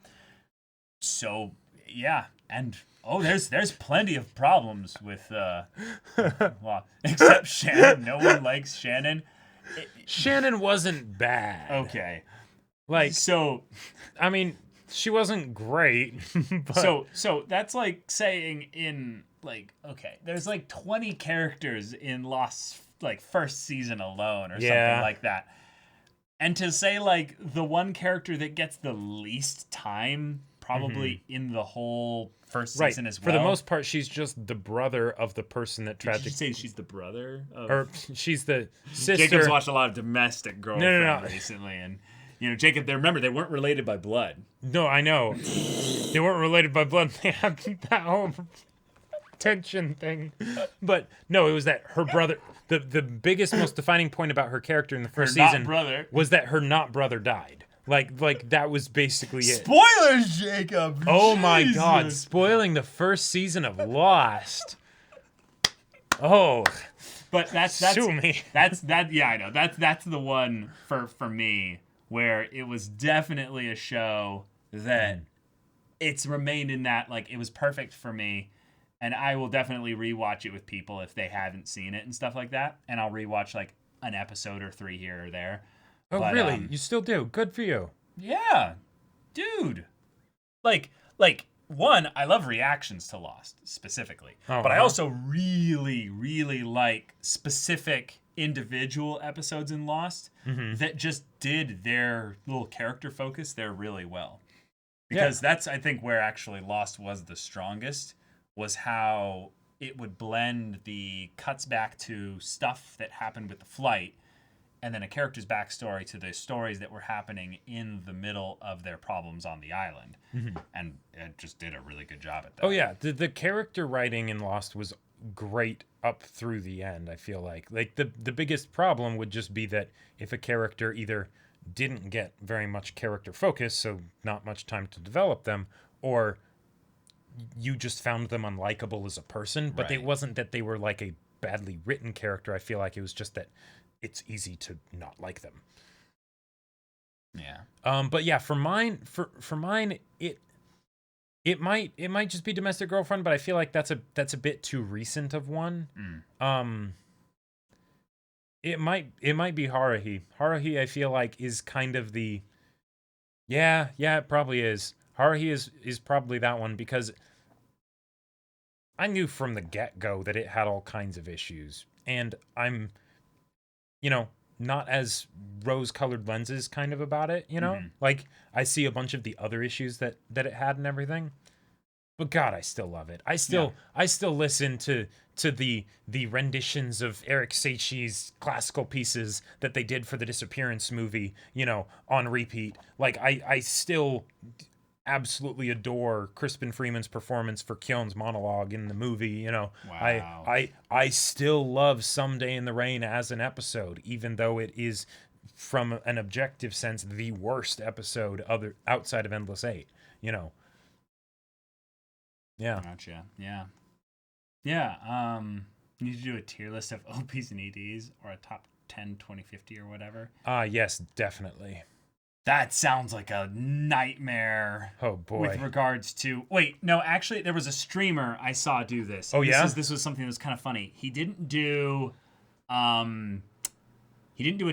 So, yeah. And there's plenty of problems with well, except Shannon. No one likes Shannon. Shannon wasn't bad. Okay. Like, so I mean, she wasn't great. But... So that's like saying in like, okay, there's like 20 characters in Lost like first season alone or something like that. And to say like the one character that gets the least time probably in the whole first season as well. For the most part, she's just the brother of the person that tragically... Did you say she's the brother? Or she's the sister... Jacob's watched a lot of Domestic Girlfriend recently, and Jacob, they weren't related by blood. No, I know. They weren't related by blood. They had that whole tension thing. But no, it was that her brother... The biggest, most defining point about her character in the first season was that her not brother died. Like that was basically it. Spoilers, Jacob. Oh my God! Spoiling the first season of Lost. Oh, but that's sue me. Yeah, I know. That's the one for me where it was definitely a show that it's remained in that like it was perfect for me, and I will definitely rewatch it with people if they haven't seen it and stuff like that, and I'll rewatch like an episode or 3 here or there. Oh, but, really? You still do? Good for you. Yeah. Dude. Like, one, I love reactions to Lost, specifically. But I also really, really like specific individual episodes in Lost that just did their little character focus there really well. Because that's, I think, where actually Lost was the strongest, was how it would blend the cuts back to stuff that happened with the flight and then a character's backstory to the stories that were happening in the middle of their problems on the island. And it just did a really good job at that. Oh, yeah. The character writing in Lost was great up through the end, I feel like. Like, the biggest problem would just be that if a character either didn't get very much character focus, so not much time to develop them, or you just found them unlikable as a person. But it wasn't that they were like a badly written character. I feel like it was just that it's easy to not like them. Yeah. But yeah, for mine, it might just be Domestic Girlfriend, but I feel like that's a bit too recent of one. It might be Haruhi. Haruhi, I feel like, is kind of the... Yeah, it probably is. Haruhi is probably that one, because I knew from the get-go that it had all kinds of issues. And I'm, not as rose-colored lenses kind of about it, Like, I see a bunch of the other issues that it had and everything. But God, I still love it. I still listen to the renditions of Eric Seichi's classical pieces that they did for the Disappearance movie, on repeat. Like, I still absolutely adore Crispin Freeman's performance for Kyon's monologue in the movie. You know, Wow. I still love Someday in the Rain as an episode, even though it is, from an objective sense, the worst episode outside of Endless Eight. You know. Yeah. Gotcha. Yeah. Yeah. You need to do a tier list of OPs and EDs, or a top 10, 2050 or whatever. Yes, definitely. That sounds like a nightmare. Oh boy. With regards to actually there was a streamer I saw do this. Oh yeah? This was something that was kind of funny. He didn't do a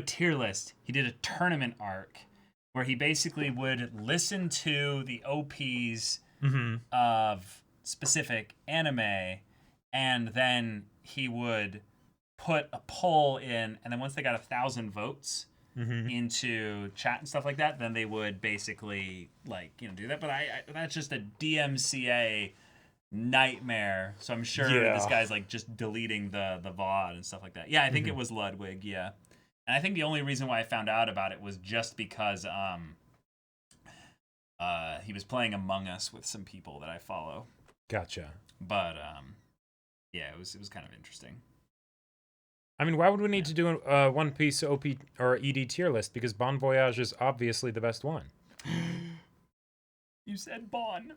tier list. He did a tournament arc where he basically would listen to the OPs of specific anime, and then he would put a poll in, and then once they got 1,000 votes into chat and stuff like that, then they would basically do that. But I that's just a DMCA nightmare. So I'm sure this guy's just deleting the VOD and stuff like that. Yeah, I think it was Ludwig. Yeah, and I think the only reason why I found out about it was just because he was playing Among Us with some people that I follow. Gotcha. But yeah, it was kind of interesting. I mean, why would we need to do a One Piece OP or ED tier list? Because Bon Voyage is obviously the best one. You said Bon.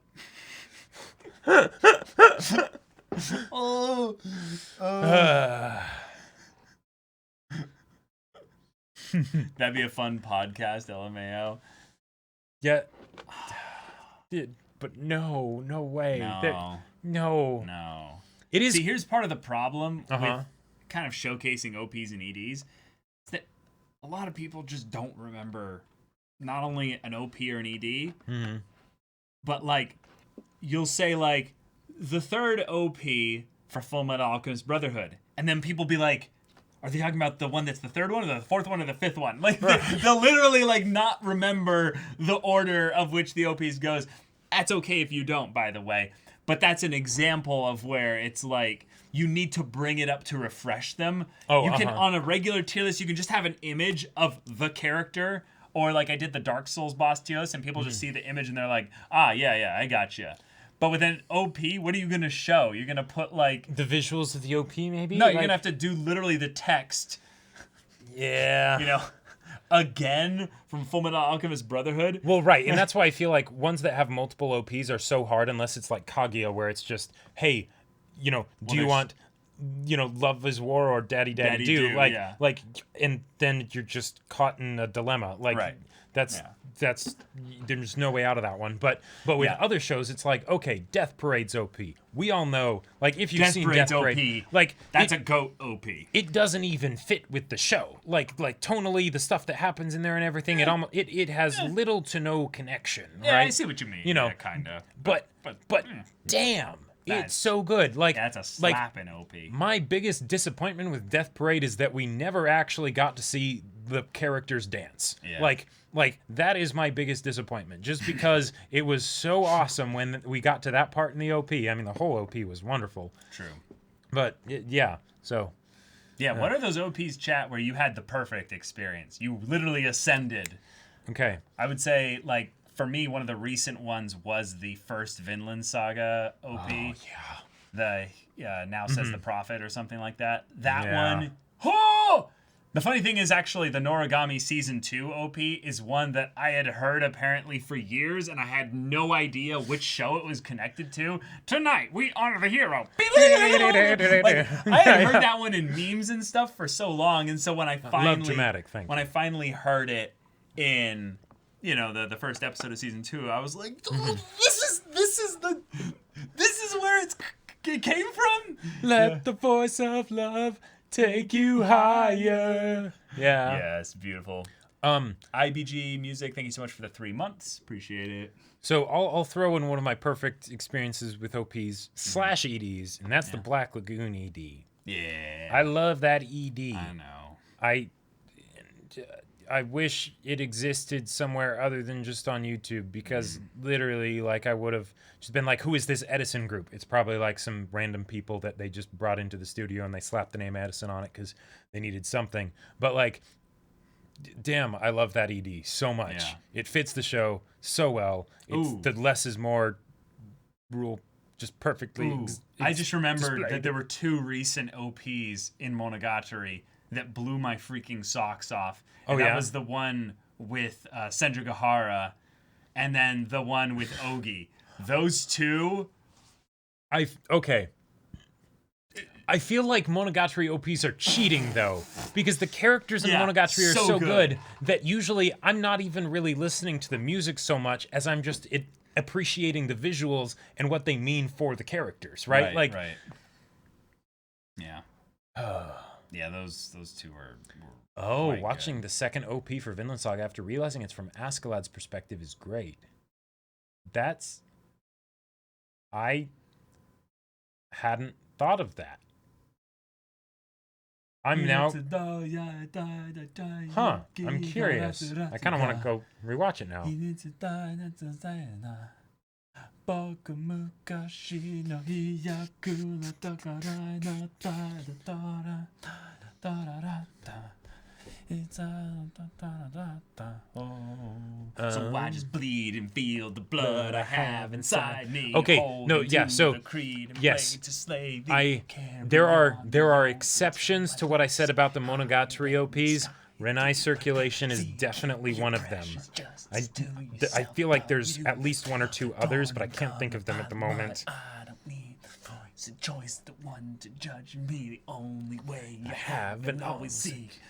That'd be a fun podcast, LMAO. Yeah. But no way. No. It is. See, here's part of the problem with kind of showcasing OPs and EDs. It's that a lot of people just don't remember not only an OP or an ED, but you'll say the third OP for Full Metal Alchemist Brotherhood, and then people be like, are they talking about the one that's the third one, or the fourth one, or the fifth one? They'll literally not remember the order of which the OPs goes. That's okay if you don't, by the way. But that's an example of where it's you need to bring it up to refresh them. You can, on a regular tier list, you can just have an image of the character, or I did the Dark Souls boss tier list, and people just see the image and they're like, yeah, I gotcha. But with an OP, what are you going to show? You're going to put the visuals of the OP, maybe? No, you're going to have to do literally the text. Yeah. Again from Full Metal Alchemist Brotherhood. Well, right, and that's why I feel like ones that have multiple OPs are so hard, unless it's like Kaguya, where it's just, hey, do you want, Love is War or Daddy Do? And then you're just caught in a dilemma. Right. That's there's no way out of that one. But with other shows, it's okay, Death Parade's OP. We all know, if you've seen Death Parade, OP. That's a GOAT OP. It doesn't even fit with the show. Tonally, the stuff that happens in there and everything, it has little to no connection. Yeah, right? I see what you mean. Yeah, kind of. But damn. It's so good. That's a slap in OP. My biggest disappointment with Death Parade is that we never actually got to see the characters dance. Yeah. That is my biggest disappointment. Just because it was so awesome when we got to that part in the OP. I mean, the whole OP was wonderful. True. But yeah, so. Yeah, what are those OPs, chat, where you had the perfect experience? You literally ascended. Okay. I would say, for me, one of the recent ones was the first Vinland Saga OP. Oh, yeah. The Now Says the Prophet or something like that. That one. Oh! The funny thing is, actually, the Noragami Season 2 OP is one that I had heard apparently for years, and I had no idea which show it was connected to. Tonight, we honor the hero. I had heard that one in memes and stuff for so long, and so when I finally heard it in the first episode of Season 2, I was like, this is where it came from. Let the voice of love take you higher. Yeah. Yes, beautiful. IBG Music, thank you so much for the 3 months. Appreciate it. So I'll throw in one of my perfect experiences with OPs / EDs, and that's the Black Lagoon ED. Yeah. I love that ED. I know. I wish it existed somewhere other than just on YouTube, because literally, I would have just been like, who is this Edison group? It's probably some random people that they just brought into the studio and they slapped the name Edison on it because they needed something. But Damn, I love that ED so much. Yeah. It fits the show so well. It's the less is more rule just perfectly. I just remembered displayed. that there were 2 recent OPs in Monogatari that blew my freaking socks off. And that was the one with Senjugahara and then the one with Ogi. Those 2... Okay. I feel like Monogatari OPs are cheating, though, because the characters in Monogatari are so good that usually I'm not even really listening to the music so much as I'm just appreciating the visuals and what they mean for the characters, right? Right. Yeah. Yeah, those 2 were watching good. the second OP for Vinland Saga after realizing it's from Askeladd's perspective is great. I hadn't thought of that. I'm curious. I kind of want to go rewatch it now. So I just bleed and feel the blood I have inside me. Okay, no, yeah, so yes, there are exceptions to what I said about the Monogatari OPs. Renai Circulation is definitely one of them. I feel like there's at least 1 or 2 others, but I can't think of them at the moment. It's a choice, the one to judge me, the only way you have and always seek.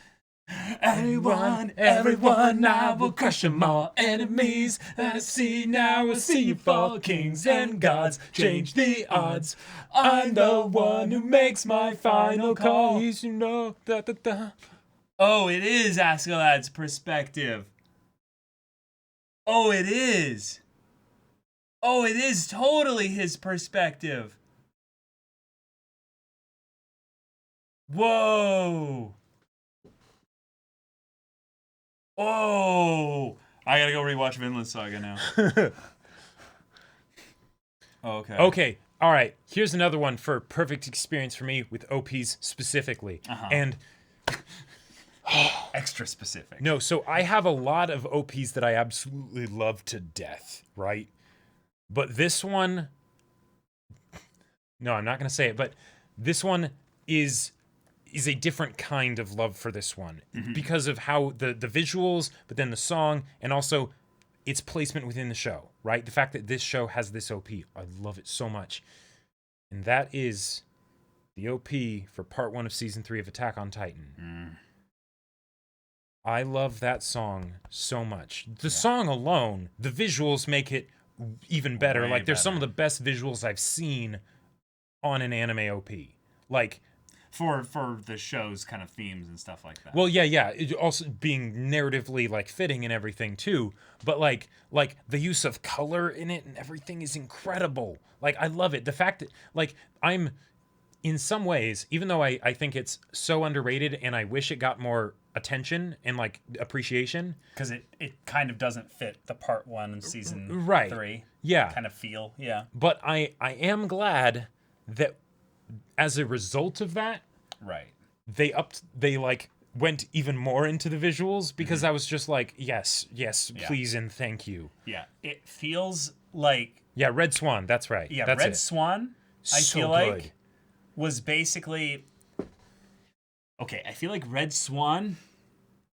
Everyone, I will crush them all. Enemies that I see now will see you fall. Kings and gods, change the odds. I'm the one who makes my final call. Oh, it is Askeladd's perspective. Oh, it is. Oh, it is totally his perspective. Whoa. Oh, I gotta go rewatch Vinland Saga now. Okay. Okay. All right. Here's another one for perfect experience for me with OPs specifically. And extra specific. no, so I have a lot of OPs that I absolutely love to death, right? But this one, no, I'm not going to say it, but this one is a different kind of love for this one because of how the visuals, but then the song, and also its placement within the show, right? The fact that this show has this OP, I love it so much. And that is the OP for part 1 of season 3 of Attack on Titan. I love that song so much. The song alone, the visuals make it even better. Like, there's some of the best visuals I've seen on an anime OP. Like, for the show's kind of themes and stuff like that. well, yeah. It also being narratively like fitting and everything too. But like the use of color in it and everything is incredible. Like, I love it. The fact that like I'm in some ways, even though I think it's so underrated and I wish it got more attention and like appreciation, because it kind of doesn't fit the part 1 in season 3 kind of feel. But I am glad that as a result of that, they like went even more into the visuals, because I was just like, yes, please and thank you. It feels like Red Swan, that's right. That's Red Swan, I feel like was basically okay. I feel like Red Swan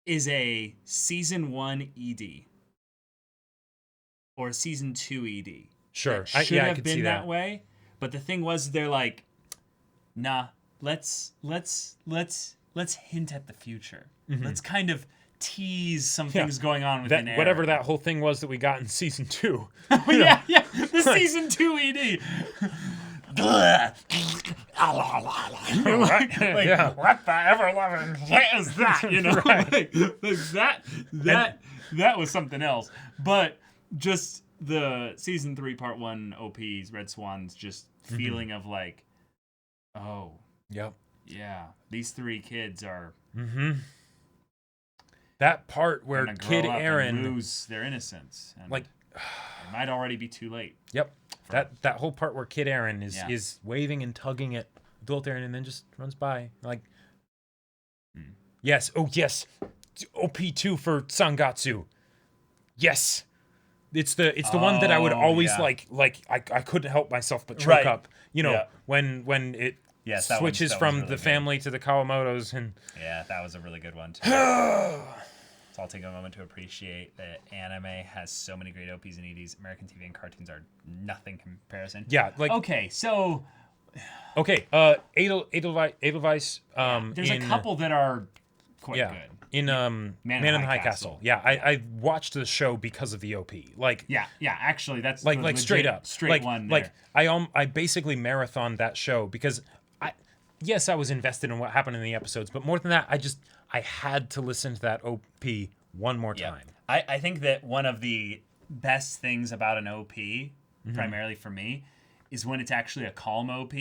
is a season 1 ED or a season 2 ED. Sure, it should have been that way. But the thing was, they're like, nah, let's hint at the future. Let's kind of tease some things going on within Eren. Whatever that whole thing was that we got in season 2. The season 2 ED. What the ever-loving shit is that? You know, that was something else. But just the season 3 part 1 OPs, Red Swan's just feeling of like, oh, these 3 kids are that part where Kid Eren lose their innocence, and like it might already be too late. That whole part where Kid Eren is waving and tugging at adult Eren and then just runs by like yes, OP2 for Sangatsu. Yes. It's the one that I would always like I couldn't help myself but choke up. When it switches from really the family to the Kawamotos and that was a really good one too. So I'll take a moment to appreciate that anime has so many great OPs and EDs. American TV and cartoons are nothing comparison. Yeah, like Edelweiss. There's a couple that are quite good. In Man in the High Castle. Yeah, I watched the show because of the OP. Like actually that's like straight up one. Like I basically marathoned that show because I was invested in what happened in the episodes, but more than that, I had to listen to that OP one more time. I think that one of the best things about an OP, primarily for me, is when it's actually a calm OP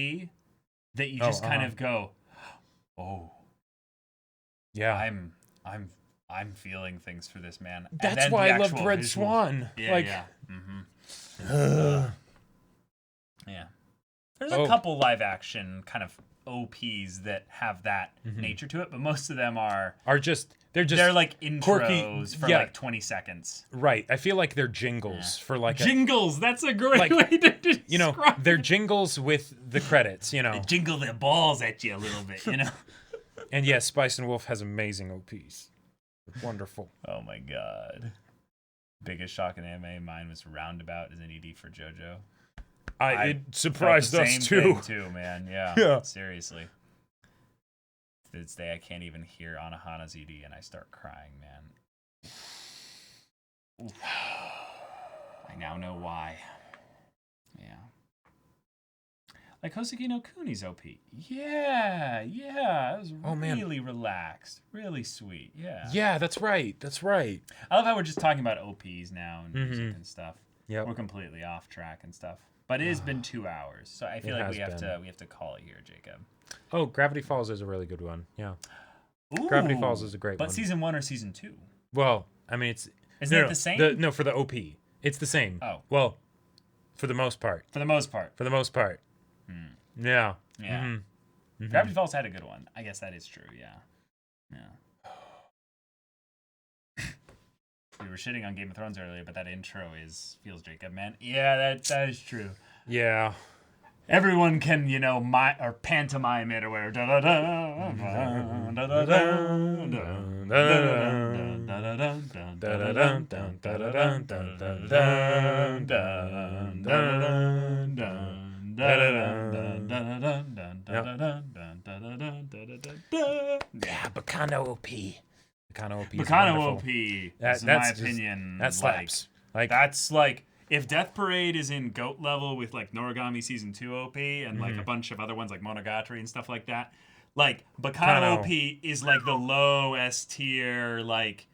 that you just kind of go, oh, yeah, I'm feeling things for this man. That's why I loved Red Swan. Yeah. There's a couple live action kind of OPs that have that nature to it, but most of them are they're like intros quirky, for like 20 seconds. Right. I feel like they're jingles for like jingles. That's a great way to describe they're jingles with the credits, They jingle their balls at you a little bit, And yes, Spice and Wolf has amazing OPs. Wonderful. Oh my god. Biggest shock in anime, mine was Roundabout as an ED for JoJo. It surprised us too. Too, man. Yeah. Seriously. To this day, I can't even hear Anohana's ED and I start crying, man. Oof. I now know why. Yeah. Like Hoseki no Kuni's OP. Yeah. It was really relaxed. Really sweet. Yeah. Yeah, that's right. I love how we're just talking about OPs now and music and stuff. Yeah. We're completely off track and stuff. But it has been 2 hours, so I feel like we have to call it here, Jacob. Oh, Gravity Falls is a really good one. Yeah. Ooh, Gravity Falls is a great one. But season 1 or season 2? Well, I mean, Isn't it the same? No, for the OP. It's the same. Oh. Well, for the most part. For the most part. Yeah. Gravity Falls had a good one. I guess that is true, yeah. We were shitting on Game of Thrones earlier, but that intro feels Jacob, man. Yeah, that is true. Yeah. Everyone can, or pantomime it or whatever. Yeah, Bacano OP. Bacano OP. In my opinion, that slaps. That's like if Death Parade is in GOAT level with like Noragami season 2 OP and like a bunch of other ones like Monogatari and stuff like that. Like Bacano OP is like the low S tier, like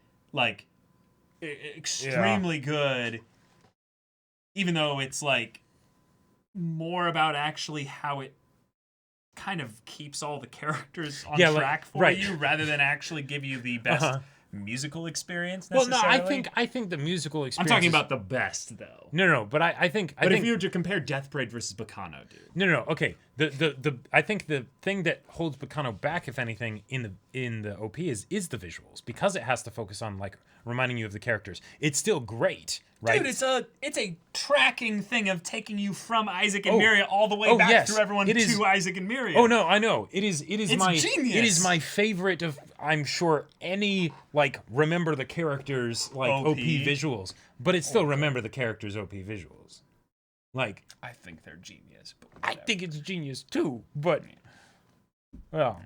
extremely good. Even though it's like more about actually how it kind of keeps all the characters on track for you rather than actually give you the best musical experience necessarily. Well, no, I think the musical experience I'm talking about the best though. No, but I think if you were to compare Death Parade versus Bacano, dude. No, okay. I think the thing that holds Bacano back, if anything, in the OP is the visuals, because it has to focus on like reminding you of the characters. It's still great, right? Dude, it's a tracking thing of taking you from Isaac and Miria all the way back through everyone to Isaac and Miria. Oh no, I know. It's genius. It is my favorite of, I'm sure, any like remember the characters like OP visuals, but it's still remember the characters OP visuals. Like, I think they're genius. But I think it's genius too, but well.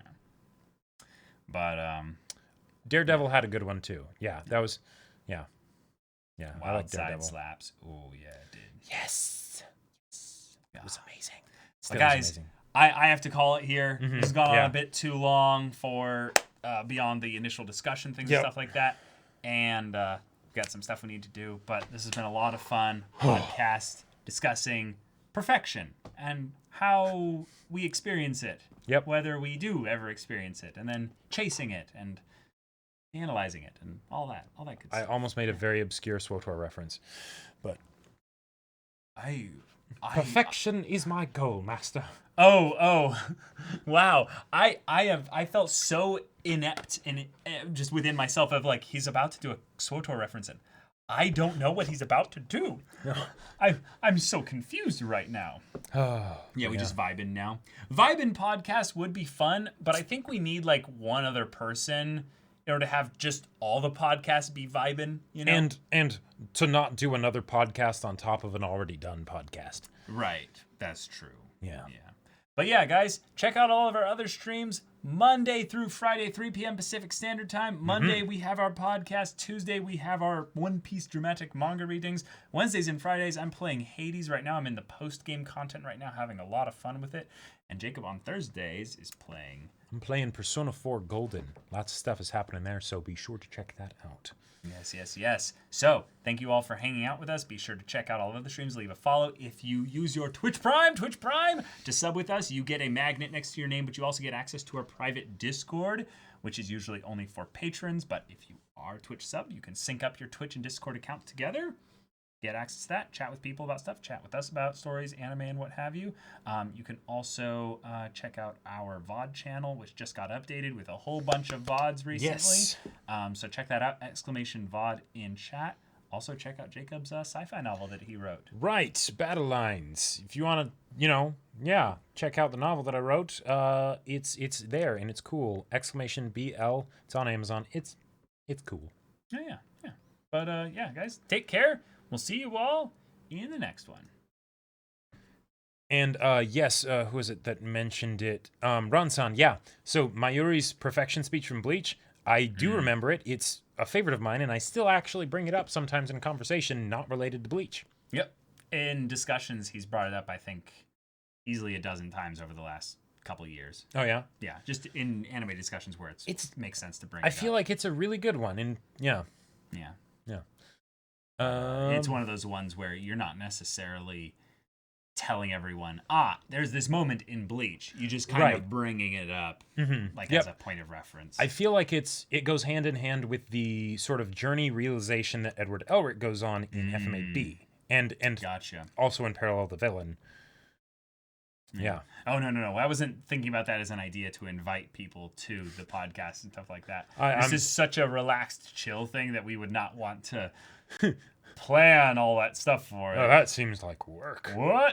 But Daredevil had a good one too. Yeah, that was yeah. Wild I like Daredevil. Side Slaps. Oh yeah, it did. Yes. It was amazing. But guys, I have to call it here. This has gone on a bit too long for beyond the initial discussion things and stuff like that, and we've got some stuff we need to do. But this has been a lot of fun podcast discussing perfection and how we experience it. Yep. Whether we do ever experience it, and then chasing it and analyzing it and all that good stuff. I almost made a very obscure SWTOR reference, but I Perfection is my goal, master. Oh, wow! I felt so inept in just within myself of like he's about to do a SWTOR reference and I don't know what he's about to do. No. I'm so confused right now. Oh, yeah, we just vibing now. Vibing podcast would be fun, but I think we need like one other person in order to have just all the podcasts be vibing, you know? And to not do another podcast on top of an already done podcast. Right. That's true. Yeah. But yeah, guys, check out all of our other streams. Monday through Friday, 3 p.m. Pacific Standard Time. Monday, we have our podcast. Tuesday, we have our One Piece dramatic manga readings. Wednesdays and Fridays, I'm playing Hades right now. I'm in the post-game content right now, having a lot of fun with it. And Jacob on Thursdays is playing... I'm playing Persona 4 Golden. Lots of stuff is happening there, so be sure to check that out. Yes. So, thank you all for hanging out with us. Be sure to check out all of the streams. Leave a follow. If you use your Twitch Prime, to sub with us, you get a magnet next to your name, but you also get access to our private Discord, which is usually only for patrons. But if you are a Twitch sub, you can sync up your Twitch and Discord account together. Get access to that, chat with people about stuff, chat with us about stories, anime, and what have you. You can also check out our VOD channel, which just got updated with a whole bunch of VODs recently. Yes. So check that out, !VOD in chat. Also check out Jacob's sci-fi novel that he wrote. Right, Battle Lines. If you want to, check out the novel that I wrote. It's there and it's cool. !BL. It's on Amazon. It's cool. Yeah. But guys, take care. We'll see you all in the next one. And who is it that mentioned it? Ron-san, yeah. So Mayuri's perfection speech from Bleach, I do remember it. It's a favorite of mine, and I still actually bring it up sometimes in conversation not related to Bleach. Yep. In discussions, he's brought it up, I think, easily a dozen times over the last couple of years. Oh, yeah? Yeah, just in anime discussions where it makes sense to bring it up. I feel like it's a really good one, and yeah. It's one of those ones where you're not necessarily telling everyone, there's this moment in Bleach. You just kind of bringing it up as a point of reference. I feel like it goes hand in hand with the sort of journey realization that Edward Elric goes on in FMAB. And gotcha. Also in parallel the villain. Yeah. Oh, no. I wasn't thinking about that as an idea to invite people to the podcast and stuff like that. This is such a relaxed, chill thing that we would not want to plan all that stuff for. Oh, that seems like work. What?